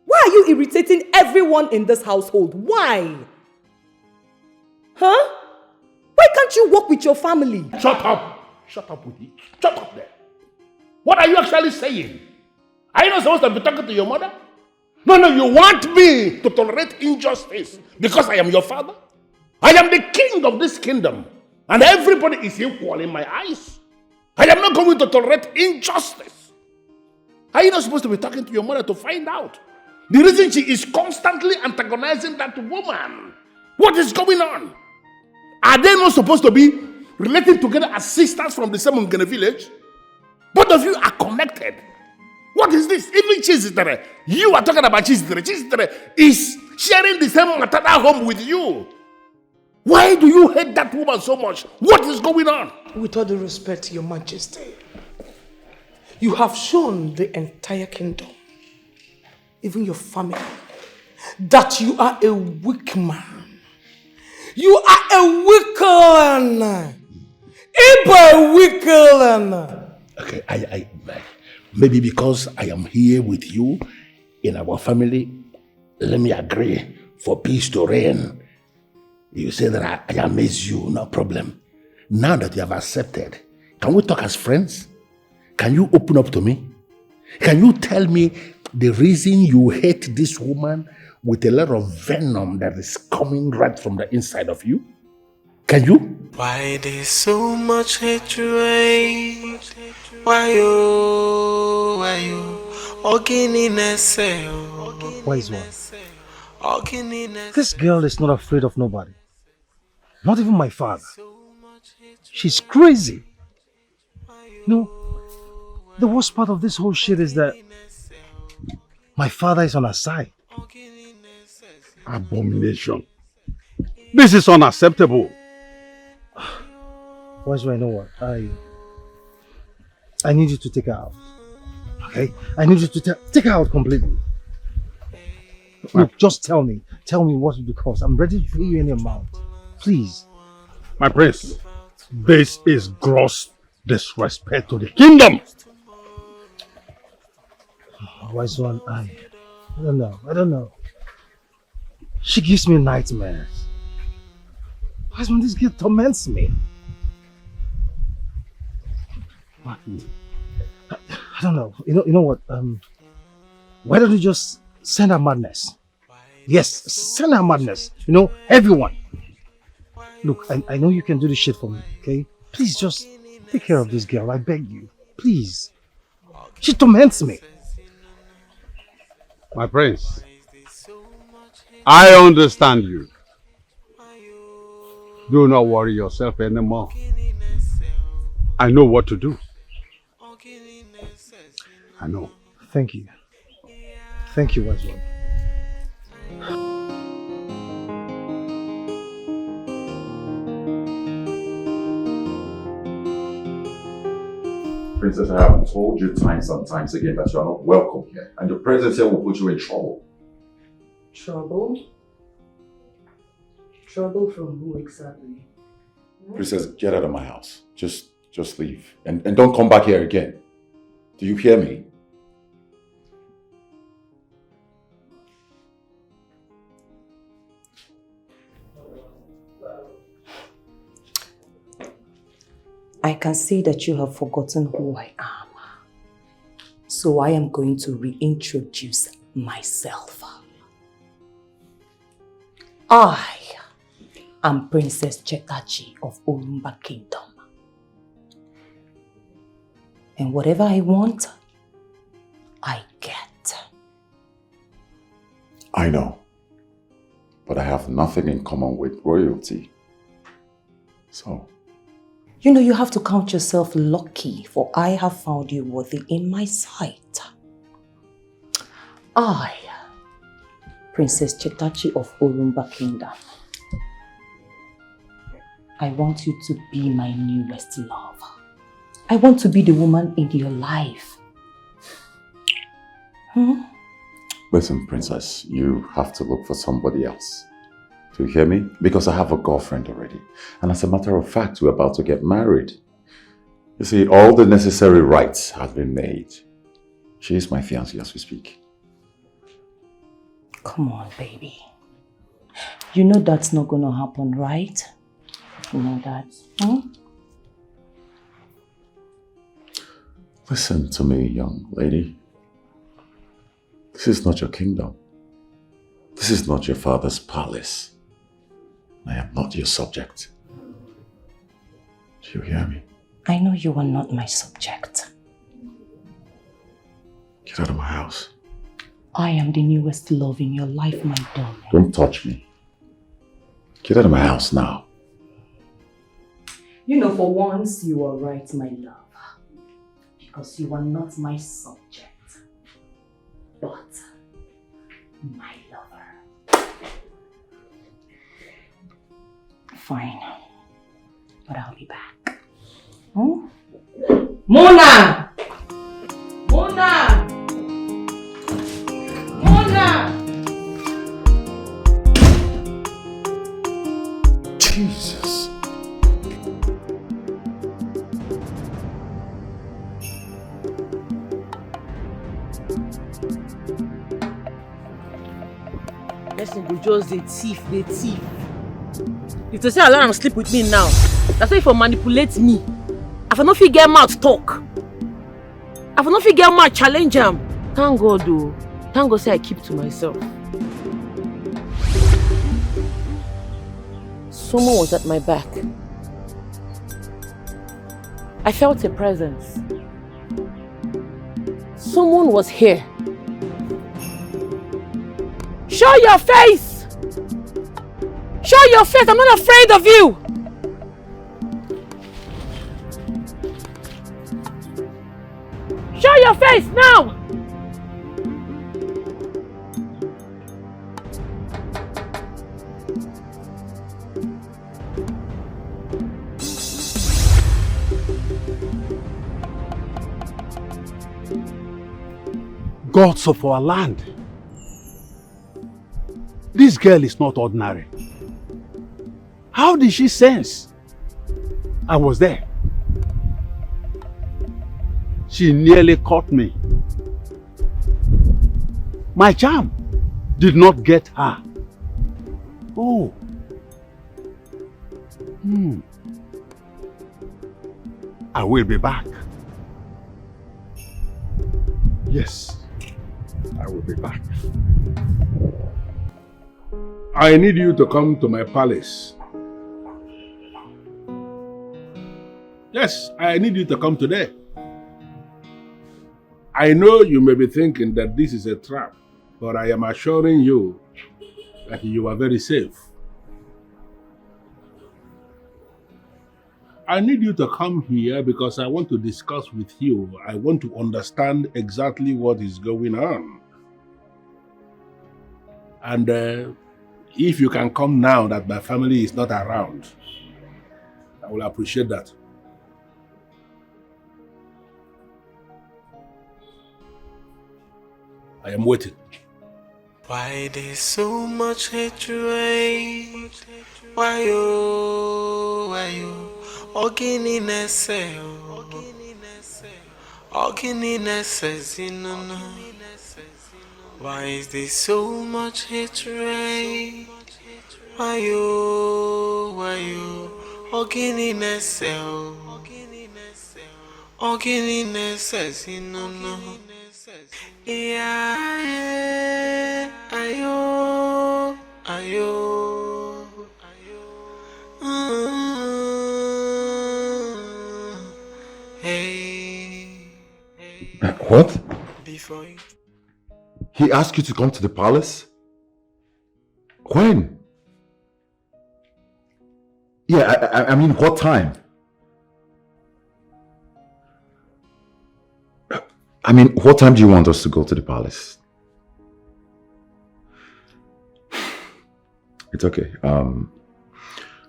Why are you irritating everyone in this household? Why? Huh? Why can't you work with your family? Shut up. Shut up with it. Shut up there. What are you actually saying? Are you not supposed to be talking to your mother? No, you want me to tolerate injustice because I am your father? I am the king of this kingdom and everybody is equal in my eyes. I am not going to tolerate injustice. Are you not supposed to be talking to your mother to find out the reason she is constantly antagonizing that woman? What is going on? Are they not supposed to be related together as sisters from the same Ngene village? Both of you are connected. What is this? Even Chizitere, you are talking about Chizitere. Chizitere is sharing the same maternal home with you. Why do you hate that woman so much? What is going on? With all due respect, Your Majesty, you have shown the entire kingdom, even your family, that you are a weak man. You are a weak man. A weak man. Okay, I maybe because I am here with you in our family, let me agree for peace to reign. You say that I amaze you, no problem. Now that you have accepted, can we talk as friends? Can you open up to me? Can you tell me the reason you hate this woman with a lot of venom that is coming right from the inside of you? Can you? Why there's so much hatred? Why you? Wise one. This girl is not afraid of nobody. Not even my father. She's crazy. No, the worst part of this whole shit is that my father is on her side. Abomination. This is unacceptable. Wise one, you know what? I need you to take her out. Okay? I need you to take her out completely. Look, just tell me what it will cost. I'm ready to pay you any amount. Please. My prince, this is gross disrespect to the kingdom. Wise one, I don't know. She gives me nightmares. Wise one, this girl torments me. I don't know. You know what? Why don't you just send her madness? Yes, send her madness. You know, everyone. Look, I know you can do this shit for me, okay? Please just take care of this girl, I beg you. Please. She torments me. My prince, I understand you. Do not worry yourself anymore. I know what to do. I know. Thank you. Thank you, wise one. Princess, I have told you times and times again that you are not welcome here, and your presence here will put you in trouble. Trouble? Trouble from who exactly? Princess, get out of my house. Just leave. And don't come back here again. Do you hear me? I can see that you have forgotten who I am. So I am going to reintroduce myself. I am Princess Chetachi of Orumba Kingdom. And whatever I want, I get. I know. But I have nothing in common with royalty. So... You know, you have to count yourself lucky, for I have found you worthy in my sight. I, Princess Chetachi of Orumba Kingdom, I want you to be my newest love. I want to be the woman in your life. Listen, Princess, you have to look for somebody else. Do you hear me? Because I have a girlfriend already. And as a matter of fact, we're about to get married. You see, all the necessary rites have been made. She is my fiancée as we speak. Come on, baby. You know that's not gonna happen, right? You know that, Listen to me, young lady. This is not your kingdom. This is not your father's palace. I am not your subject. Do you hear me? I know you are not my subject. Get out of my house. I am the newest love in your life, my darling. Don't touch me. Get out of my house now. You know, for once, you are right, my love. Because you are not my subject, but my lover. Fine. But I'll be back. Hmm? Mona! Mona! Mona! Jesus. Person go just the thief. If to say allow am sleep with me now, that's why if you manipulate me. If I no fit get mouth talk. If I no fit get mouth challenge am. Thank God though. Thank God say I keep to myself. Someone was at my back. I felt a presence. Someone was here. Show your face! Show your face! I'm not afraid of you! Show your face now! Gods of our land. This girl is not ordinary. How did she sense I was there? She nearly caught me. My charm did not get her. Oh. I will be back. Yes, I will be back. I need you to come to my palace. Yes, I need you to come today. I know you may be thinking that this is a trap, but I am assuring you that you are very safe. I need you to come here because I want to discuss with you. I want to understand exactly what is going on. And if you can come now that my family is not around, I will appreciate that. I am waiting. Why there's so much hatred? Why you? Ogininess, why is there so much hatred? Why you? Ogininess, yeah, ayo. What? He asked you to come to the palace? When? Yeah, I mean, what time? I mean, what time do you want us to go to the palace? It's okay.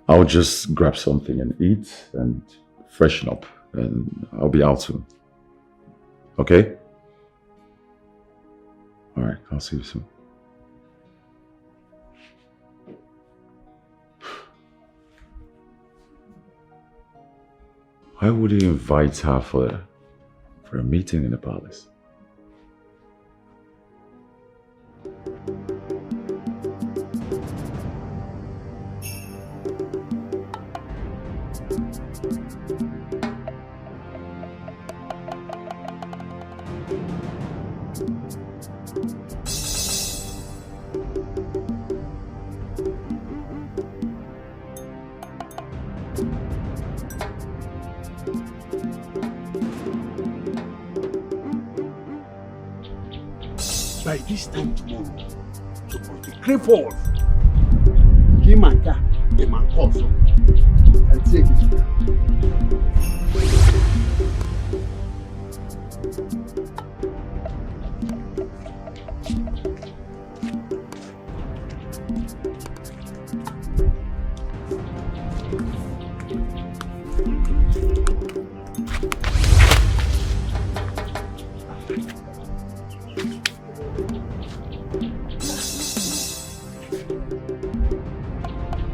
I'll just grab something and eat and freshen up, and I'll be out soon. Okay? All right, I'll see you soon. Why would he invite her for a meeting in the palace? By this time tomorrow, the cripple, Kimanda, The man calls up and take it.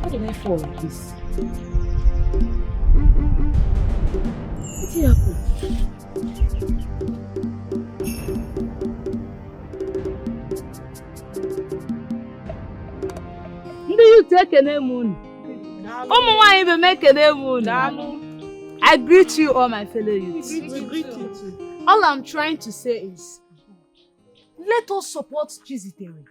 How did I fall like this? What did happen? Ndị youth ekene m unu. Ụmụ nwaanyị be m ekene m unu. I greet you all my fellow youths. We greet you too. All I'm trying to say is, let us support Chizitere.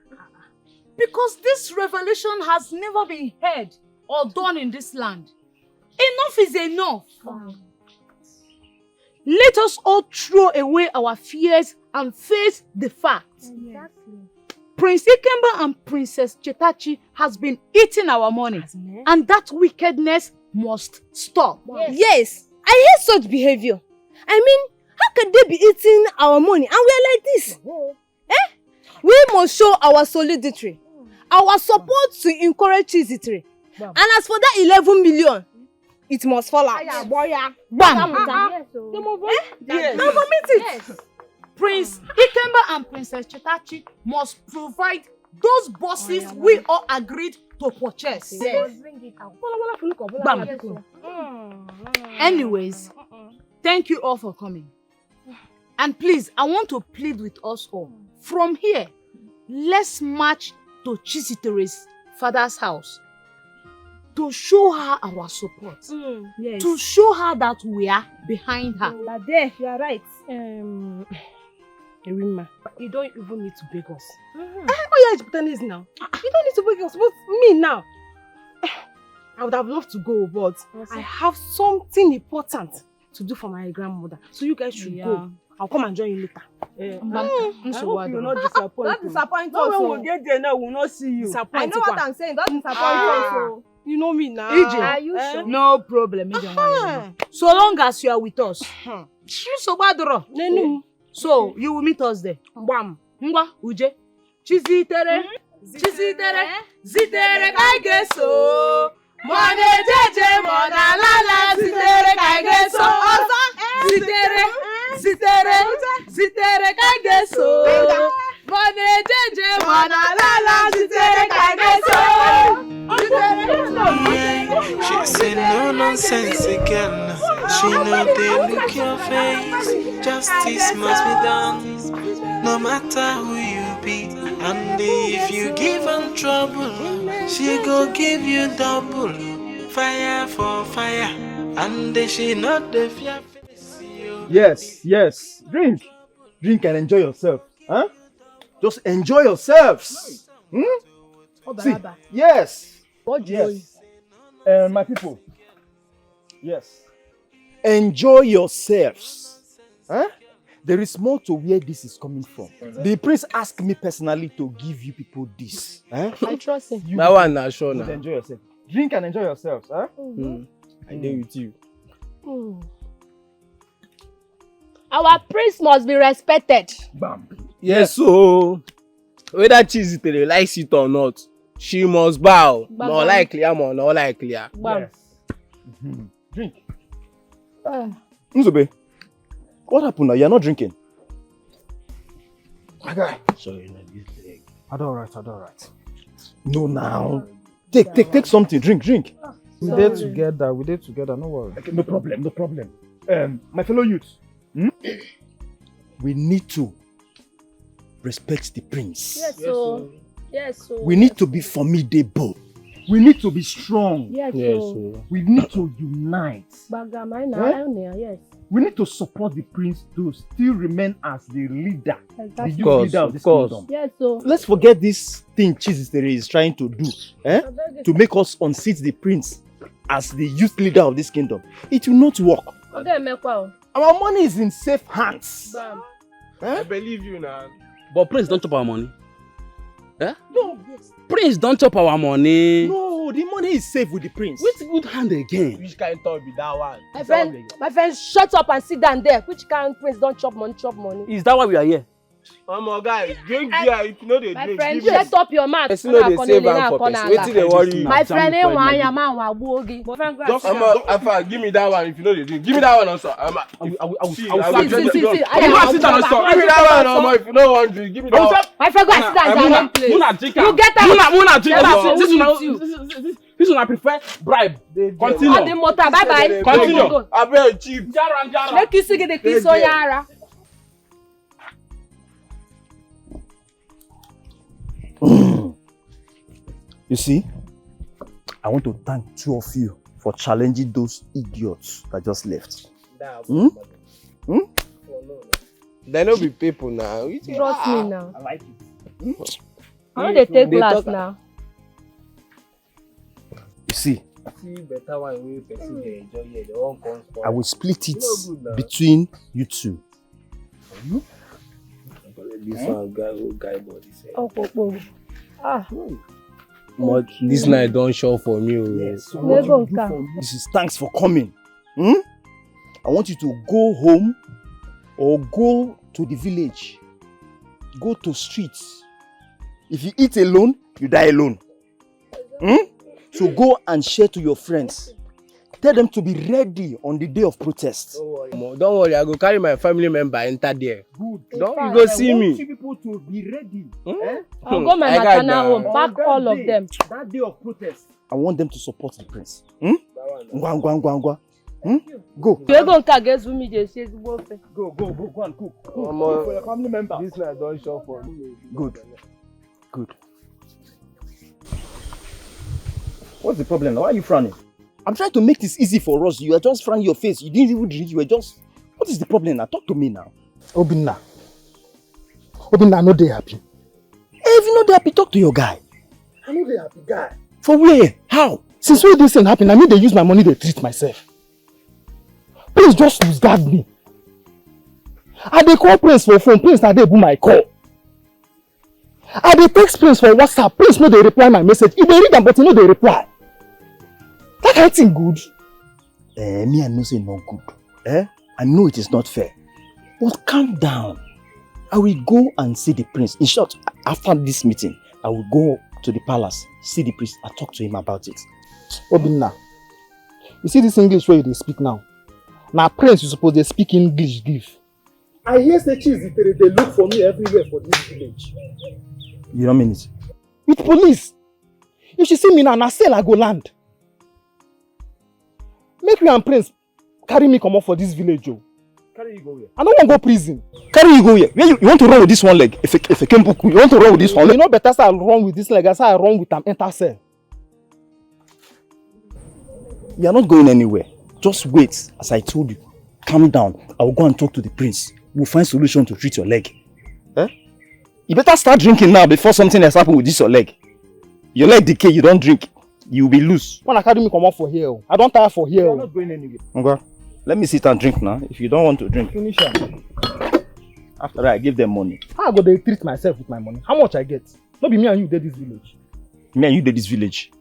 Because this revelation has never been heard or done in this land. Enough is enough. Let us all throw away our fears and face the facts. Exactly. Prince Ikemba and Princess Chetachi has been eating our money, and that wickedness must stop. Yes, I hate such behavior. I mean, how can they be eating our money and we are like this? We must show our solidarity, our support to encourage Chizitere. And as for that 11 million, it must fall out. Bam! Yes. Now vomit it. Prince Ikemba and Princess Chetachi must provide those buses we all agreed to purchase. Yes. Bring it out. Bam. Anyways, thank you all for coming. And please, I want to plead with us all. From here, let's march to Chizitere's father's house to show her our support. Yes. To show her that we are behind her. There, you are right. Erima, you don't even need to beg us. Oh yeah, it's now. You don't need to beg us. But me now, I would have loved to go, but I have something important to do for my grandmother. So you guys should go. I'll come and join you later. I hope you will not disappoint. Don't disappoint No, us. when we get there now, we will not see you. Disappoint I know what I'm saying. Don't disappoint us. You know me now. EJ, Are you sure? no problem. So long as you are with us. So you will meet us there. Bam. Ngwa, Uje. Chizitere. Chizitere. Zitere kaigeso. Mone jeje mona lala. Zitere kaigeso. Zitere. Zitere. Zitere kaigeso. Mone jeje mona lala. Zitere kaigeso. She's a no nonsense girl. She know they look your face. Justice must be done, no matter who you be. And if you give her trouble, she go give you double. Fire for fire, and she not the fear. Yes, yes. Drink. Drink and enjoy yourself. Huh? Just enjoy yourselves. See, yes. Yes. My people. Yes. Enjoy yourselves. Huh? There is more to where this is coming from. The prince asked me personally to give you people this. Huh? I trust him. That one now, sure now. Enjoy yourself. Drink and enjoy yourselves. Huh? I deal with you. Our prince must be respected. Bam. Yes, so whether Chizitere likes it or not, she must bow. More likely, more not likely. Yes. Drink. Nzube, what happened now? You're not drinking. My guy. Sorry, not this leg. I don't right. No, now. Take something. Drink. We did together, no worry. Okay, no problem. My fellow youths, we need to respect the prince. Yes, so. We need to be formidable. We need to be strong. Yes, we need to unite. Yes. We need to support the prince to still remain as the leader, the youth course, leader of this kingdom. Yes, so. Let's forget this thing Chizitere is trying to do, to make us unseat the prince as the youth leader of this kingdom. It will not work. Our money is in safe hands. I believe you now. But prince don't chop our money. Eh? No. Prince don't chop our money. No, the money is safe with the prince. Which good hand again? Which kind of talk be that one? My friend, shut up and sit down there. Which kind of prince don't chop money, chop money? Is that why we are here? Guys, drink beer if you know they My drink. friend, shut up your mouth. Person know they save am for person. Wetin dey worry you? My friend, ain't one ya man wa gbogi. Just Afa, give me that one if you know they drink. Give me that one also. I will see. Give me that one also if you know one drink. Give me that one. My friend, go and sit down in that place. You get out. This one I prefer bribe. Continue. On the motor, bye bye. Continue. Abeg chief. Make you see the kiss on yara. You see, I want to thank two of you for challenging those idiots that just left. They no be people now. Trust me now. I like it. How do they take class now? You see, better one wey person dey enjoy here. They won't come for. I will split it between you two. This one guy body say. Oh. But this night don't show for me. Yes. So what you do for me? This is thanks for coming. I want you to go home or go to the village. Go to streets. If you eat alone, you die alone. So go and share to your friends. Tell them to be ready on the day of protest. Don't worry, I go carry my family member enter there. Good. You go see me. I want you people to be ready. I'll go my maternal home, pack all of them. That day of protest. I want them to support the prince. Go. You go and me dey say go and cook. For your family member. This night don't show for me. Good. What's the problem now? Why are you frowning? I'm trying to make this easy for us. You are just frowning your face. You didn't even drink. You were just... What is the problem now? Talk to me now. Obinna, I know they happy. If you know they happy, talk to your guy. I know they happy, guy. For where? How? Since when this thing happen, I mean they use my money to treat myself. Please just discard me. I dey call Prince for phone. Prince na dey boom my call. I dey text Prince for WhatsApp. Prince no dey reply my message. He dey read am but he no dey reply. That kind of thing good? Me I know say not good. I know it is not fair. But calm down. I will go and see the prince. In short, after this meeting, I will go to the palace, see the priest, and talk to him about it. Obinna, you see this English where they speak now? Now prince, you suppose they speak English give. I hear say they look for me everywhere for this village. You don't mean it? With police. If she see me now, sell I go land. Make me and Prince carry me come up for this village, Joe. Carry you go where? I don't want to go prison. Carry you go where? You want to run with this one leg? If I came book, you want to run with this one leg? You know better say I run with this leg, as I run with them enter cell. You are not going anywhere. Just wait, as I told you. Calm down. I will go and talk to the prince. We'll find solution to treat your leg. You better start drinking now before something else happens with this your leg. Your leg decay, you don't drink. You will be loose. When I carry me come up for here, I don't tire for here. You are not going anywhere. Okay. Let me sit and drink now. If you don't want to drink. Finish it. After that, I give them money. How I go dey treat myself with my money? How much I get? Not be me and you did this village. Me and you did this village.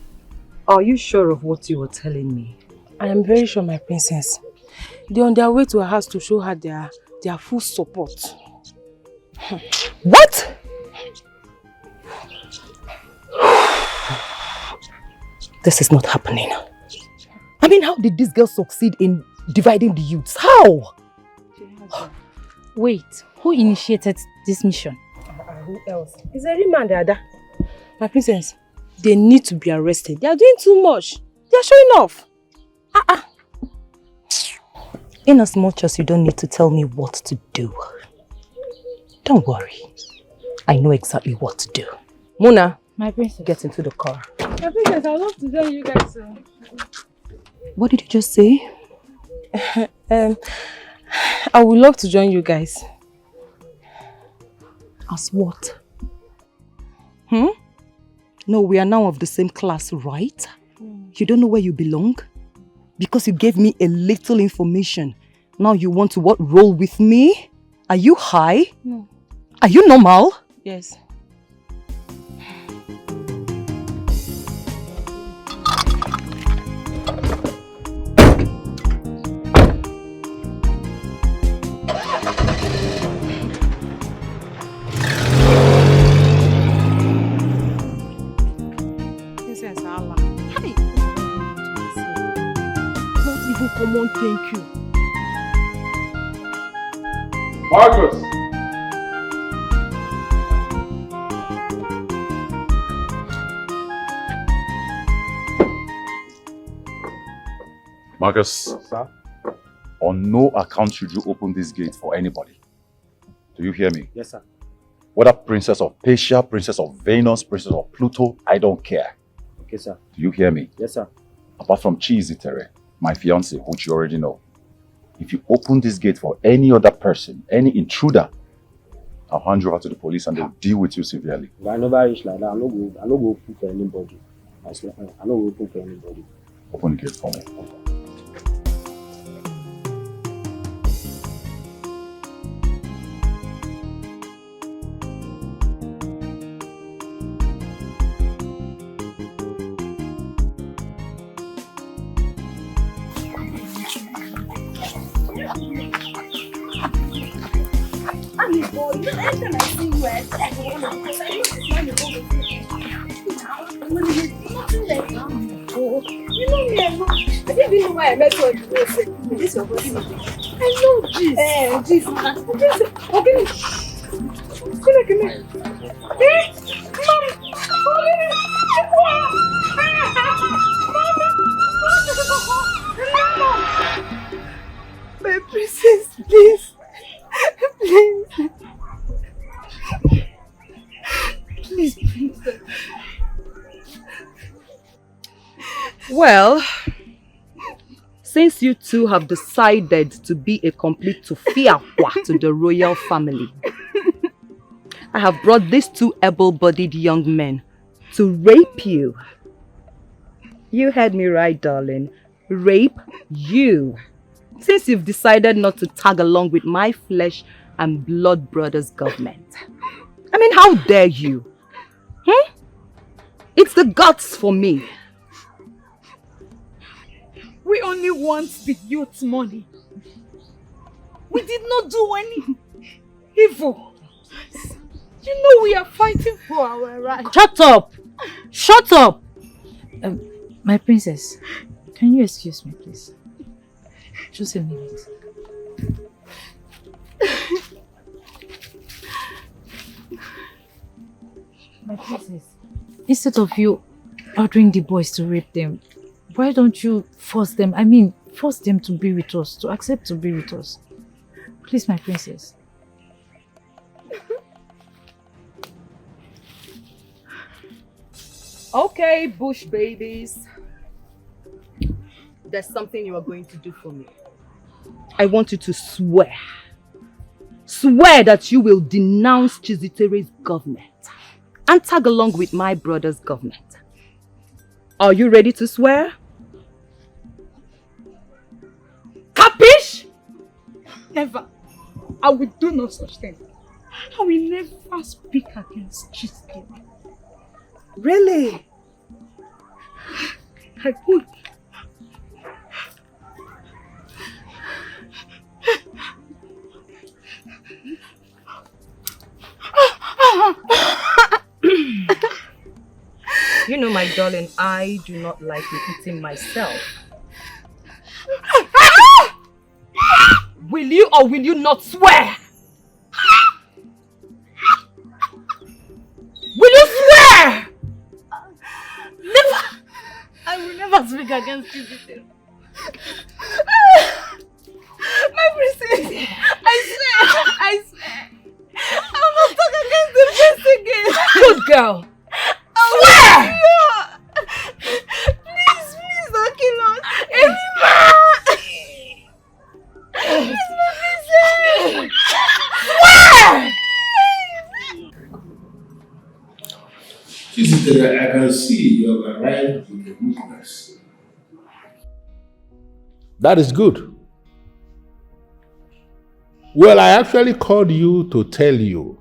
Are you sure of what you were telling me? I am very sure, my princess. They're on their way to her house to show her their full support. What? This is not happening. I mean, how did this girl succeed in dividing the youths? How? Wait, who initiated this mission? Who else? It's a real man, Dada. My princess, they need to be arrested. They are doing too much. They are showing off. In as much as you don't need to tell me what to do. Don't worry. I know exactly what to do. Mona, my princess, get into the car. My princess, I love to join you guys. What did you just say? I would love to join you guys. As what? No, we are now of the same class, right? You don't know where you belong? Because you gave me a little information. Now you want to roll with me? Are you high? No. Are you normal? Yes. common thank you. Marcus! Marcus, sir? On no account should you open this gate for anybody. Do you hear me? Yes, sir. Whether Princess of Persia, Princess of Venus, Princess of Pluto, I don't care. Okay, sir. Do you hear me? Yes, sir. Apart from Chizitere, my fiance, which you already know. If you open this gate for any other person, any intruder, I'll hand you over to the police and they'll deal with you severely. If I never reach like that, I no go open for anybody. I swear, I no go open for anybody. Open the gate for me. I met you on the road. This your body. I know this. This. Okay. Come here. My princess, please. Please. Please, princess. Well, since you two have decided to be a complete tufiakwa to the royal family, I have brought these two able-bodied young men to rape you. You heard me right, darling. Rape you. Since you've decided not to tag along with my flesh and blood brothers' government. I mean, how dare you? It's the guts for me. We only want the youth's money. We did not do any evil. You know we are fighting for our rights. Shut up! Shut up! My princess, can you excuse me, please? Just a minute. My princess, instead of you ordering the boys to rape them, why don't you force them? I mean, force them to be with us, to accept to be with us. Please, my princess. Okay, bush babies. There's something you are going to do for me. I want you to swear. Swear that you will denounce Chizitere's government and tag along with my brother's government. Are you ready to swear? Capish? Never. I will do no such thing. I will never speak against Chizitere. Really? I won't. You know, my darling, I do not like repeating myself. Will you or will you not swear? Will you swear? Never! I will never speak against Chizitere. My princess, I swear. I will not talk against the prince again. Good girl. Swear! Please don't kill us. Please, my princess. Swear! Chizitere, I can see you have arrived with a weakness. That is good. Well, I actually called you to tell you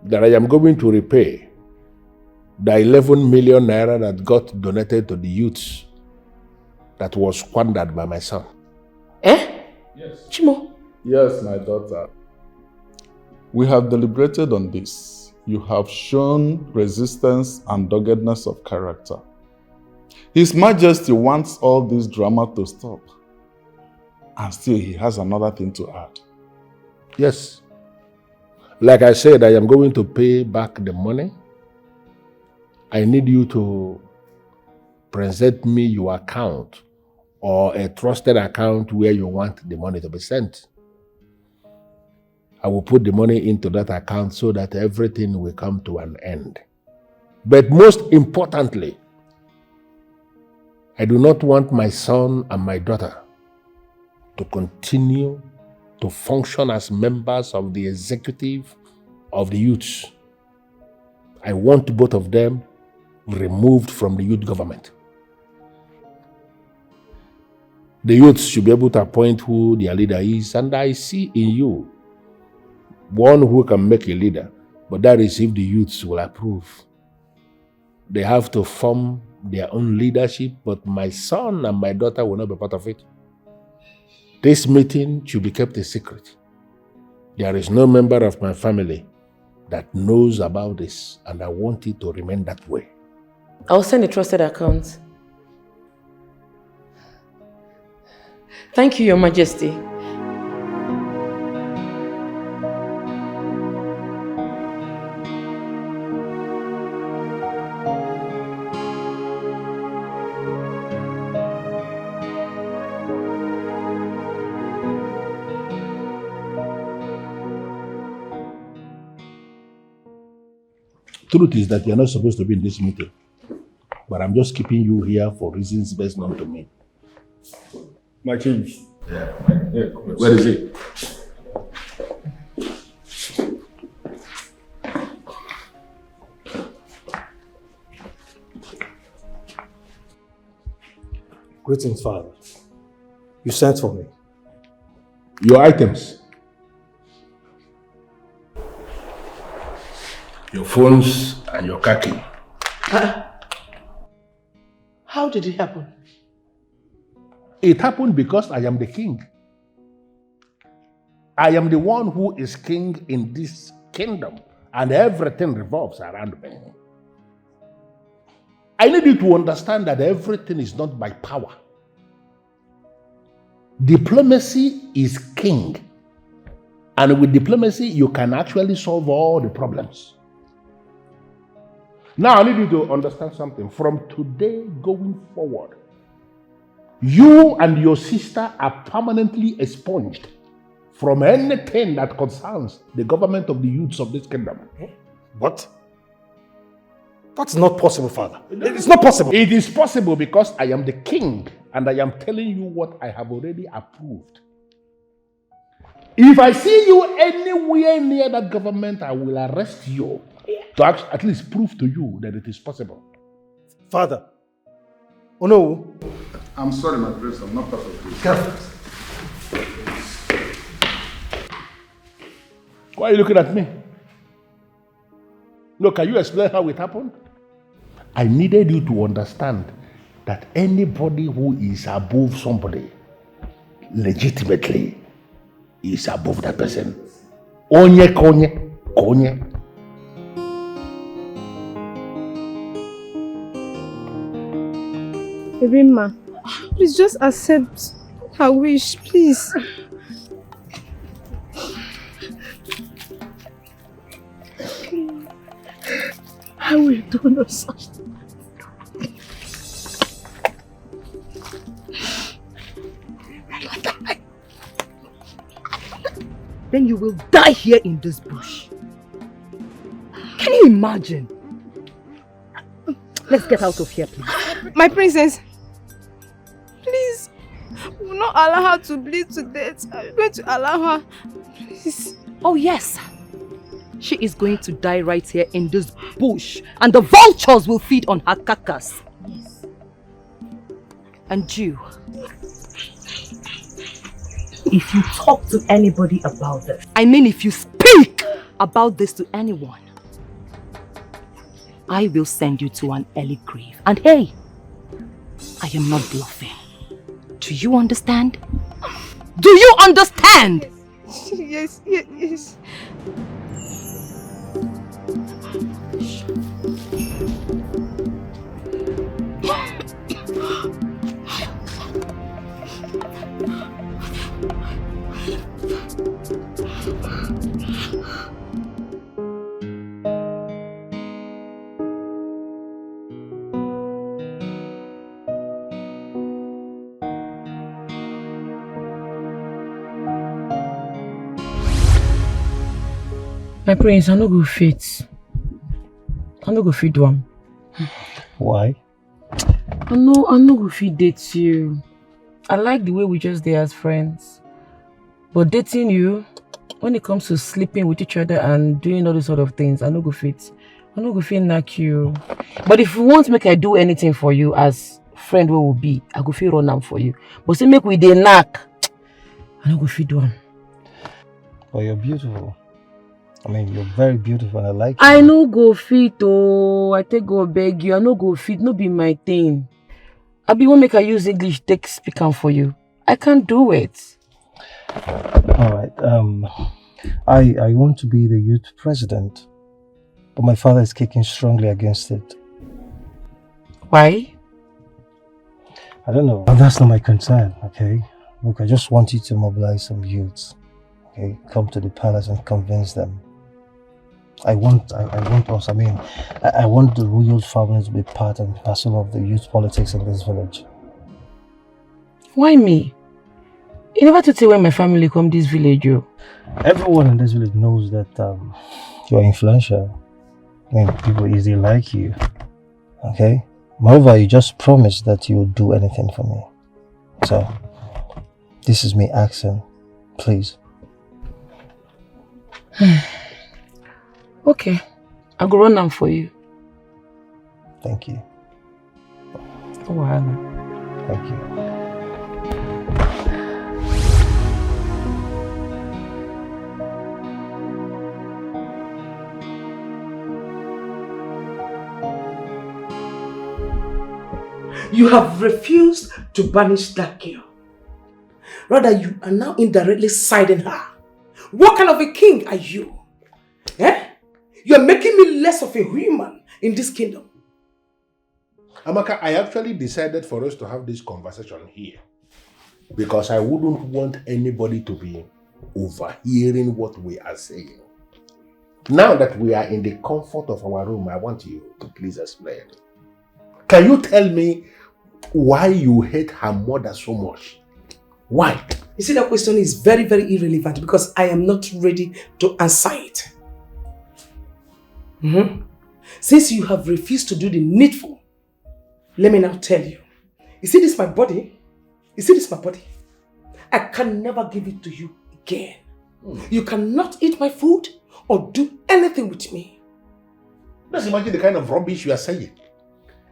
that I am going to repay the 11 million naira that got donated to the youths that was squandered by my son. Eh? Yes. Chimo? Yes, my daughter. We have deliberated on this. You have shown resistance and doggedness of character. His Majesty wants all this drama to stop. And still he has another thing to add. Yes. Like I said, I am going to pay back the money. I need you to present me your account or a trusted account where you want the money to be sent. I will put the money into that account so that everything will come to an end. But most importantly, I do not want my son and my daughter to continue to function as members of the executive of the youths. I want both of them removed from the youth government. The youths should be able to appoint who their leader is, and I see in you one who can make a leader, but that is if the youths will approve. They have to form their own leadership, but my son and my daughter will not be part of it. This meeting should be kept a secret. There is no member of my family that knows about this, and I want it to remain that way. I'll send a trusted account. Thank you, Your Majesty. Truth is that you're not supposed to be in this meeting, but I'm just keeping you here for reasons best known to me. My king. Yeah. Where is he? Greetings, Father. You sent for me. Your items. Your phones and your car key. How did it happen? It happened because I am the king. I am the one who is king in this kingdom, and everything revolves around me. I need you to understand that everything is not by power. Diplomacy is king. And with diplomacy, you can actually solve all the problems. Now, I need you to understand something. From today going forward, you and your sister are permanently expunged from anything that concerns the government of the youths of this kingdom. What? That's not possible, Father. It's not possible. It is possible because I am the king and I am telling you what I have already approved. If I see you anywhere near that government, I will arrest you to at least prove to you that it is possible. Father. Oh no. I'm sorry, my prince. I'm not part of this. Why are you looking at me? No, can you explain how it happened? I needed you to understand that anybody who is above somebody legitimately is above that person. Onye konye, konye. Rima, please just accept her wish, please. I will do no such thing. Then you will die here in this bush. Can you imagine? Let's get out of here, please. My princess, please, we will not allow her to bleed to death. I'm going to allow her. Please. Oh yes. She is going to die right here in this bush, and the vultures will feed on her carcass. Yes. And you, if you talk to anybody about this, I mean if you speak about this to anyone, I will send you to an early grave. And hey, I am not bluffing. Do you understand? Do you understand? Yes, yes, yes. My prince, I no go fit. I no go fit do am. Why? I no go fit date you. I like the way we just dey as friends. But dating you, when it comes to sleeping with each other and doing all these sort of things, I no go fit. I no go fit knack you. But if you want make I do anything for you as friend we will be, I go fit run am for you. But say make we dey knack, I no go fit do am. But you're beautiful. I mean, you're very beautiful and I like you. I no go fit oh. I take go beg you. I no go fit. No be my thing. I be won't make I use English take speak am for you. I can't do it. Alright. I want to be the youth president. But my father is kicking strongly against it. Why? I don't know. But that's not my concern, okay? Look, I just want you to mobilize some youths. Okay? Come to the palace and convince them. I want us, I want the royal family to be part and parcel of the youth politics in this village. Why me? You never to tell when my family come this village, you. Everyone in this village knows that you're influential. I mean, people easily like you. Okay? Moreover, you just promised that you would do anything for me. So, this is me asking. Please. Okay. I'll go run them for you. Thank you. Oh, wow. Thank you. You have refused to banish that girl. Rather, you are now indirectly siding her. What kind of a king are you? Eh? You are making me less of a human in this kingdom. Amaka, I actually decided for us to have this conversation here because I wouldn't want anybody to be overhearing what we are saying. Now that we are in the comfort of our room, I want you to please explain. Can you tell me why you hate her mother so much? Why? You see, that question is very, very irrelevant because I am not ready to answer it. Since you have refused to do the needful, let me now tell you. You see this my body? You see this my body? I can never give it to you again. You cannot eat my food or do anything with me. Just imagine the kind of rubbish you are saying.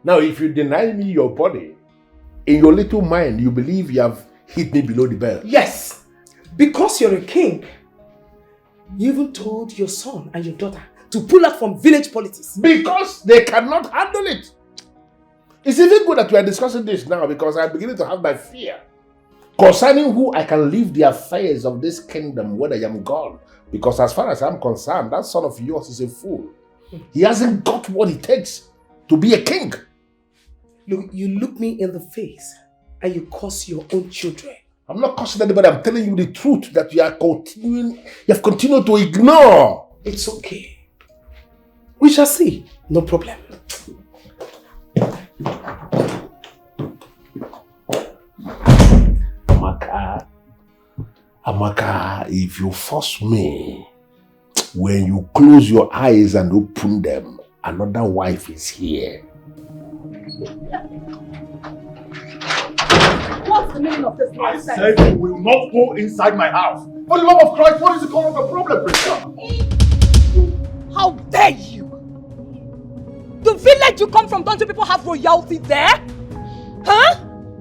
Now, if you deny me your body, in your little mind, you believe you have hit me below the belt. Yes, because you're a king. You even told your son and your daughter to pull out from village politics. Because they cannot handle it. It's even good that we are discussing this now because I'm beginning to have my fear concerning who I can leave the affairs of this kingdom when I am gone. Because as far as I'm concerned, that son of yours is a fool. He hasn't got what it takes to be a king. Look, you look me in the face and you curse your own children. I'm not cursing anybody. I'm telling you the truth that you have continued to ignore. It's okay. We shall see. No problem. Amaka, if you force me, when you close your eyes and open them, another wife is here. What's the meaning of this nonsense? I said you will not go inside my house. For the love of Christ, what is the cause of the problem, How dare you? The village you come from, don't you people have royalty there? Huh?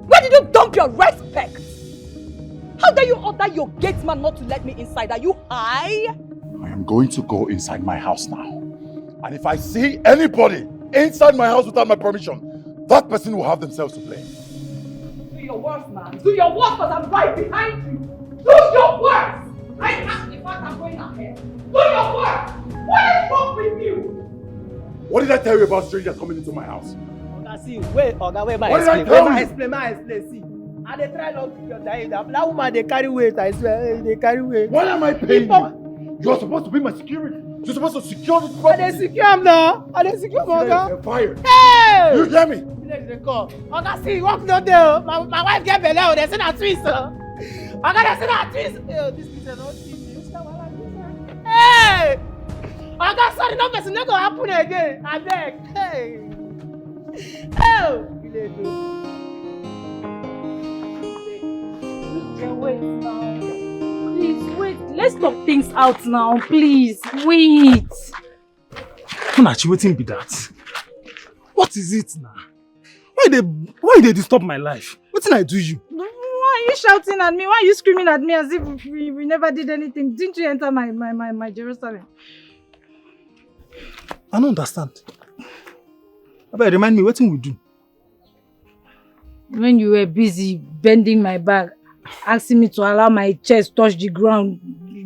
Where did you dump your respect? How dare you order your gateman not to let me inside? Are you high? I am going to go inside my house now. And if I see anybody inside my house without my permission, that person will have themselves to blame. Do your worst, man. Do your worst, because I'm right behind you. Do your worst. I asked if I'm going ahead. Do your worst. What is wrong with you? What did I tell you about strangers coming into my house? Oga, see, wait, Oga, wait, what did I tell you? Explain, see. And they try not to get tired. That woman, they carry weight, I swear, they carry weight. Why am I paying you? You're supposed to be my security. You're supposed to secure this property. I didn't secure him now. I didn't secure him, Oga. You're fired. Hey! You hear me? Oga, see, walk not there. My wife get belly. They send her twist. Oga, they send her twist. This is not twist. Hey! Oga, sorry, no person, no go happen again. I beg. Hey. Oh. Wait now. Please, wait. Let's talk things out now, please. Wait. Munachi, waiting be that. What is it now? Why they disturb my life? What did I do you? Why are you shouting at me? Why are you screaming at me as if we never did anything? Didn't you enter my Jerusalem? I don't understand. Abeg, remind me, what thing we do? When you were busy bending my back, asking me to allow my chest touch the ground,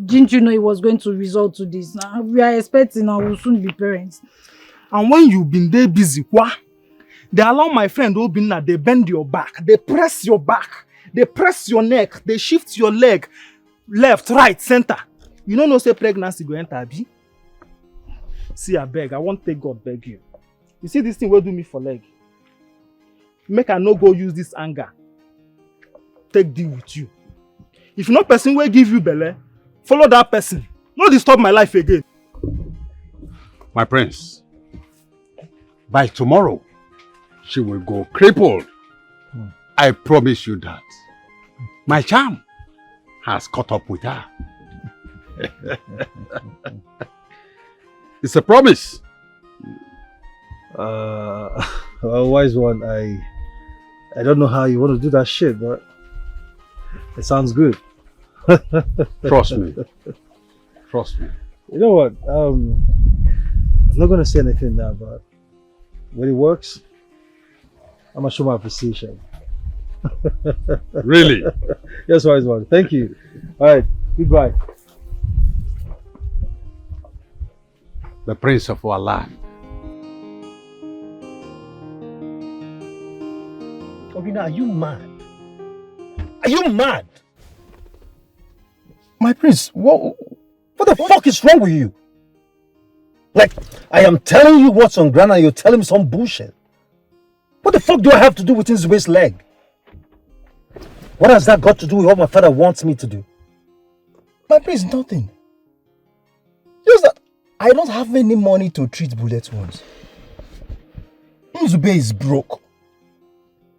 didn't you know it was going to result to this? Now, we are expecting and we'll soon be parents. And when you been there busy, what? They allow my friend Obinna, they bend your back, they press your back, they press your neck, they shift your leg, left, right, center. You don't know say pregnancy go enter, abi? See, I beg, I won't take God beg you. You see this thing will do me for leg. Make I no go use this anger. Take deal with you. If no person will give you belle, follow that person. No disturb my life again. My prince, by tomorrow, she will go crippled. I promise you that. My charm has caught up with her. It's a promise. Well, wise one, I don't know how you want to do that shit, but it sounds good. Trust me. Trust me. You know what? I'm not gonna say anything now, but when it works, I'm gonna show my appreciation. Really? Yes, wise one. Thank you. All right. Goodbye. The prince of our land. Obina, are you mad? Are you mad? My prince, what the fuck is wrong with you? Like, I am telling you what's on ground and you're telling me some bullshit. What the fuck do I have to do with his waist leg? What has that got to do with what my father wants me to do? My prince, nothing. Just that I don't have any money to treat bullet wounds. Nzube is broke.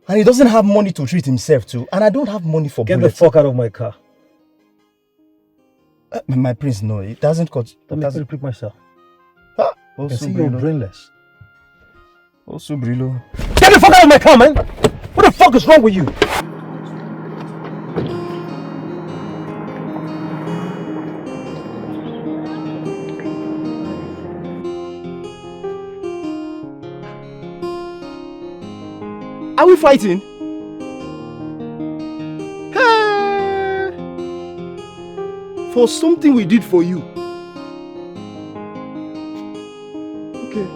And he doesn't have money to treat himself too. And I don't have money for Get bullets. the fuck out of my car. My prince, no, it doesn't cut. Let me repeat myself. Ah, I see you're brainless. Also, Brillo. Get the fuck out of my car, man! What the fuck is wrong with you? Are we fighting? For something we did for you. Okay.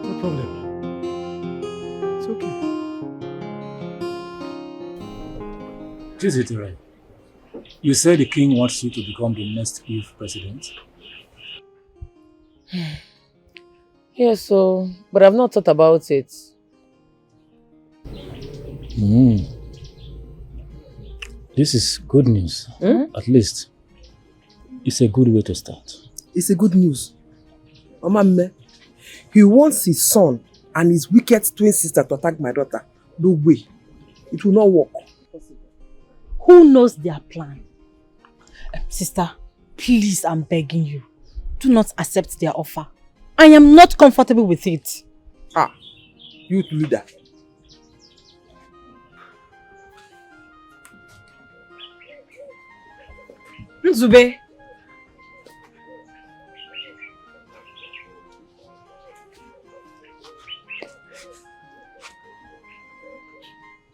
No problem. It's okay. Curated, you said the king wants you to become the next youth president. Yes, so, but I've not thought about it. This is good news. At least, it's a good way to start. It's a good news. Mama, he wants his son and his wicked twin sister to attack my daughter. No way. It will not work. Who knows their plan? Sister, please, I'm begging you. Do not accept their offer. I am not comfortable with it. Ah, youth leader. Nzube.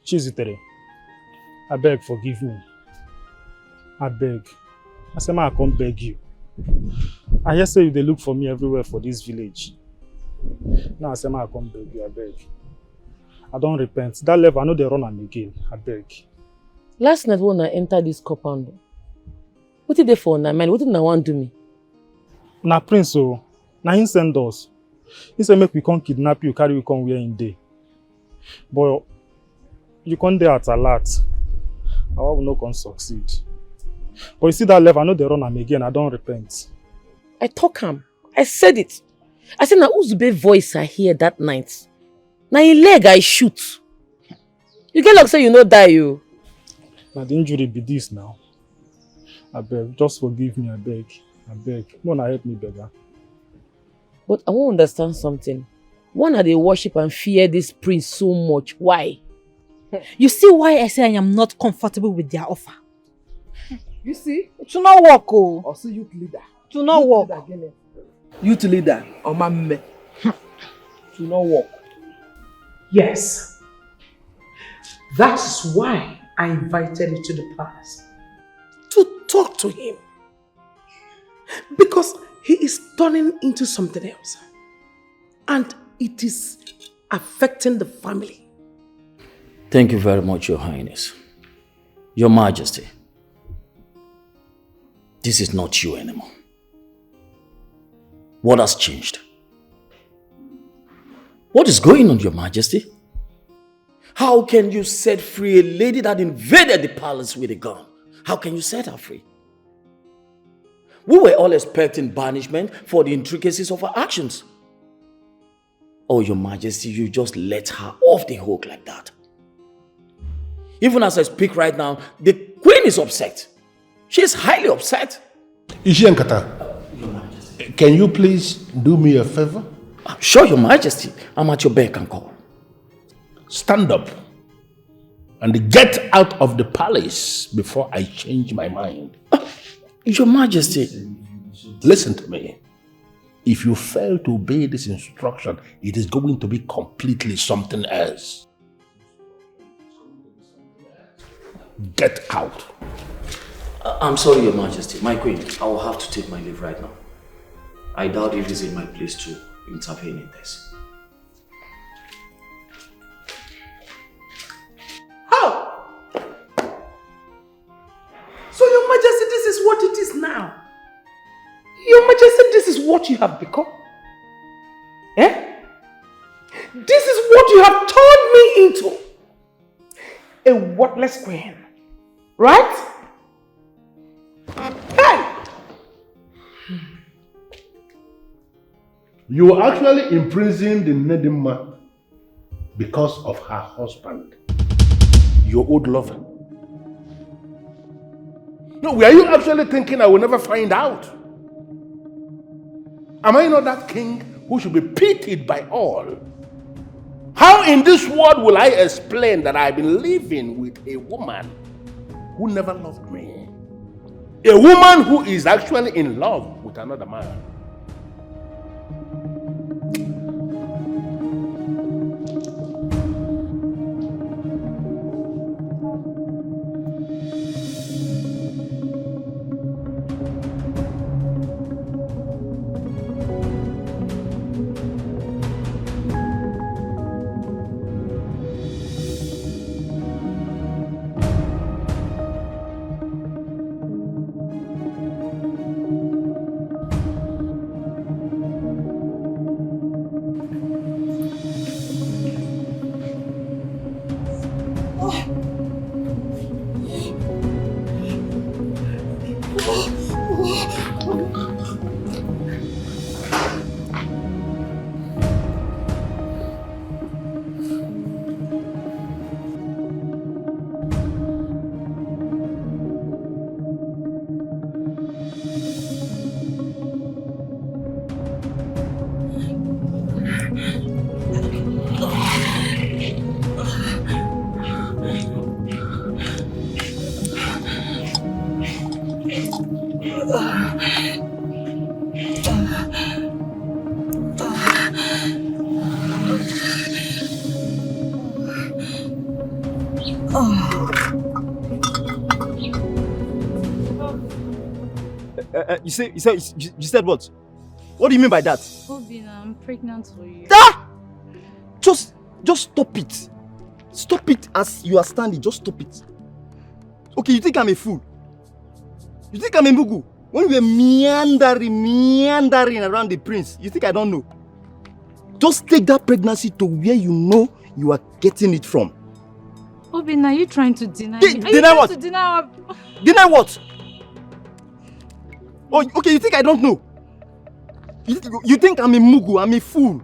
Chizitere, I beg, forgive me. I beg. I say, I can't beg you. I hear say they look for me everywhere for this village. Now I say, I can't beg you, I beg. I don't repent. That level, I know they run am again. I beg. Last night when I entered this compound, what did they for na mind? What did I want to do me? Na prince, so na him send us. He said make we come kidnap you, carry you come where in day. But you come there at a lot. Our will not come succeed. But you see that level, I know they run am again. I don't repent. I talk him. I said it. I said, now whose baby voice I hear that night? Now in leg I shoot. You get like say you no die you. Now the injury be this now. I beg, just forgive me, I beg. I beg. Mona help me, beggar. But I won't understand something. Why are they worship and fear this prince so much? Why? You see why I say I am not comfortable with their offer? You see? It will not work, oh. Also youth leader. It will not work. Youth leader, Omamme. It will not work. Yes. That's why I invited you to the palace. To talk to him. Because he is turning into something else. And it is affecting the family. Thank you very much, Your Highness. Your Majesty. This is not you anymore. What has changed? What is going on, Your Majesty? How can you set free a lady that invaded the palace with a gun? How can you set her free? We were all expecting banishment for the intricacies of her actions. Oh, Your Majesty, you just let her off the hook like that. Even as I speak right now, the Queen is upset. She is highly upset. Ishiankata, can you please do me a favor? Sure, Your Majesty. I'm at your beck and call. Stand up and get out of the palace before I change my mind. Your Majesty. Listen to me. If you fail to obey this instruction, it is going to be completely something else. Get out. I'm sorry, Your Majesty. My Queen, I will have to take my leave right now. I doubt it is in my place to intervene in this. How? So, Your Majesty, this is what it is now. Your Majesty, this is what you have become. Eh? This is what you have turned me into. A worthless queen. Right? Hey! You actually imprisoned the Nedima because of her husband, your old lover. No, were you actually thinking I will never find out? Am I not that king who should be pitied by all? How in this world will I explain that I've been living with a woman who never loved me? A woman who is actually in love with another man. You said what? What do you mean by that? Obina, I'm pregnant for you. Ah! Just stop it. Stop it as you are standing. Just stop it. Okay, you think I'm a fool? You think I'm a mugu? When we were meandering around the prince, you think I don't know? Just take that pregnancy to where you know you are getting it from. Obina, are you trying to deny me? Deny what? To deny Deny what? Oh, okay, you think I don't know? You think I'm a mugu, I'm a fool.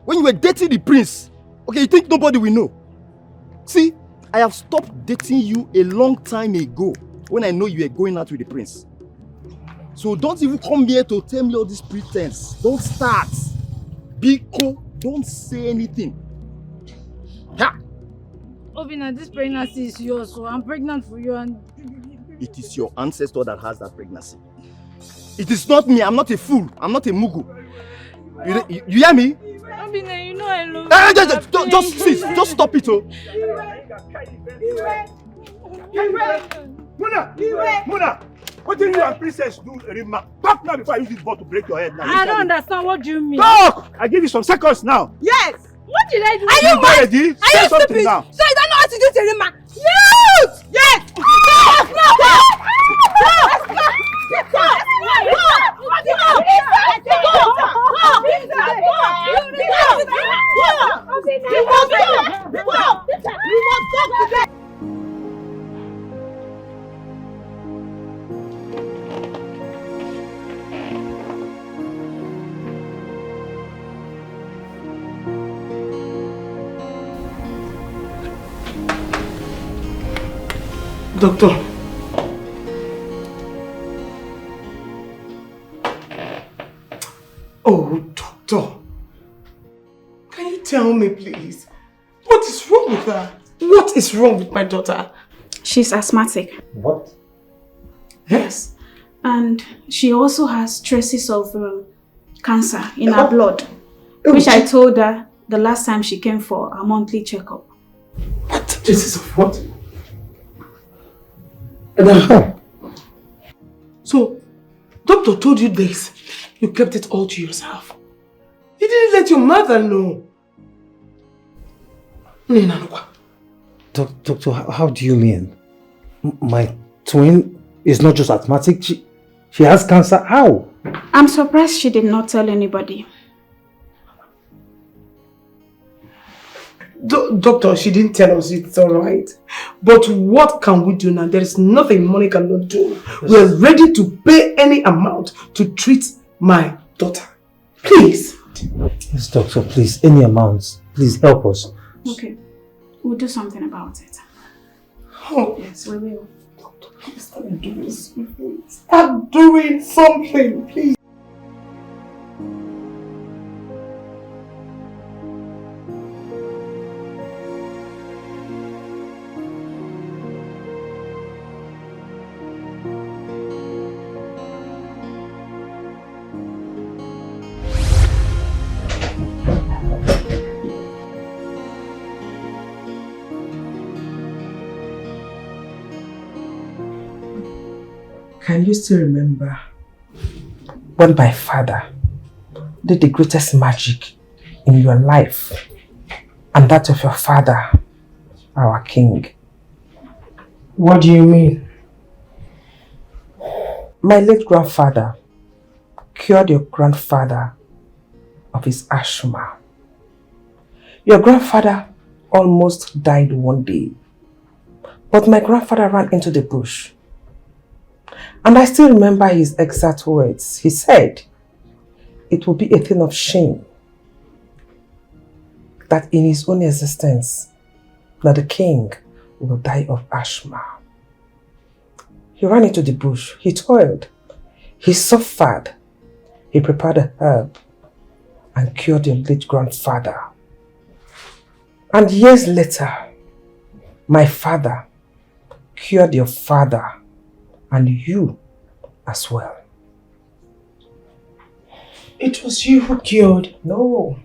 When you were dating the prince, okay, you think nobody will know. See, I have stopped dating you a long time ago when I know you were going out with the prince. So don't even come here to tell me all this pretense. Don't start. Biko, don't say anything. Ha! Obina, this pregnancy is yours, so I'm pregnant for you and... It is your ancestor that has that pregnancy. It is not me. I'm not a fool. I'm not a mugu. You hear me? Obina, you know I love you. Just stop it, oh. Muna! What did you and princess do, Rima? Talk now before I use this ball to break your head now. I don't understand. What do you mean? Talk! I give you some seconds now. Yes! What did I do? Are you mad? Are you stupid? Now. So you don't know how to do Terima? Yes! Yes! Doctor. Oh, doctor. Can you tell me, please? What is wrong with her? What is wrong with my daughter? She's asthmatic. What? Yes. And she also has traces of cancer in her blood, which I told her the last time she came for a monthly checkup. What? Traces of what? So, doctor told you this. You kept it all to yourself. You didn't let your mother know. Doctor, how do you mean? My twin is not just asthmatic, she has cancer. How? I'm surprised she did not tell anybody. Doctor, she didn't tell us. It's alright. But what can we do now? There is nothing money cannot do. Yes. We're ready to pay any amount to treat my daughter. Please. Yes, doctor, please. Any amounts. Please help us. Okay. We'll do something about it. Oh. Yes, we will. Start doing something. Start doing something, please. Can you still remember when my father did the greatest magic in your life and that of your father, our king? What do you mean? My late grandfather cured your grandfather of his asthma. Your grandfather almost died one day, but my grandfather ran into the bush. And I still remember his exact words. He said, it will be a thing of shame that in his own existence, that the king will die of asthma. He ran into the bush. He toiled. He suffered. He prepared a herb and cured your late grandfather. And years later, my father cured your father and you as well. It was you who cured? No.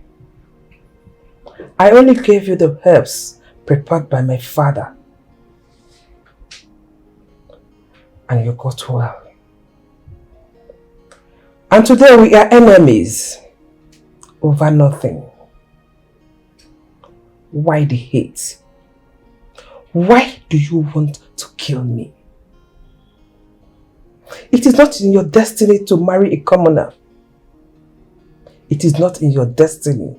I only gave you the herbs prepared by my father. And you got well. And today we are enemies over nothing. Why the hate? Why do you want to kill me? It is not in your destiny to marry a commoner. It is not in your destiny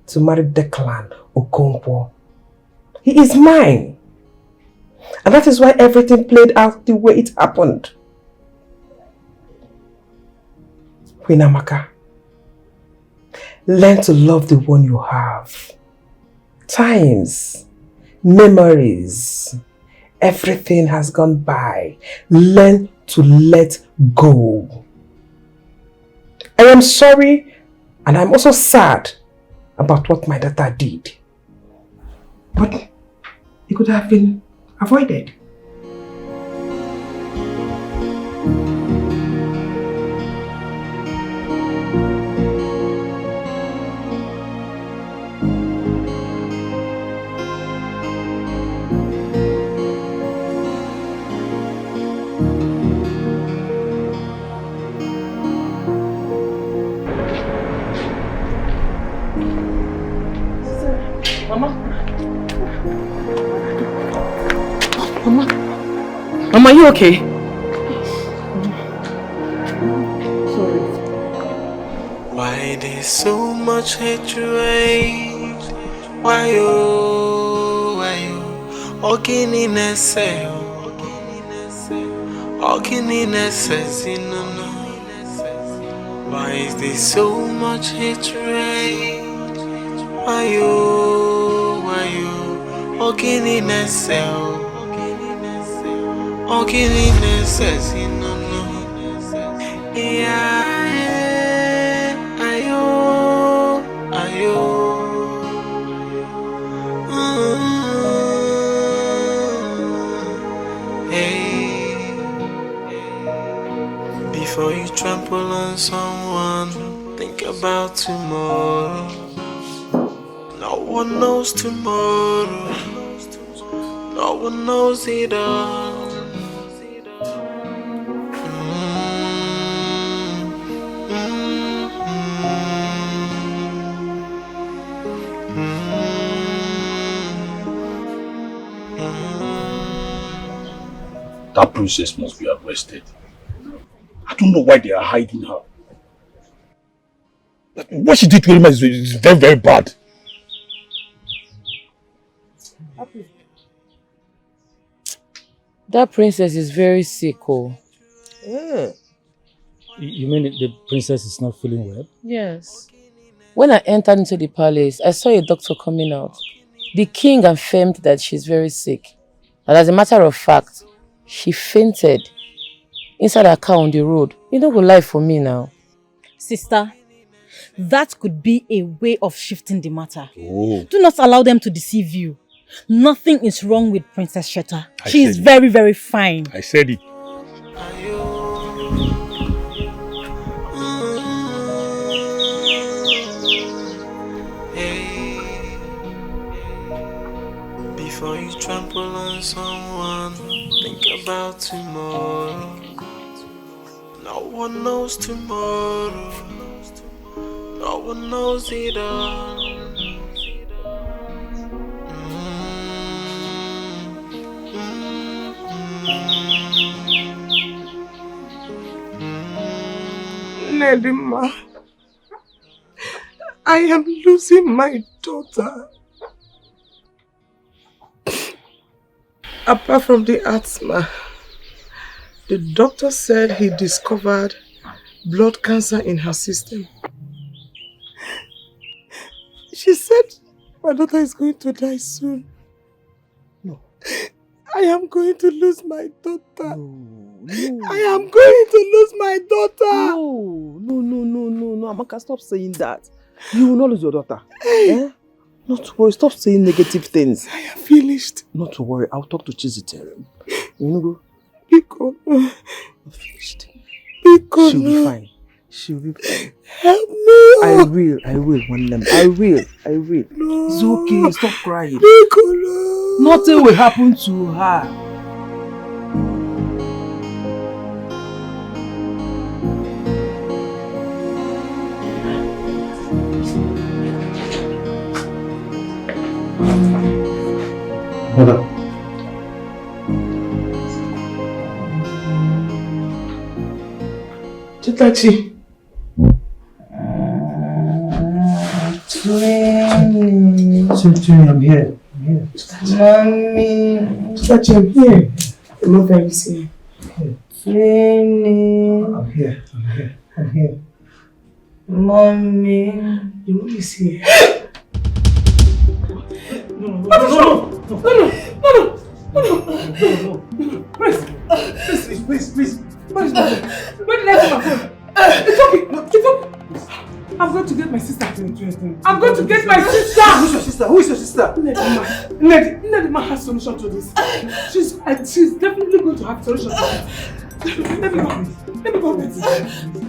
to marry Declan or Okonkwo. He is mine. And that is why everything played out the way it happened. Queen Amaka, Learn to love the one you have. Times, memories, everything has gone by. Learn to let go. I am sorry and I'm also sad about what my daughter did. But it could have been avoided. Mama, are you okay? Sorry. Why there's so much hatred? Why you? Okininese, why is there so much hatred? Why you? Okininese, yeah, ayo. Hey, before you trample on someone, think about tomorrow. No one knows tomorrow. No one knows it all. That princess must be arrested. I don't know why they are hiding her. What she did to him is very, very bad. That princess is very sick, oh. Yeah. You mean the princess is not feeling well? Yes. When I entered into the palace, I saw a doctor coming out. The king affirmed that she's very sick. And as a matter of fact, she fainted inside her car on the road. You don't go lie for me now. Sister, that could be a way of shifting the matter. Oh. Do not allow them to deceive you. Nothing is wrong with Princess Sheta. I She is said it. very, very fine. I said it. Before you trample on someone, think about tomorrow. No one knows tomorrow. No one knows it all. Nedima, I am losing my daughter. Apart from the asthma, the doctor said he discovered blood cancer in her system. She said my daughter is going to die soon. No. I am going to lose my daughter. No. I am going to lose my daughter. No, Amaka, stop saying that. You will not lose your daughter. Eh? Not to worry, stop saying negative things. I am finished. Not to worry, I'll talk to Chizitere. You know, go. Because I'm finished. Because she'll be fine. She'll be fine. Help me. I will, one lemon. I will. No. It's okay, stop crying. Because nothing will happen to her. Mother. Chitachi. Chitachi, I'm here. Mommy. Chitachi, I'm here. I'm not very sick. I'm here. Mommy. Your mom is here. No. Please. Where did I put my phone? It's okay. I'm going to get my sister. I'm going to get my sister. Who's your sister? Who is your sister? Nedima has solution to this. She's definitely going to have solution to this. Let me go.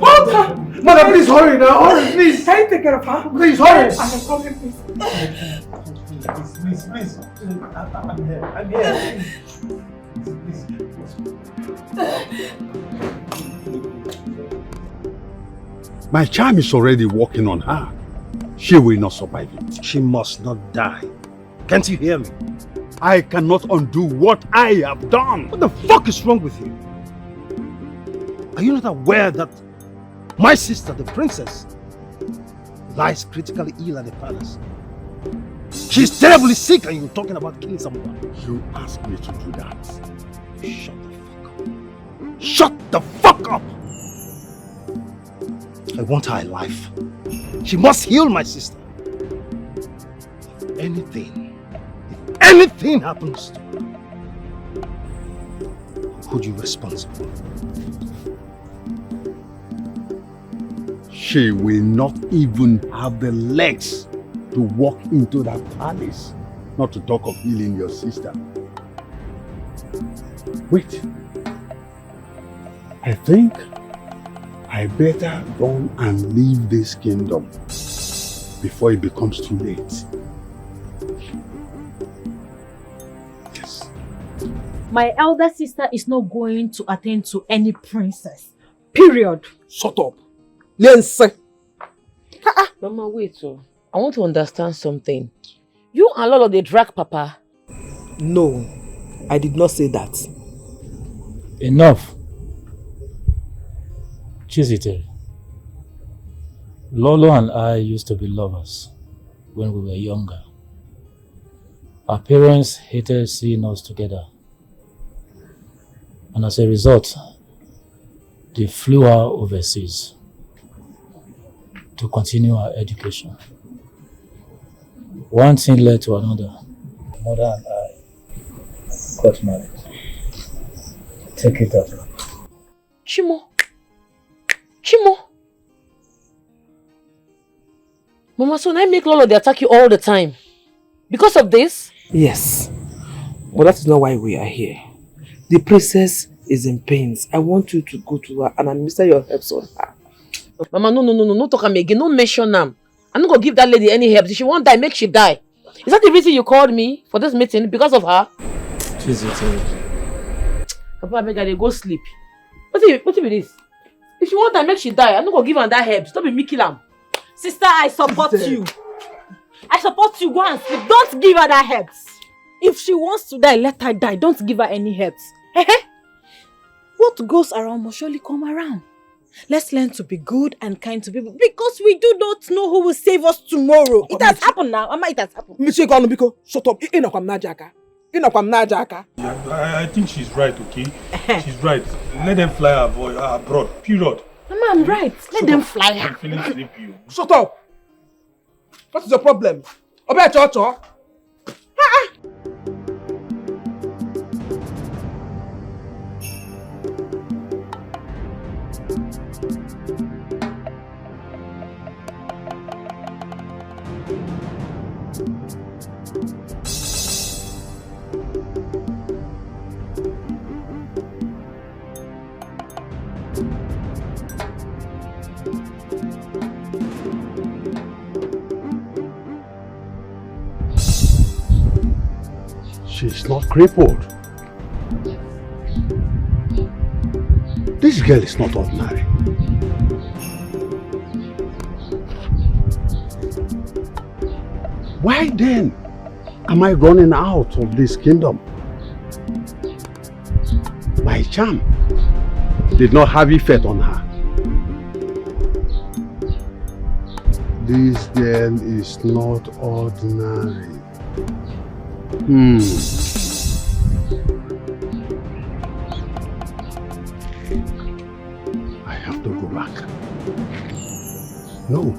Hold her. Mother, please hurry now. Hurry, please. Can you take care of her? Please hurry. I can come in, please. Please. I'm here. Please. My charm is already working on her. She will not survive it. She must not die. Can't you hear me? I cannot undo what I have done. What the fuck is wrong with you? Are you not aware that my sister, the princess, lies critically ill at the palace? She's terribly sick and you're talking about killing someone. You asked me to do that. Shut the fuck up! I want her alive. She must heal my sister. If anything happens to her, I'll hold you responsible. She will not even have the legs to walk into that palace. Not to talk of healing your sister. Wait. I think I better run and leave this kingdom before it becomes too late. Yes. My elder sister is not going to attend to any princess. Period. Shut up. Lense. Mama, wait. I want to understand something. You and Lolo, they drag Papa. No, I did not say that. Enough. Chisite. Lolo and I used to be lovers when we were younger. Our parents hated seeing us together. And as a result, they flew her overseas to continue our education. One thing led to another. Mother and I got married. Take it up. Chimo. Mama, so I make Lolo they attack you all the time. Because of this? Yes. But that is not why we are here. The princess is in pains. I want you to go to her and administer your herbs on her. Mama, no talk am again. No mention them. I'm not going to give that lady any help. If she won't die, make she die. Is that the reason you called me for this meeting? Because of her? Papa, I beg her, go sleep. What if it is? If she won't die, make she die. I'm not going to give her that help. Stop being Mickey Lam. Sister, I support you. I support you. Go and sleep. Don't give her that herbs. If she wants to die, let her die. Don't give her any herbs. What goes around must surely come around. Let's learn to be good and kind to people because we do not know who will save us tomorrow. It has happened now. Mama, it has happened. Monsieur Gwanubiko, shut up. I think she's right, okay? She's right. Let them fly her boy abroad. Period. Mama, I'm right. Let them fly her. I'm feeling sleepy. Shut up. What is your problem? Obe Chocho. She's not crippled. This girl is not ordinary. Why then am I running out of this kingdom? My charm did not have effect on her. This girl is not ordinary. I have to go back. No.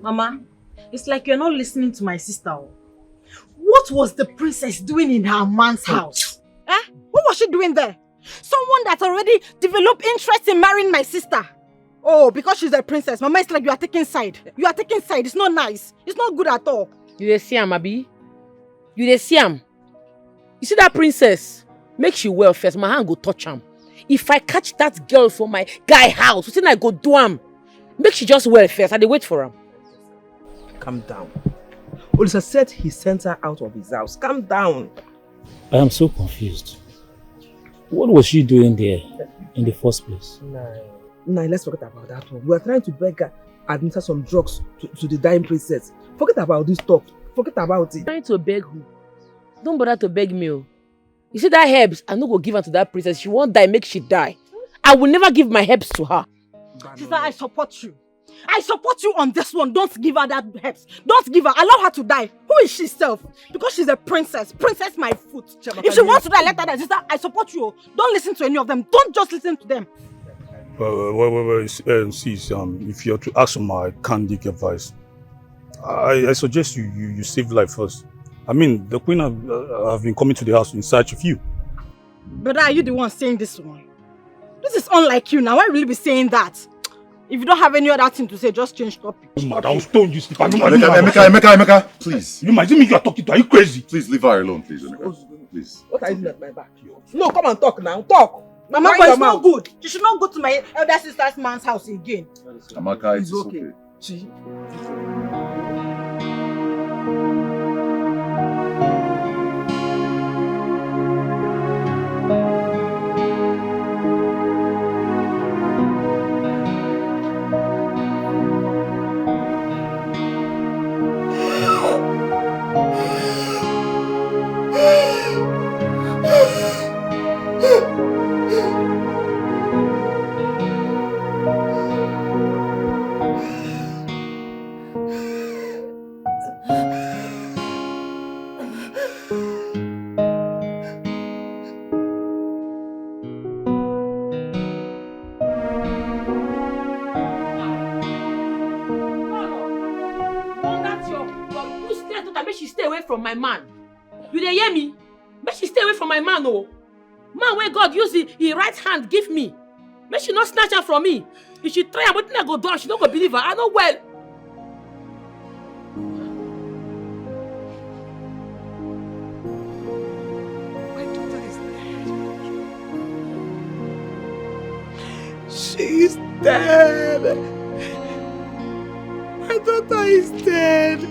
Mama, it's like you're not listening to my sister. What was the princess doing in her man's house? Eh? What was she doing there? Someone that's already developed interest in marrying my sister. Oh, because she's a princess. Mama, it's like you are taking side. You are taking side. It's not nice. It's not good at all. You dey see am, Abi? You dey see am? You see that princess? Make she well first. My hand go touch am. If I catch that girl for my guy house, wetin I go do am? Make she just well first. I dey wait for am. Calm down. Olisa said he sent her out of his house. Calm down. I am so confused. What was she doing there in the first place? Nah, let's forget about that one. We are trying to beg her administer some drugs to the dying princess. Forget about this talk. Forget about it. Trying to beg who? Don't bother to beg me. Oh. You see that herbs? I no go give her to that princess. She won't die, make she die. I will never give my herbs to her. Sister, I support you. I support you on this one. Don't give her that herbs. Don't give her. Allow her to die. Who is she self? Because she's a princess. Princess my foot. If she wants to die, let her die. Sister, I support you. Don't listen to any of them. Don't just listen to them. See, if you're to ask for my candid advice, I suggest you save life first. I mean, the queen have been coming to the house in search of you. Brother, are you the one saying this one? This is unlike you now. Why will you be saying that? If you don't have any other thing to say, just change topic. I'll stone you, Steve. Emeka, please. You might think you are talking to her. Are you crazy? Please leave her alone, please, Emeka. Please. What are you doing at my back? No, come and talk now. Talk. Mama, but it's not good. You should not go to my elder sister's man's house again. Amaka, it's okay. See? From my man. You dey hear me? Make she stay away from my man, oh. Man where God use his right hand give me. Make she not snatch her from me. If she try, but I go do, she don't go believe her. I know well. My daughter is dead. She's dead. My daughter is dead.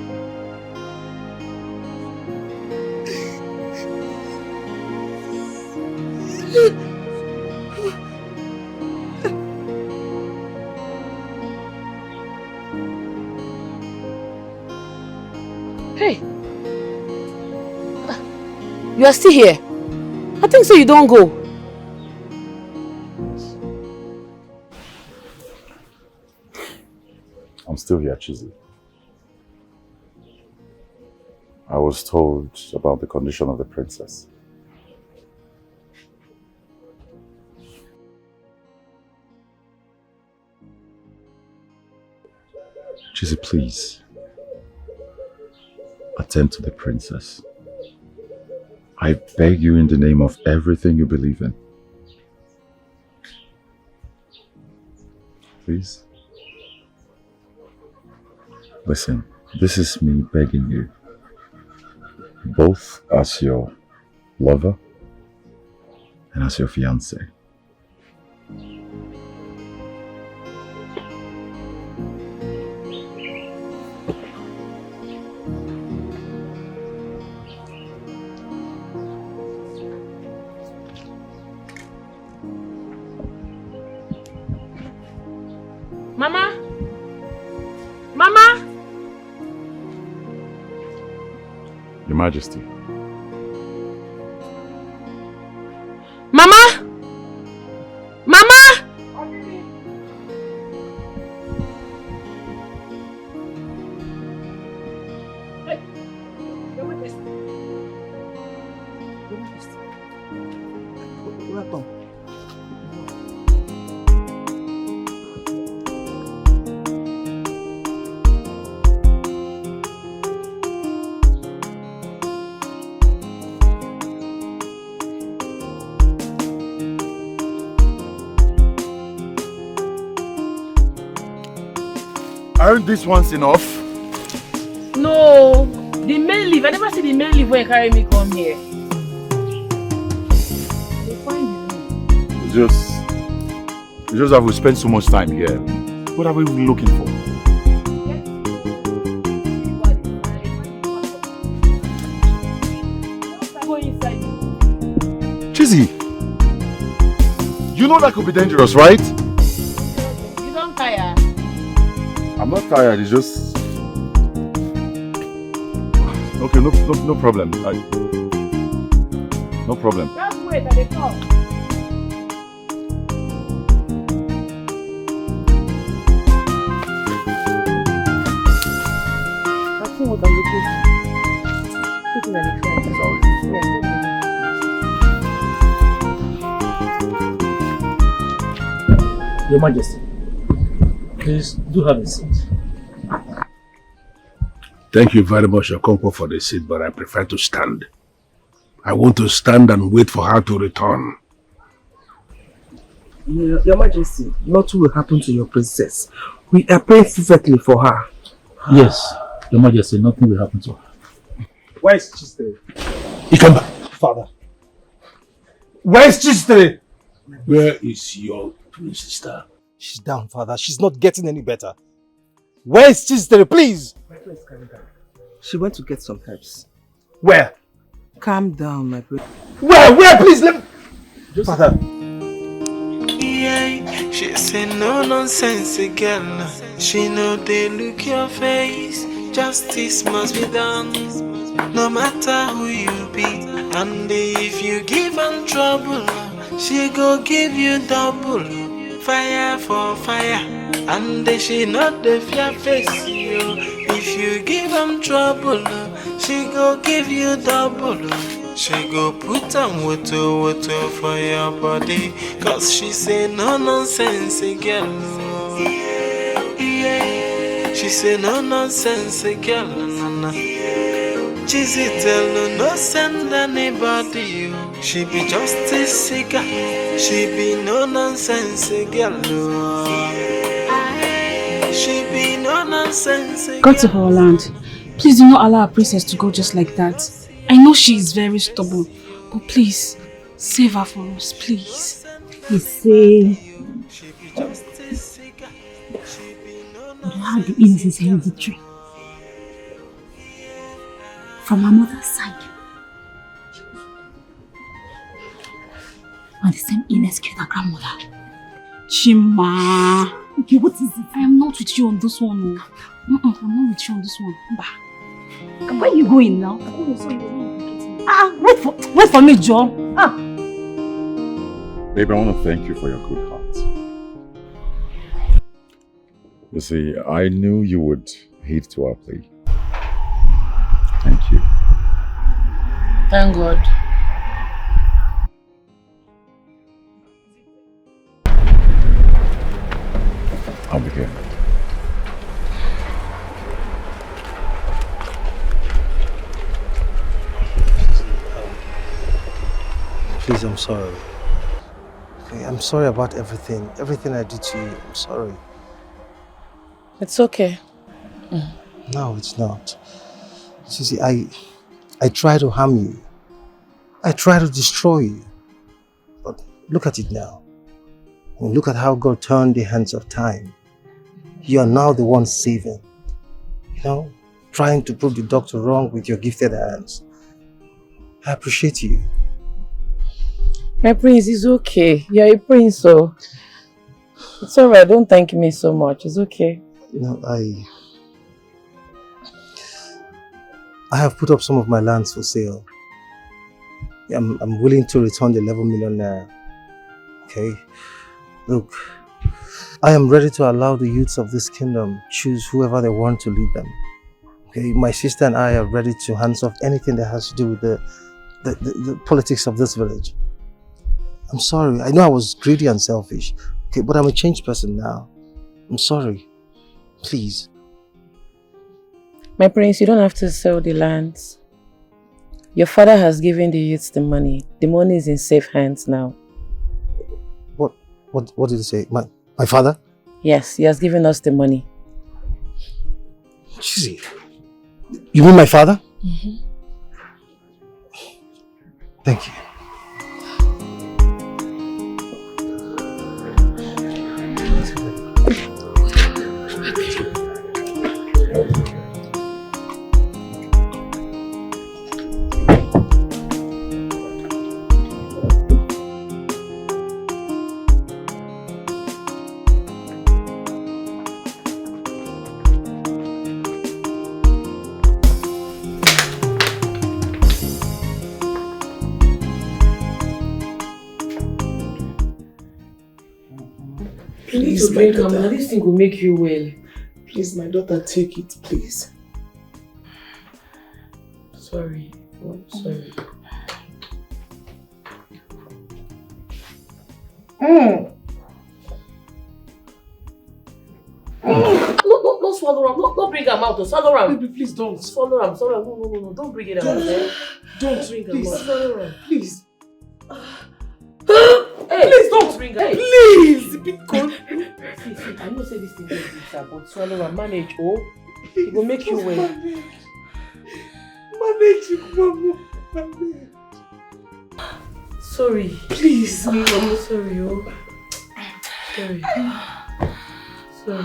Hey, you are still here. I think so. You don't go. I'm still here, Chizzy. I was told about the condition of the princess. Chizzy, please. Attend to the princess. I beg you in the name of everything you believe in. Please. Listen, this is me begging you. Both as your lover and as your fiancé. Mama? Mama? Your Majesty. Mama? Mama? Welcome. Aren't these ones enough? No, the main leave. I never see the main leave when you carry me come here. It's just that we spend so much time here. What are we looking for? Chizzy, you know that could be dangerous, right? You don't tire. I'm not tired, it's just... Okay, no problem. No problem. Just wait, I come. That's what I'm looking for. Looking at the front. Your Majesty, please do have a seat. Thank you very much, Okonkwo, for the seat, but I prefer to stand. I want to stand and wait for her to return. Your Majesty, nothing will happen to your princess. We are praying fervently for her. Yes, Your Majesty, nothing will happen to her. Where is Chistere? He come back. Father. Where is Chistere? Where is your twin sister? She's down, Father. She's not getting any better. Where is Chistere, please? She went to get some herbs. Where? Calm down, my prince. Where? Please, let me... Father. Yeah, she say no nonsense girl. She know they look your face. Justice must be done, no matter who you be. And if you give her trouble, she go give you double. Fire for fire, and she not the fear face you. If you give her trouble, she go give you double. She go put on water for your body, cause she say no nonsense girl. Yeah. She say no nonsense girl. Chizzy tell no send anybody. She be justice seeker. She be no nonsense girl. She be no nonsense girl. Go to her land. Please do not allow our princess to go just like that. I know she is very stubborn, but please, save her for us, please. You say, how the illness is hereditary. From her mother's side. And the same illness killed her grandmother. Chima. Okay, what is it? I am not with you on this one. I'm not with you on this one. Bah. Where are you going now? Wait for me, Joe. Babe, I want to thank you for your good heart. You see, I knew you would heed to our plea. Thank you. Thank God. I'll be here. Please, I'm sorry. Okay, I'm sorry about everything. Everything I did to you, I'm sorry. It's okay. No, it's not. See, I try to harm you. I try to destroy you. But look at it now. I mean, look at how God turned the hands of time. You are now the one saving. You know, trying to prove the doctor wrong with your gifted hands. I appreciate you. My prince, it's okay. You're a prince, so it's alright. Don't thank me so much. It's okay. You know, I have put up some of my lands for sale. I'm willing to return the 11 million naira. Okay? Look, I am ready to allow the youths of this kingdom choose whoever they want to lead them. Okay? My sister and I are ready to hands off anything that has to do with the politics of this village. I'm sorry. I know I was greedy and selfish. Okay, but I'm a changed person now. I'm sorry. Please. My prince, you don't have to sell the lands. Your father has given the youths the money. The money is in safe hands now. What did he say? My father? Yes, he has given us the money. Lizzy, you mean my father? Mm-hmm. Thank you. Please, my daughter. This thing will make you well. Please, my daughter, take it, please. Sorry. Oh, sorry. No, swallow him. Don't bring him out. Swallow him. Baby, please don't. Swallow him. No. Don't bring it out. Don't bring him out. Swallow him. Please. Hey, please don't bring him. Hey. Please. Because... See, I know say this thing is bitter, but swallow and manage. Oh, it will make you well. Manage it, Mama. Manage. Sorry. Please. I'm sorry. Oh. Sorry. Sorry.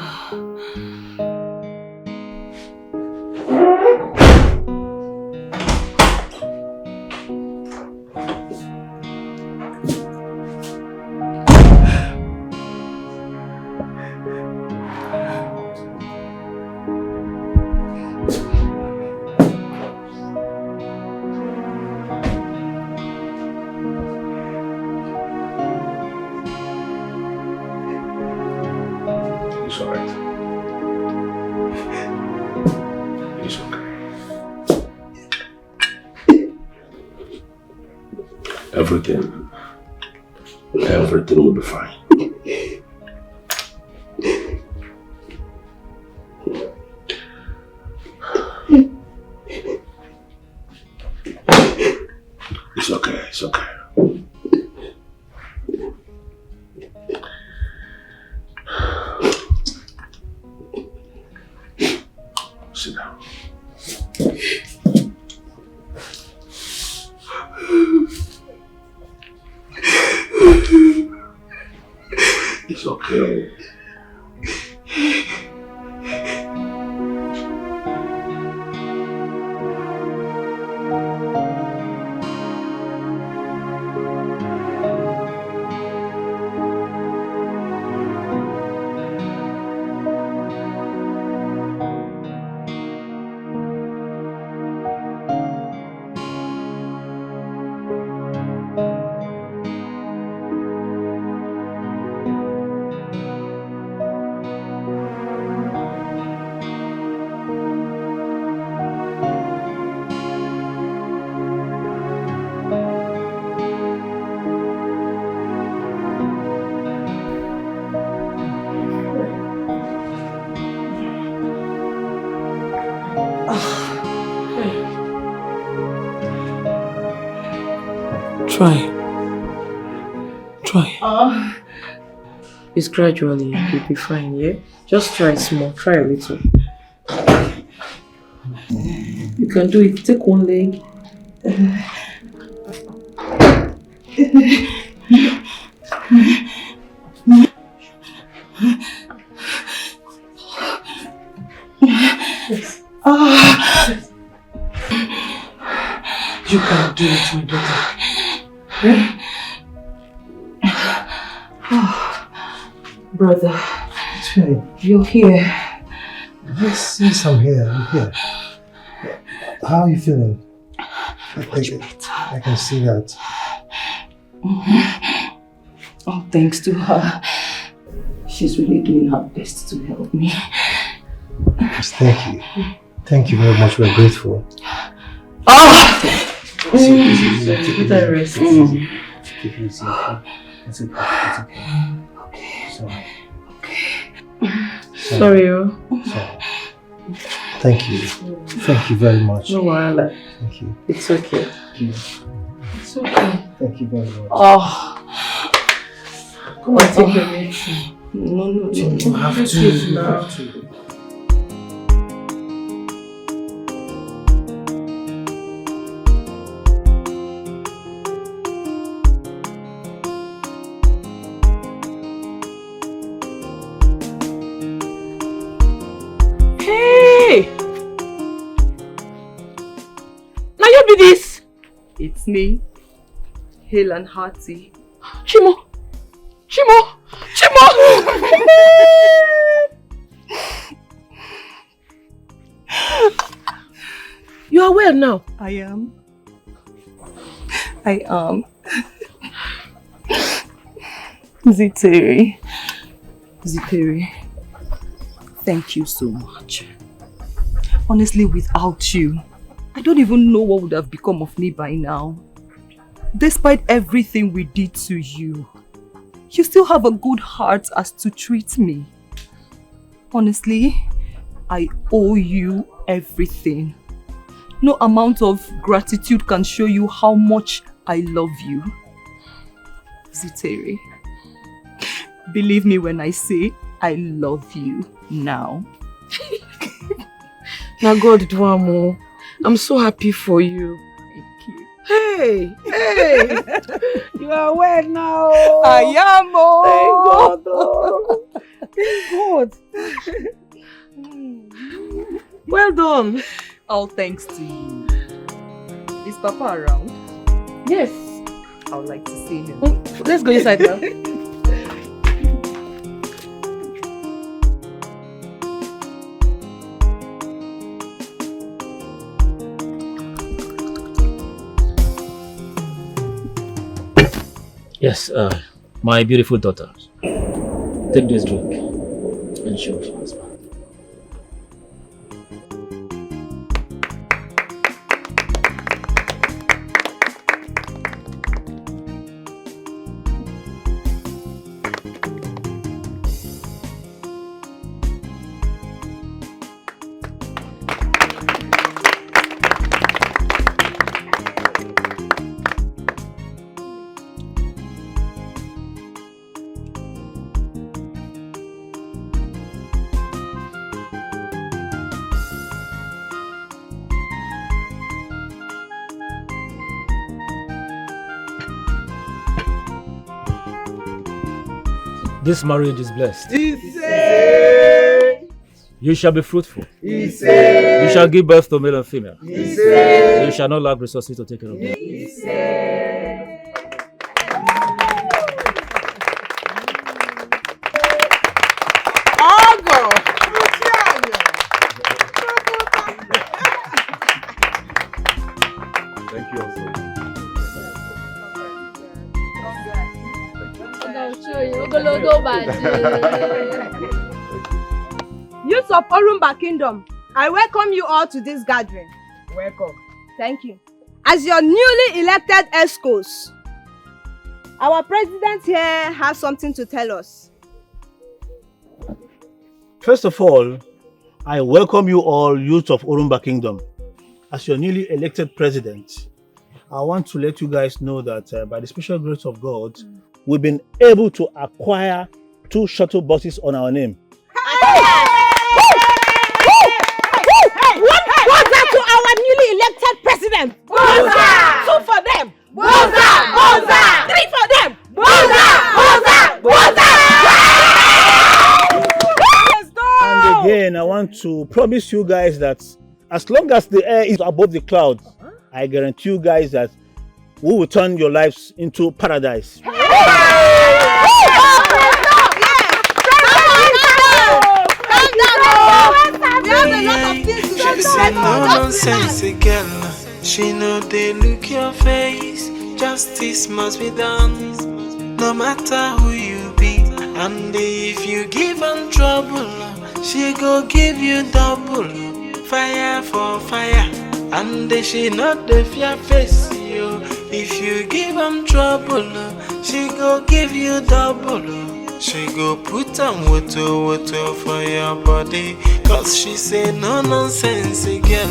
It's alright. It's okay. Everything will be fine. It's okay, it's okay. Sit down. It's okay. Try. It's gradually. You'll be fine, yeah? Just try small. Try a little. You can do it. Take one leg. You can do it, my daughter. Eh? Brother, you're here. Yes, I'm here. How are you feeling? I can see that. Oh, thanks to her. She's really doing her best to help me. Yes, thank you. Thank you very much. We're grateful. Take a rest. Take it easy, okay? It's okay. Okay. Sorry. Thank you. Thank you very much. No worries. Thank you. It's okay. It's okay. Thank you very much. Come on, take your medicine. No. You have to. Hey! Now you be this? It's me, hale and hearty. Chimo! You are well now? I am. Ziteri, thank you so much. Honestly, without you, I don't even know what would have become of me by now. Despite everything we did to you, you still have a good heart as to treat me. Honestly, I owe you everything. No amount of gratitude can show you how much I love you. Ziteri, believe me when I say I love you now. Now God do amo. I'm so happy for you. Thank you. Hey! You are well now. I am. Oh. Thank God. Well done. All thanks to you. Is Papa around? Yes. I would like to see him. Let's go inside now. Yes, my beautiful daughter. Take this drink and show your husband. This marriage is blessed. You shall be fruitful. You shall give birth to male and female. You shall not lack resources to take care of them. Thank you also. Youths of Orumba Kingdom, I welcome you all to this gathering. Welcome. Thank you. As your newly elected escorts, our president here has something to tell us. First of all, I welcome you all, youths of Orumba Kingdom. As your newly elected president, I want to let you guys know that by the special grace of God, we've been able to acquire 2 shuttle buses on our name. What that to our newly elected president? Boza! 2 for them. Boza! 3 for them. Boza! And again, I want to promise you guys that as long as the air is above the clouds, I guarantee you guys that we will turn your lives into paradise. She say no nonsense girl. She know they look your face. Justice must be done, no matter who you be. And if you give them trouble, she go give you double. Fire for fire, and she not the fear face you. If you give them trouble, she go give you double. She go put on water for your body, cause she say no nonsense girl.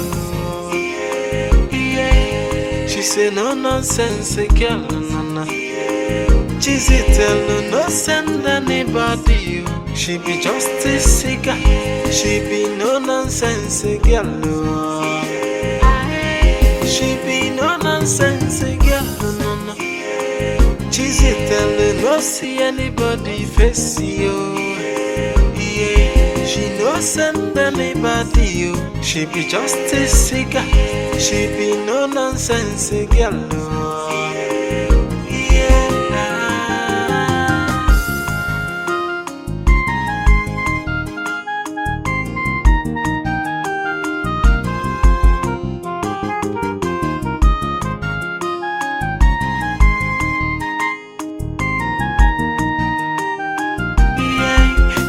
She say no nonsense girl, no. Cheesy tell no send anybody. She be justice seeker. She be no nonsense girl. She be no nonsense girl, no. Cheesy tell no see anybody face you. Yeah, she no go send anybody you. She be just a seeker. She be no nonsense girl.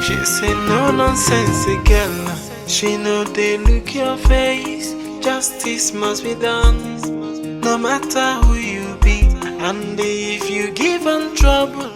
She say no nonsense girl. She know they look your face. Justice must be done, no matter who you be. And if you give them trouble,